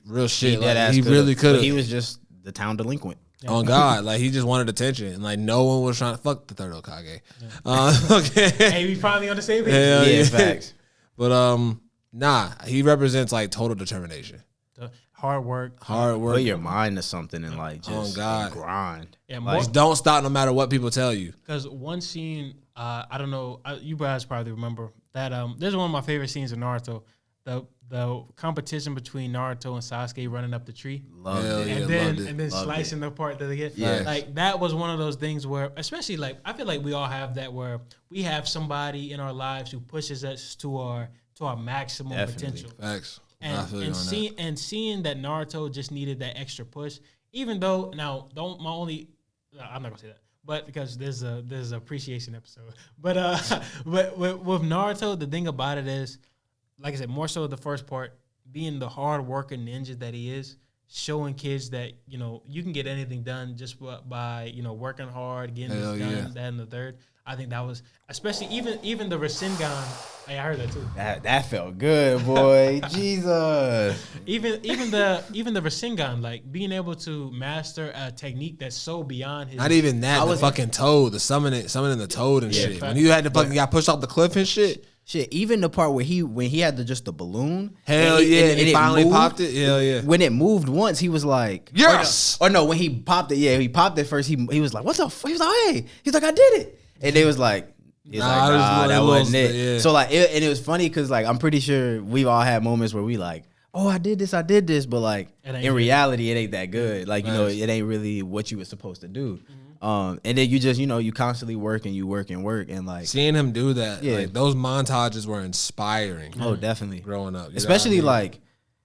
Real shit. He really could have. He was just the town delinquent. On God, like he just wanted attention, and like no one was trying to fuck the third Hokage. Okay, hey, we finally on the same page. Yeah, facts. But nah, he represents like total determination, hard work. Put your mind to something and like just grind. Yeah, like don't stop no matter what people tell you. Because one scene, I don't know, you guys probably remember that. This is one of my favorite scenes in Naruto. The competition between Naruto and Sasuke running up the tree, and then slicing the part that they get. Yeah. Like that was one of those things where, especially like I feel like we all have that, where we have somebody in our lives who pushes us to our maximum potential. Facts. And seeing that Naruto just needed that extra push, even though I'm not gonna say that, but because there's a appreciation episode. But with Naruto, the thing about it is, like I said, more so the first part, being the hard working ninja that he is, showing kids that, you know, you can get anything done just by, you know, working hard, getting this done, that and the third. I think that was, especially even the Rasengan. Hey, I heard that too. That felt good, boy. Jesus. Even the Rasengan, like being able to master a technique that's so beyond his. Not even that. The fucking toad, the summoning the toad and shit. When you had to fucking got pushed off the cliff and shit. Shit, even the part where when he had just the balloon. Hell yeah, and he finally popped it. Hell yeah. When it moved once, he was like, yes. Or no, when he popped it, he popped it first. He was like, what the fuck? He was like, hey. He's like, I did it. And they was like, that wasn't it. Yeah. So like, and it was funny because like, I'm pretty sure we've all had moments where we like, oh, I did this. But like, in reality, it ain't that good. Like, you know, it ain't really what you were supposed to do. And then you just, you know, you constantly work and like seeing him do that, like those montages were inspiring. Oh, definitely. Growing up, especially like,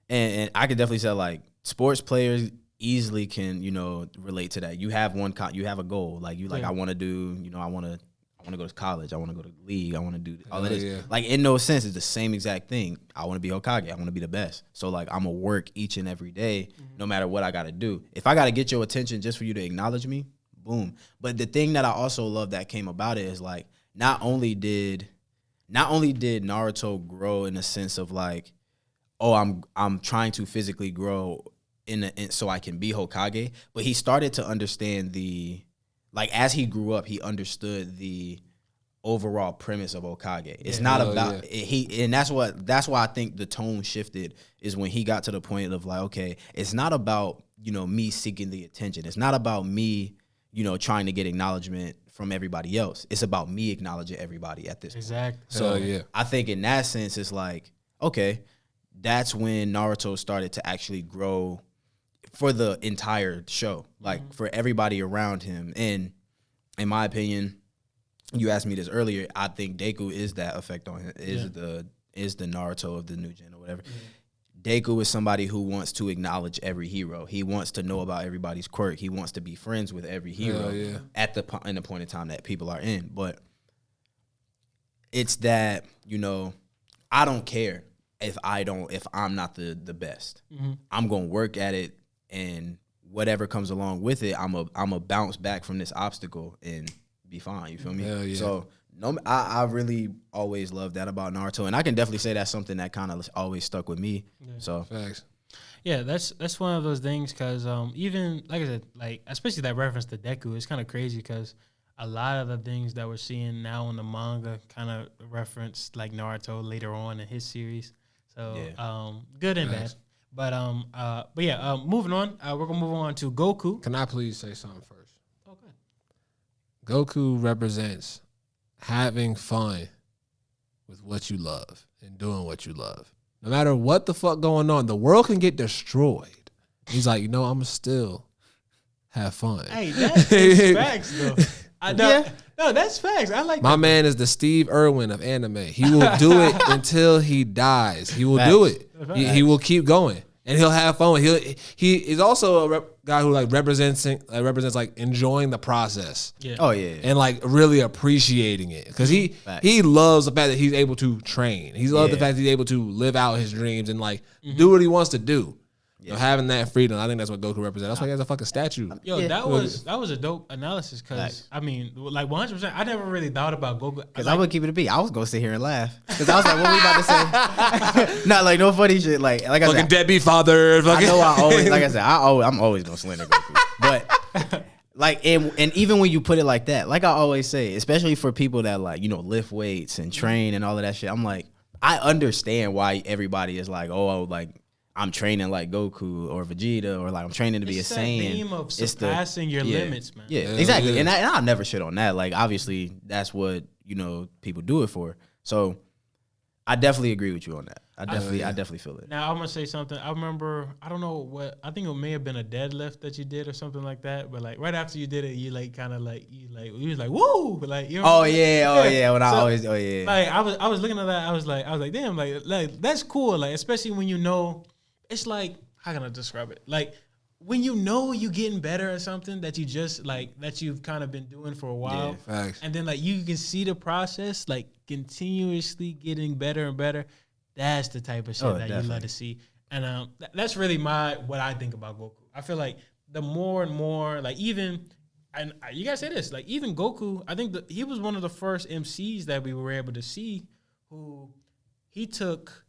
and I could definitely say like sports players easily can, you know, relate to that. You have you have a goal, like you like I want to do, you know, I want to go to college, I want to go to the league, I want to do all of this. Yeah. Like in no sense, it's the same exact thing. I want to be Hokage, I want to be the best. So like I'm gonna work each and every day, no matter what I got to do. If I got to get your attention just for you to acknowledge me. Boom. But the thing that I also love that came about it is like not only did Naruto grow in a sense of like, oh, I'm trying to physically grow so I can be Hokage, but he started to understand as he grew up, he understood the overall premise of Hokage. It's not about and that's why I think the tone shifted is when he got to the point of like, okay, it's not about, you know, me seeking the attention. It's not about me, you know, trying to get acknowledgement from everybody else. It's about me acknowledging everybody at this point. Exactly. So I think in that sense, it's like, okay, that's when Naruto started to actually grow for the entire show, like for everybody around him. And in my opinion, you asked me this earlier, I think Deku is that effect on him, is the Naruto of the new gen or whatever. Deku is somebody who wants to acknowledge every hero. He wants to know about everybody's quirk. He wants to be friends with every hero in the point in time that people are in. But it's that, you know, I don't care if I'm not the best. I'm gonna work at it, and whatever comes along with it, I'm a bounce back from this obstacle and be fine. You feel me? Hell yeah. So I really always loved that about Naruto, and I can definitely say that's something that kind of always stuck with me. So Facts. Yeah, that's one of those things because even like I said, like especially that reference to Deku, it's kind of crazy because a lot of the things that we're seeing now in the manga kind of reference like Naruto later on in his series. So good and bad. But yeah, moving on. We're gonna move on to Goku. Can I please say something first? Okay. Goku represents having fun with what you love and doing what you love. No matter what the fuck going on, the world can get destroyed. He's like, I'm gonna still have fun. Hey, that is facts though. No, that's facts. I like my man is the Steve Irwin of anime. He will do it until he dies. He will do it. He will keep going, and he'll have fun. He is also a guy who represents like enjoying the process. Yeah. oh yeah, And like really appreciating it because he loves the fact that he's able to train. He loves the fact that he's able to live out his dreams and like do what he wants to do. So having that freedom, I think that's what Goku represents. That's why he has a fucking statue. Yo, that was a dope analysis because I mean, like 100%. I never really thought about Goku because I would keep it a beat. I was gonna sit here and laugh because I was like, "What we about to say?" Not like no funny shit. Like I fucking said, deadbeat father. I know I always, like I said, I'm always gonna slander Goku, but like and even when you put it like that, like I always say, especially for people that like lift weights and train and all of that shit, I'm like, I understand why everybody is like, oh, like I'm training like Goku or Vegeta, or like I'm training to be a Saiyan. Theme of surpassing your limits, man. Yeah, exactly. And I'll never shit on that. Like obviously that's what people do it for. So I definitely agree with you on that. I definitely feel it. Now I'm gonna say something. I remember, I don't know what, I think it may have been a deadlift that you did or something like that. But like right after you did it, you like kind of like you was like woo, like Oh yeah. When Like I was looking at that, I was like damn, like that's cool. Like especially when it's like, how can I describe it? Like when you're getting better at something that you just like that you've kind of been doing for a while, and then like you can see the process like continuously getting better and better. That's the type of shit that definitely. You love to see, and that's really what I think about Goku. I feel like the more and more like even, and you guys say this, like even Goku, I think he was one of the first MCs that we were able to see who he took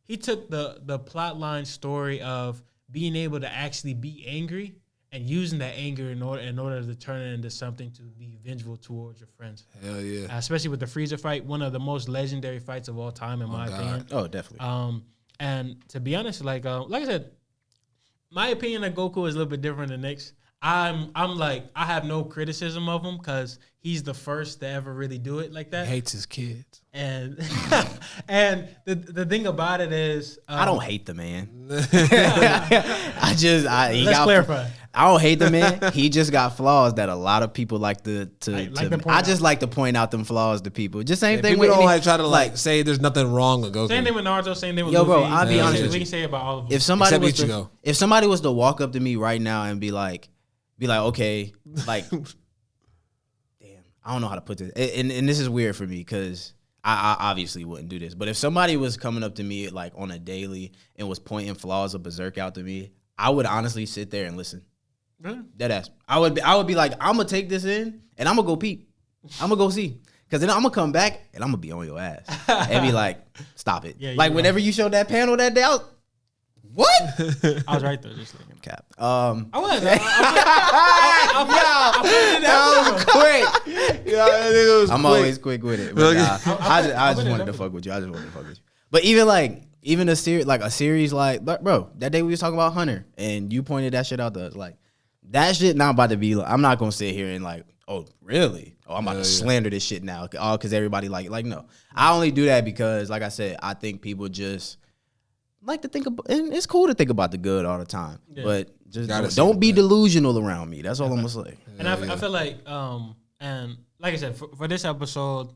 the plot line story of being able to actually be angry and using that anger in order to turn it into something to be vengeful towards your friends. Hell yeah. Especially with the Frieza fight, one of the most legendary fights of all time in my opinion. Oh, definitely. And to be honest, like I said, my opinion of Goku is a little bit different than Nick's. I'm like, I have no criticism of him because he's the first to ever really do it like that. He hates his kids. And the thing about it is, I don't hate the man. Let's clarify. I don't hate the man. He just got flaws that a lot of people like to I just like to point out them flaws to people. Just same thing. People don't like try to like say there's nothing wrong with Goku. Same thing with Naruto. Same thing with Luffy. Bro, I'll be honest with you. We can say about all of them. If somebody was to walk up to me right now and be like, okay, like, damn, I don't know how to put this. And this is weird for me because I obviously wouldn't do this. But if somebody was coming up to me like on a daily and was pointing flaws of Berserk out to me, I would honestly sit there and listen. Really? Deadass. I would be like, I'm gonna take this in and I'm gonna go peep. I'm gonna go see. Cause then I'm gonna come back and I'm gonna be on your ass and be like, stop it. Yeah, like whenever you showed that panel that day, what? I was right there, just like cap. I was. That was quick. Yeah, I'm always quick with it. But I just wanted to fuck with you. But even a series like bro, that day we was talking about Hunter and you pointed that shit out to us. Like that shit not about to be. I'm not gonna sit here and like, oh, really? Oh, I'm about to slander this shit now. Oh, because everybody like, no. I only do that because, like I said, I think people just like to think about, and it's cool to think about the good all the time. Yeah. But just don't be delusional around me. That's all I'm going to say. And I feel like, and like I said, for this episode,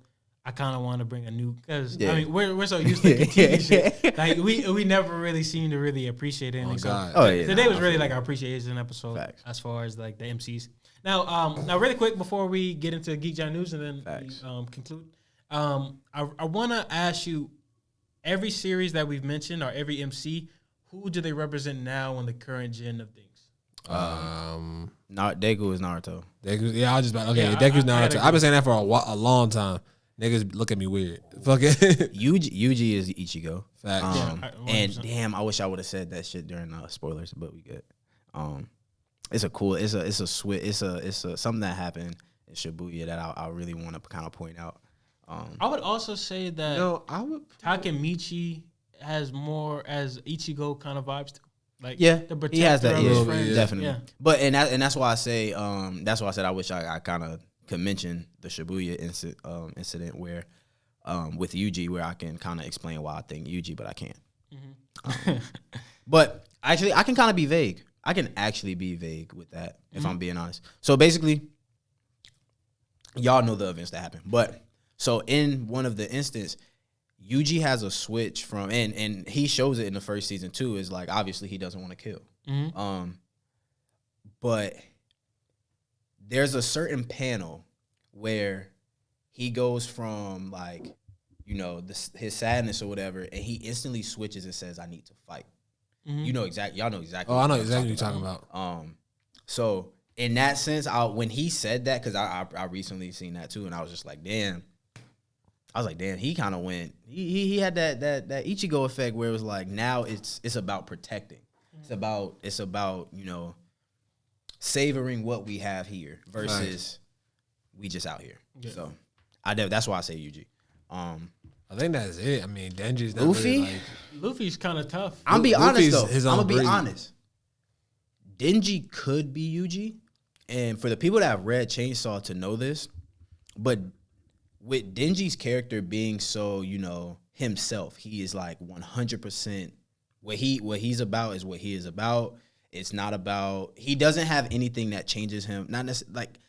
I kind of want to bring a new, because I mean we're so used to TV shit. Like we never really seem to really appreciate anything. Today was really like our appreciation episode. Facts. As far as like the MCs. Now really quick before we get into Geek Giant News and then we, conclude, I want to ask you, every series that we've mentioned or every MC, who do they represent now in the current gen of things? Deku is Naruto. Deku, I was just about Deku's Naruto. I've been saying that for a long time. Niggas look at me weird. Fuck it. Yuji is Ichigo. Facts. And damn, I wish I would have said that shit during spoilers, but we good. It's something that happened in Shibuya that I really want to kind of point out. I would also say that Takemichi has more as Ichigo kind of vibes too. Like the protector he has that, of his friends. Definitely. Yeah. But that's why I say that's why I said I wish I kind of could mention the Shibuya incident where with Yuji, where I can kind of explain why I think Yuji, but I can't. Mm-hmm. But actually, I can kind of be vague. I can actually be vague with that if I'm being honest. So basically, y'all know the events that happened. But so in one of the instances, Yuji has a switch from, and he shows it in the first season too, is like obviously he doesn't want to kill. Mm-hmm. But there's a certain panel where he goes from like, his sadness or whatever, and he instantly switches and says, "I need to fight." Mm-hmm. Y'all know exactly. Oh, I know exactly what you're talking about. So in that sense, when he said that, because I recently seen that too, and I was just like, damn. I was like, damn, he kind of went. He had that Ichigo effect where it was like, now it's about protecting. Mm-hmm. It's about savoring what we have here versus we just out here. Yeah. So that's why I say Yuji. I think that's it. I mean, Denji's not Luffy. Really Luffy's kind of tough. I'm be honest though. I'm gonna be honest. Denji could be Yuji, and for the people that have read Chainsaw to know this, but with Denji's character being so himself, he is like 100%. What he's about is what he is about. It's not about. He doesn't have anything that changes him. Not necessarily like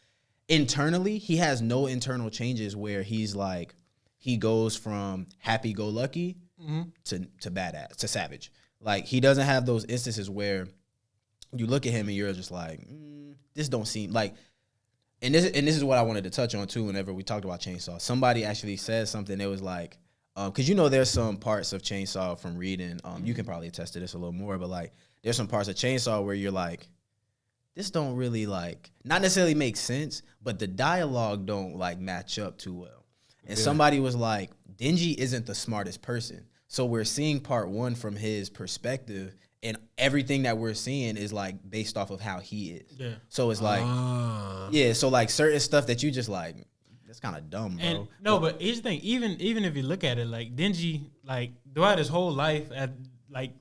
internally. He has no internal changes where he's like. He goes from happy-go-lucky to badass, to savage. Like, he doesn't have those instances where you look at him and you're just like, this don't seem like... And this is what I wanted to touch on, too, whenever we talked about Chainsaw. Somebody actually said something that was like... Because there's some parts of Chainsaw from reading. You can probably attest to this a little more, but, like, there's some parts of Chainsaw where you're like, this don't really, like... Not necessarily make sense, but the dialogue don't, like, match up too well. And somebody was like, Denji isn't the smartest person. So we're seeing part one from his perspective, and everything that we're seeing is like based off of how he is. Yeah. So it's like, so like certain stuff that you just like, that's kind of dumb, bro. And, but here's the thing, even if you look at it, like Denji, like throughout his whole life, had like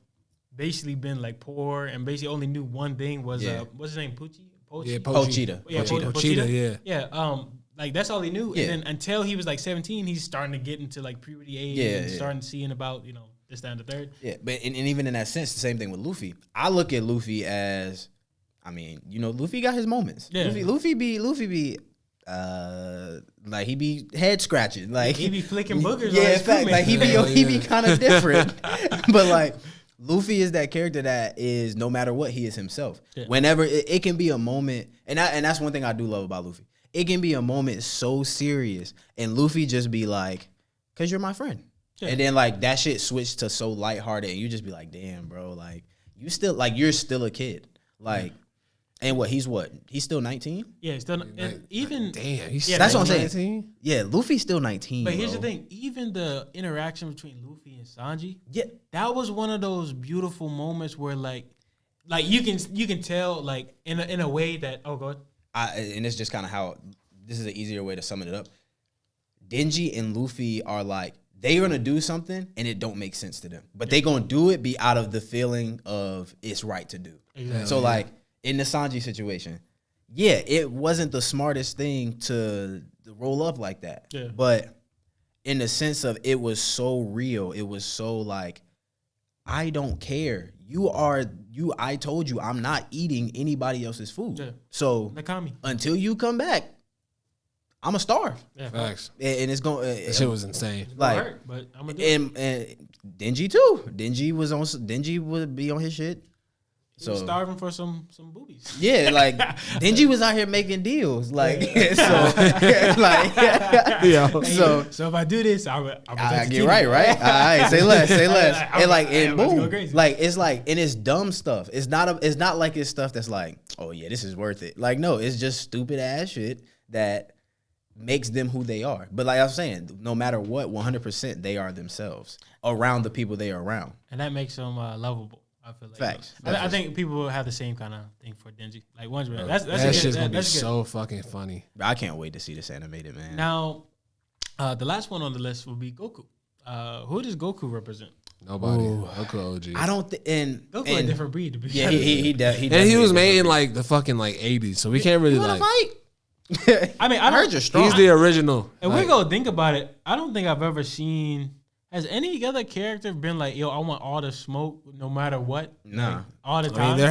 basically been like poor and basically only knew one thing was what's his name, Pochita. Pochita. Yeah. Like, that's all he knew. Yeah. And then until he was, like, 17, he's starting to get into, like, puberty age and starting seeing about, this, that, and the third. Yeah, but and even in that sense, the same thing with Luffy. I look at Luffy as, I mean, Luffy got his moments. Yeah. Luffy be like, he be head scratching. Like, he be flicking boogers. Yeah, in fact, like, he be kind of different. But, like, Luffy is that character that is, no matter what, he is himself. Yeah. Whenever, it can be a moment, and that's one thing I do love about Luffy. It can be a moment so serious, and Luffy just be like, "Cause you're my friend," and then like that shit switched to so lighthearted, and you just be like, "Damn, bro, like you're still a kid." Like, and he's still 19? Yeah, he's still, and even damn, he's that's what I'm saying. 19? Yeah, Luffy's still 19. But here's the thing: even the interaction between Luffy and Sanji, that was one of those beautiful moments where like you can tell like in a way that go ahead. And it's just kind of how this is an easier way to sum it up. Denji and Luffy are like, they're going to do something and it don't make sense to them. But they going to do it out of the feeling of it's right to do. Exactly. So like in the Sanji situation, yeah, it wasn't the smartest thing to roll up like that. Yeah. But in the sense of it was so real, it was so like, I don't care. I told you I'm not eating anybody else's food. Yeah. So Nakami. until you come back, I'ma starve. Yeah, Facts. And it's going That shit was insane. like hurt, but I'm gonna do it. and Denji too. Denji would be on his shit. He was starving for some boobies. Yeah, like Denji was out here making deals, like so, like So if I do this, I get right. All right, say less. And like, and I'm about to go boom, crazy. like it's like, and it's dumb stuff. It's not like it's stuff that's like, oh yeah, this is worth it. Like no, it's just stupid ass shit that makes them who they are. But like I was saying, no matter what, 100% they are themselves around the people they are around, and that makes them lovable. I feel like Facts. I think people will have the same kind of thing for Denji. Like one's real. That shit's gonna be so fucking funny. I can't wait to see this animated, man. Now, the last one on the list will be Goku. Who does Goku represent? Nobody. Goku OG. I don't and Goku a different breed. To be Yeah, honest. And he was made in like the fucking like 80s, so we can't really like. I mean, I heard you're strong. He's the original. And like, we go think about it. I don't think I've ever seen. Has any other character been like, yo, I want all the smoke no matter what? Nah. Like, all the I time. mean,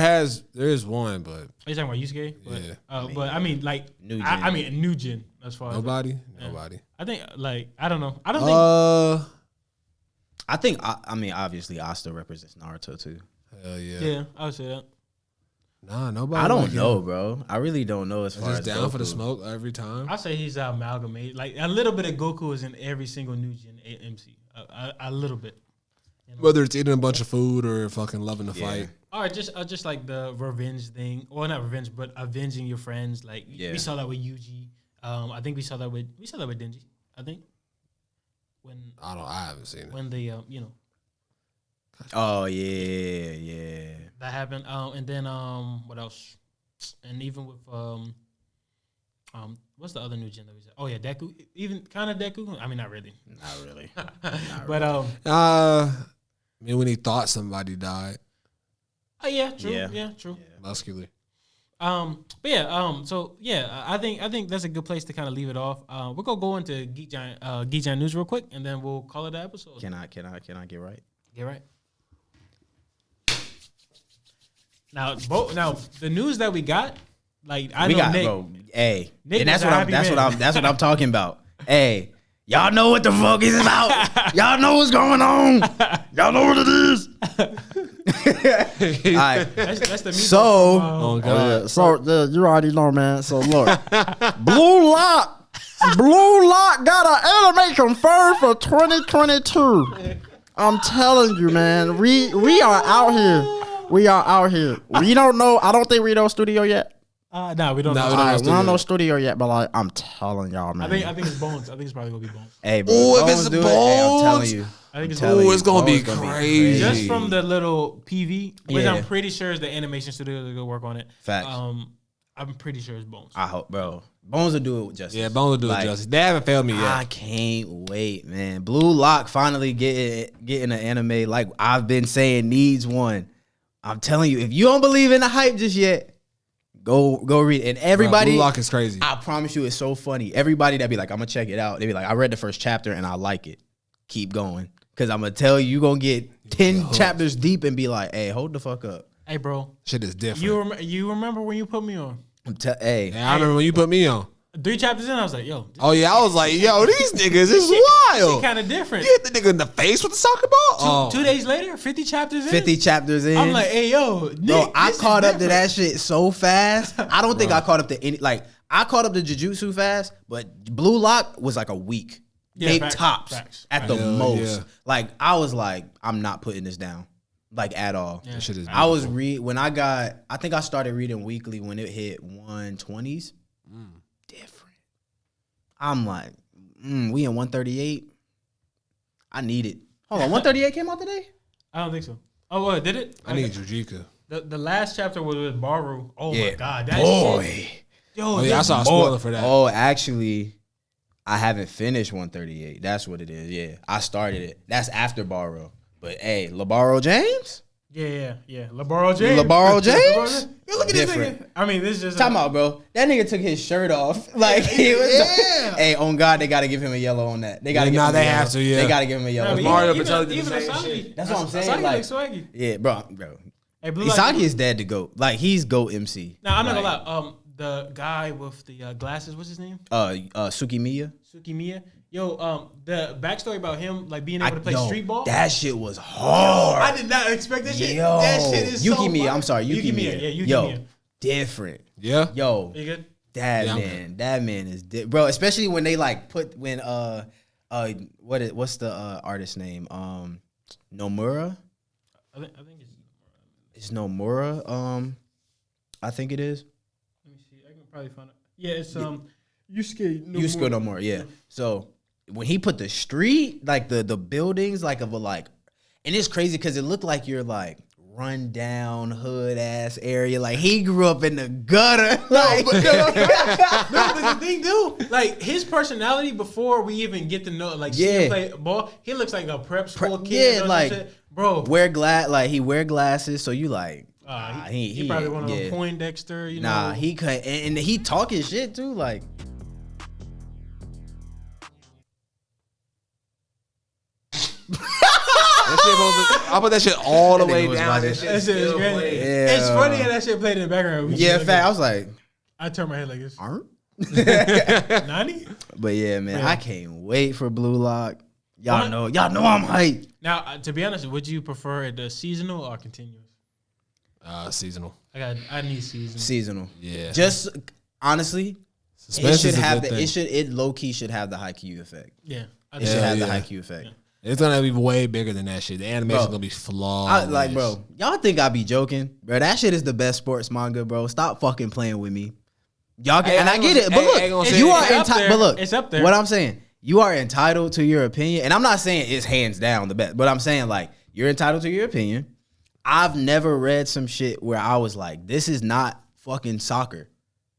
there is one, but Are you talking about Yusuke? But, Yeah. but I mean, like, New gen. I mean, new gen as far as. nobody. I think, like, I don't know. I don't think. I think I mean obviously Asta represents Naruto too. Hell yeah. Yeah, I would say that. Nah, nobody. I don't like know, him. bro. I really don't know as far Just as down for the Goku. smoke every time. I say he's amalgamated. Like a little bit of Goku is in every single new gen MC. A little bit. You know? Whether it's eating a bunch of food or fucking loving to fight. Or just like the revenge thing, or not revenge, but avenging your friends. Like we saw that with Yuji. I think we saw that with Denji. I think when I haven't seen it. when the you know Oh yeah. that happened. And then what else? And even with what's the other new gen that we said? Oh yeah, Deku. Even kind of Deku. I mean, not really. Not really. But I mean, when he thought somebody died, oh yeah, true. Yeah. Yeah, true. muscular. But yeah, so yeah, I think that's a good place to kind of leave it off. We're gonna go into Geek Giant News real quick, and then we'll call it an episode. Can I get right? Get right. Now the news that we got, like I know Nick. Bro. Hey, Nick and that's was a what happy man. that's what I'm talking about. Hey, y'all know what the fuck is about. Y'all know what's going on. Y'all know what it is. All right. That's the So, Oh god. So you already know, man. So look, Blue Lock got an anime confirmed for 2022. I'm telling you, man. We are out here. We are out here. We don't know. I don't think we know studio yet. No, we don't. No, know. we don't All right, we don't know studio. studio yet, but like I'm telling y'all, man. I think it's Bones. I think it's probably gonna be Bones. Hey, bro. Ooh, if Bones it's do it, hey, I'm telling Bones, you. I think it's telling Bones. Ooh, it's gonna be Bones crazy. Just from the little PV, which Yeah. I'm pretty sure is the animation studio that's gonna work on it. Facts. I'm pretty sure it's Bones. I hope, bro. Bones will do it with justice. Yeah, Bones will do Like, it justice. They haven't failed me yet. I can't wait, man. Blue Lock finally getting an anime like I've been saying needs one. I'm telling you, if you don't believe in the hype just yet, go read it. And everybody, Blue Lock is crazy. I promise you, it's so funny. Everybody that be like, I'm gonna check it out. They be like, I read the first chapter and I like it. Keep going, cause I'm gonna tell you, gonna get 10 chapters deep and be like, hey, hold the fuck up. Hey, bro, Shit is different. you remember when you put me on? Hey, Yeah, I remember when you put me on. 3 chapters in, I was like, yo, Oh yeah, I was like, yo, these niggas is this wild. kind of different. You hit the nigga in the face with the soccer ball. Oh. 2 days later, 50 chapters in. 50 chapters in. I'm like, hey, yo, Nick, bro, I this is caught up to different. that shit so fast. I don't think I caught up to any. Like, I caught up to Jujutsu fast, but Blue Lock was like a week. Yeah, Maybe facts, tops facts, at the Hell most. yeah. Like, I was like, I'm not putting this down, like at all. That shit is I was when I think I started reading weekly when it hit 120s. Different. I'm like, we in 138. I need it. Hold on, 138 came out today? I don't think so. Oh, what, did it? I need Jujika. The last chapter was with Baru. Oh, my God. That boy. shit. Yo, Oh yeah, I saw a spoiler for that. Oh, actually, I haven't finished 138. That's what it is. Yeah, I started it. That's after Borrow. But hey, LeBarrow James? Yeah. LeBron James. LeBron James? Yo, look at this nigga. I mean, this is just Time out, bro. That nigga took his shirt off. Like, he was hey, on God, they got to give him a yellow on that. They got to give him a yellow. Have to, yeah. They got to give him a yellow. Mario Patel even Asagi. That's what I'm saying. Asagi Like, looks swaggy. yeah, bro. Hey, Blue Isagi Lock, is dead to GOAT. Like, he's GOAT MC. Now, I'm not gonna lie. The guy with the glasses, what's his name? Tsukimiya. Tsukimiya. Yo, the backstory about him, like being able to play street ball. That shit was hard. I did not expect that shit. Yo. That shit is Yuki so Miya. fun. I'm sorry, Yuki Miya. Yeah, Yuki Yo, Miya. different. Yeah. Yo, You good? that man is bro. Especially when they like what's the artist name? Nomura. I think it's. It's Nomura. I think it is. Let me see. I can probably find it. Yeah, it's Yusuke Nomura. Yeah. So when he put the street, like the buildings, like of a like, and it's crazy because it looked like you're like run down hood ass area. Like he grew up in the gutter. Like, but the thing, dude, like his personality before we even get to know, like, see him play ball, he looks like a prep school kid. Yeah, like shit. Bro, he wear glasses, so you like. He probably one of them Poindexter, you know. Nah, he cut and he talking shit too, like. I put that shit all the way down. That shit is great. Yeah. It's funny that shit played in the background. Yeah, in fact, I was like, I turned my head like this. aren't? Nani? But yeah, man, I can't wait for Blue Lock. Y'all know I'm hyped. Now, to be honest, would you prefer it seasonal or continuous? Seasonal. I need seasonal. Seasonal. Yeah. Just honestly, Suspense it is should a have good the thing. it low key should have the high Q effect. Yeah. It should have the high Q effect. Yeah. It's gonna be way bigger than that shit. The animation's gonna be flawless. Bro, y'all think I be joking? Bro, that shit is the best sports manga, bro. Stop fucking playing with me. Y'all can, and I get it, but look, you are entitled. But look, it's up there. What I'm saying, you are entitled to your opinion, and I'm not saying it's hands down the best, but I'm saying like you're entitled to your opinion. I've never read some shit where I was like, this is not fucking soccer.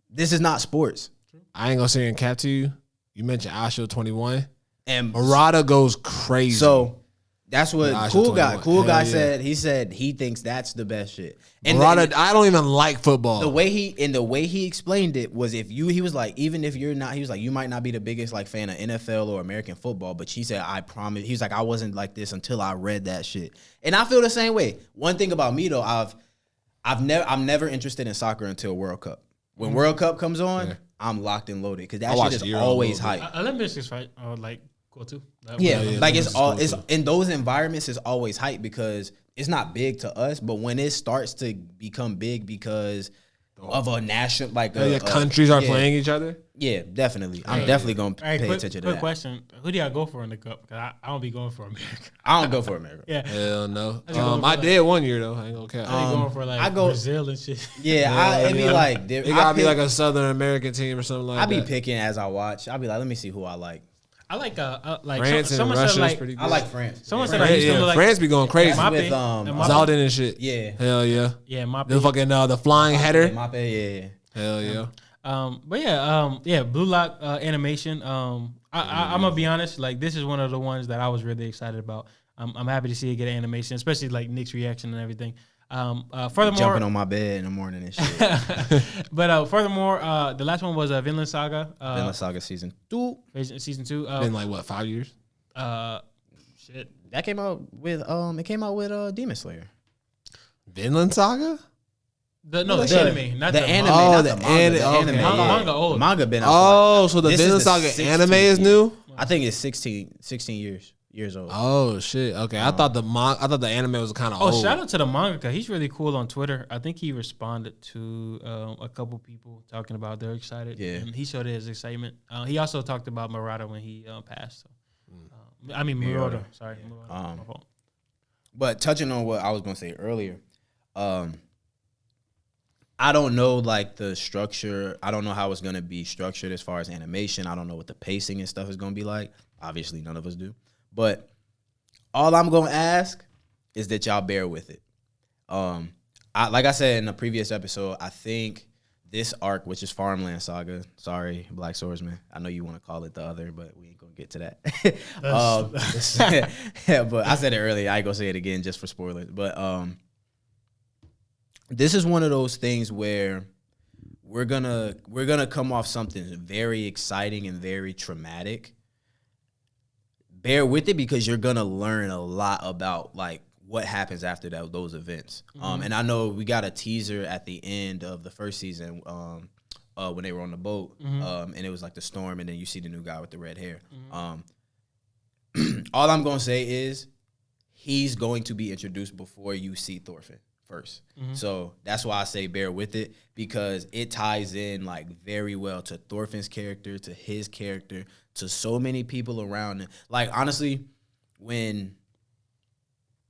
This is not sports. I ain't gonna say and cap to you. You mentioned Asho 21. And Murata goes crazy. So that's what Nah, Cool 21. Guy Hell yeah. said. He said he thinks that's the best shit. And Murata, I don't even like football. the way he explained it was he was like, even if you're not, he was like, you might not be the biggest like fan of NFL or American football, but he said, I promise. He was like, I wasn't like this until I read that shit. And I feel the same way. One thing about me though, I'm never interested in soccer until World Cup. When World Cup comes on, I'm locked and loaded because that shit is always hype. Olympics fight, like go to. Yeah, like it's in those environments. It's always hype because it's not big to us, but when it starts to become big because of a national, like countries are playing each other. Yeah, definitely. I'm definitely gonna pay attention to that. Quick question: who do y'all go for in the cup? Because I don't be going for America. I don't go for America. Yeah, Hell no. I I did one year though. I ain't gonna care. I ain't going for like Brazil and shit. Yeah, it'd be like it gotta be like a Southern American team or something like that. I be picking as I watch. I'll be like, let me see who I like. I like France and someone Russia said like is pretty good. I like France. Someone said I used to look like France be going crazy. Mbappe, with Zaldin and shit. Yeah. Hell yeah. Yeah, Mbappe. The fucking the flying header. Mbappe, yeah. Hell yeah. But yeah, Blue Lock animation. I'm gonna be honest, like this is one of the ones that I was really excited about. I'm happy to see it get an animation, especially like Nick's reaction and everything. Furthermore, jumping on my bed in the morning and shit. But furthermore, the last one was Vinland Saga. Vinland Saga season 2. Season 2. Been like what, 5 years? Shit. That came out with Demon Slayer. Vinland Saga? The anime, not the anime. Oh, not the manga. anime. Manga old. The manga been out. Oh, so the This is Vinland the Saga 16th anime is new? I think it's 16 years old. Oh shit. Okay. I thought the anime was kind of Oh, old. shout out to the mangaka. He's really cool on Twitter. I think he responded to a couple people talking about they're excited. Yeah. And he showed his excitement. He also talked about Murata when he passed. So. I mean, Murata. Sorry. Murata. My fault. But touching on what I was going to say earlier, I don't know like the structure. I don't know how it's going to be structured as far as animation. I don't know what the pacing and stuff is going to be like. Obviously, none of us do. But all I'm going to ask is that y'all bear with it. Like I said in the previous episode, I think this arc, which is Farmland Saga, sorry, Black Swordsman. I know you want to call it the other, but we ain't going to get to that. But I said it earlier. I ain't going to say it again just for spoilers. But this is one of those things where we're gonna come off something very exciting and very traumatic. Bear with it because you're gonna learn a lot about like what happens after those events. And I know we got a teaser at the end of the first season when they were on the boat, and it was like the storm, and then you see the new guy with the red hair. All I'm gonna say is he's going to be introduced before you see Thorfinn first. So that's why I say bear with it, because it ties in like very well to Thorfinn's character, to his character, to so many people around him. Like honestly, when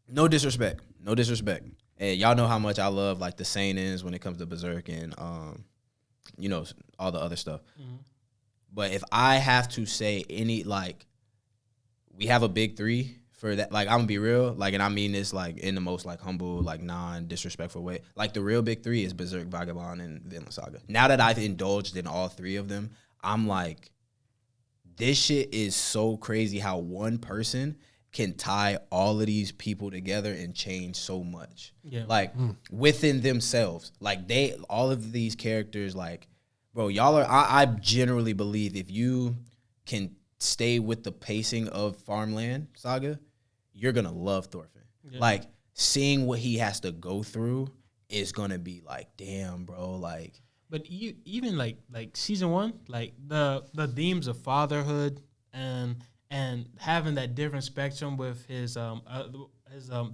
no disrespect. And y'all know how much I love like the seinens when it comes to Berserk and you know, all the other stuff. But if I have to say any, like, we have a big three for that. Like, I'm gonna be real, like, and I mean this like in the most like humble, like non-disrespectful way. Like the real big three is Berserk, Vagabond, and Vinland Saga. Now that I've indulged in all three of them, I'm like, this shit is so crazy how one person can tie all of these people together and change so much. Like within themselves. Like all of these characters, like, bro, y'all are, I generally believe if you can stay with the pacing of Farmland Saga, you're gonna love Thorfinn. Like seeing what he has to go through is gonna be like, damn, bro, like. But you even like season 1, like the themes of fatherhood and having that different spectrum with his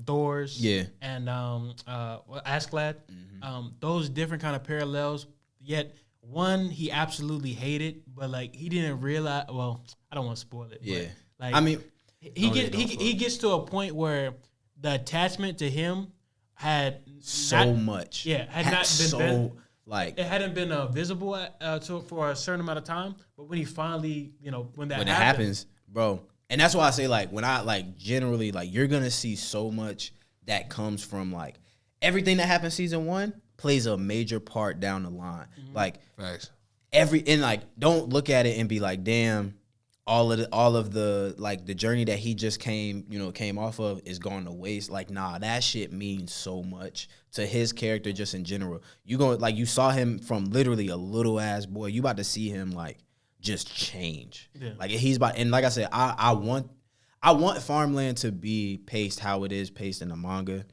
Thors and Asklad, those different kind of parallels. Yet one he absolutely hated, but like he didn't realize. Well, I don't want to spoil it. But, like, I mean, he gets to a point where the attachment to him had so much. Yeah, had not been like it hadn't been visible for a certain amount of time. But when he finally, when it happens, bro. And that's why I say, like, when I, like, generally, like, you're going to see so much that comes from, like, everything that happened season 1 plays a major part down the line. Like, facts. And, like, don't look at it and be like, damn, all of the, like, the journey that he just came off of is gone to waste. Like, nah, that shit means so much to his character just in general. You saw him from literally a little-ass boy. You about to see him, like, just change. Like he's about, and like I said, I want Farmland to be paced how it is paced in the manga.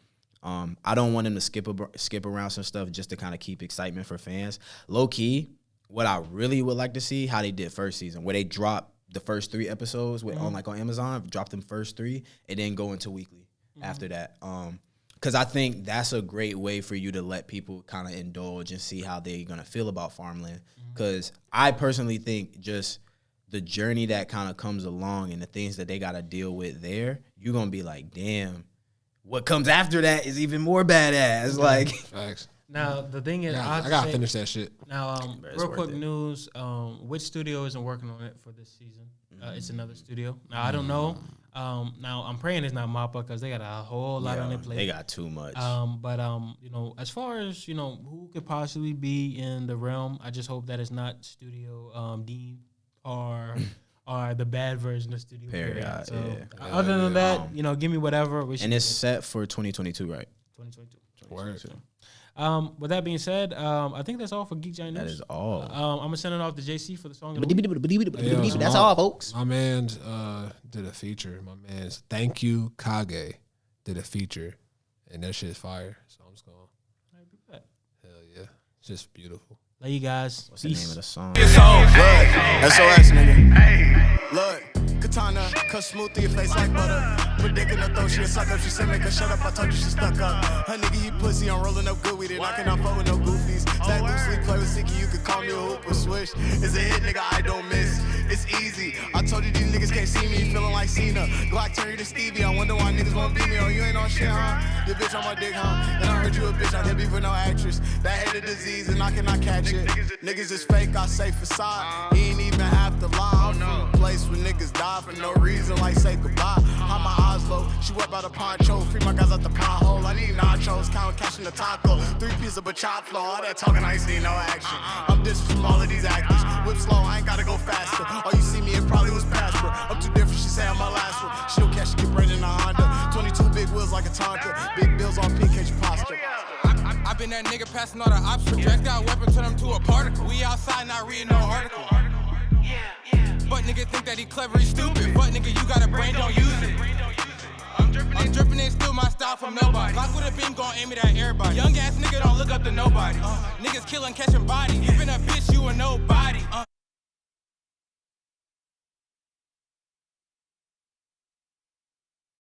I don't want him to skip around some stuff just to kind of keep excitement for fans. Low key, what I really would like to see how they did first season, where they dropped the first 3 episodes on Amazon, drop them first 3, and then go into weekly after that. Because I think that's a great way for you to let people kind of indulge and see how they're going to feel about Farmland. Because I personally think just the journey that kind of comes along and the things that they got to deal with there, you're going to be like, damn, what comes after that is even more badass. Like, facts. Now, the thing is, I got to finish that shit. Now, real quick news, which studio isn't working on it for this season? It's another studio. Now, I don't know. Now, I'm praying it's not MAPPA because they got a whole lot on their plate. They got too much. But as far as, who could possibly be in the realm, I just hope that it's not Studio Dean or the bad version of Studio Period. So, other than that, give me whatever. And it's set for 2022, right? 2022. Word. With that being said, I think that's all for Geek Giant News. That is all. I'm gonna send it off to JC for the song. That's all, folks. My man did a feature. My man's Thank You Kage did a feature, and that shit's fire. So I'm just going. Hell yeah, it's just beautiful. Love you guys. What's the name of the song? SOS, nigga. Look, Katana, cut smooth through your face like butter. Predicting her throat, she a suck up. She said, make her shut up. I told you she stuck up. Her nigga, he pussy, I'm rolling up good with it. I cannot fuck with no goofies. Stack loosely, play with Sicky, you could call me a hoop or swish. It's a hit, nigga, I don't miss. It's easy. I told you these niggas can't see me, feeling like Cena. Glock turn you to Stevie. I wonder why niggas won't beat me. Oh, you ain't on shit, huh? Your bitch on my dick, huh? And I heard you a bitch, I can't be for no actress. That hate a disease, and I cannot catch it. Niggas is fake, I say facade. He ain't even have to lie. I'm from a place where niggas die for no reason, like say goodbye. How my eyes low, she wet by the poncho. Free my guys out the pothole. I need nachos, count cash in the taco. 3 pieces of bachata flow. All that talking, I ain't seen no action. I'm distant from all of these actors. Whip slow, I ain't gotta go faster. All you see me, it probably was past her. I'm too different, she say I'm my last one. She don't catch, she get brain in a Honda. 22 big wheels like a Tonka. Big bills on pink, catch your posture. I been that nigga passing all the options. Just got a weapon, turn them to a particle. We outside not reading no article. But nigga think that he clever, he stupid. But nigga, you got a brain, don't use it. I'm dripping and steal my style from nobody. Glock with a beam gon' aim it at everybody. Young ass nigga don't look up to nobody. Niggas killing, catching bodies.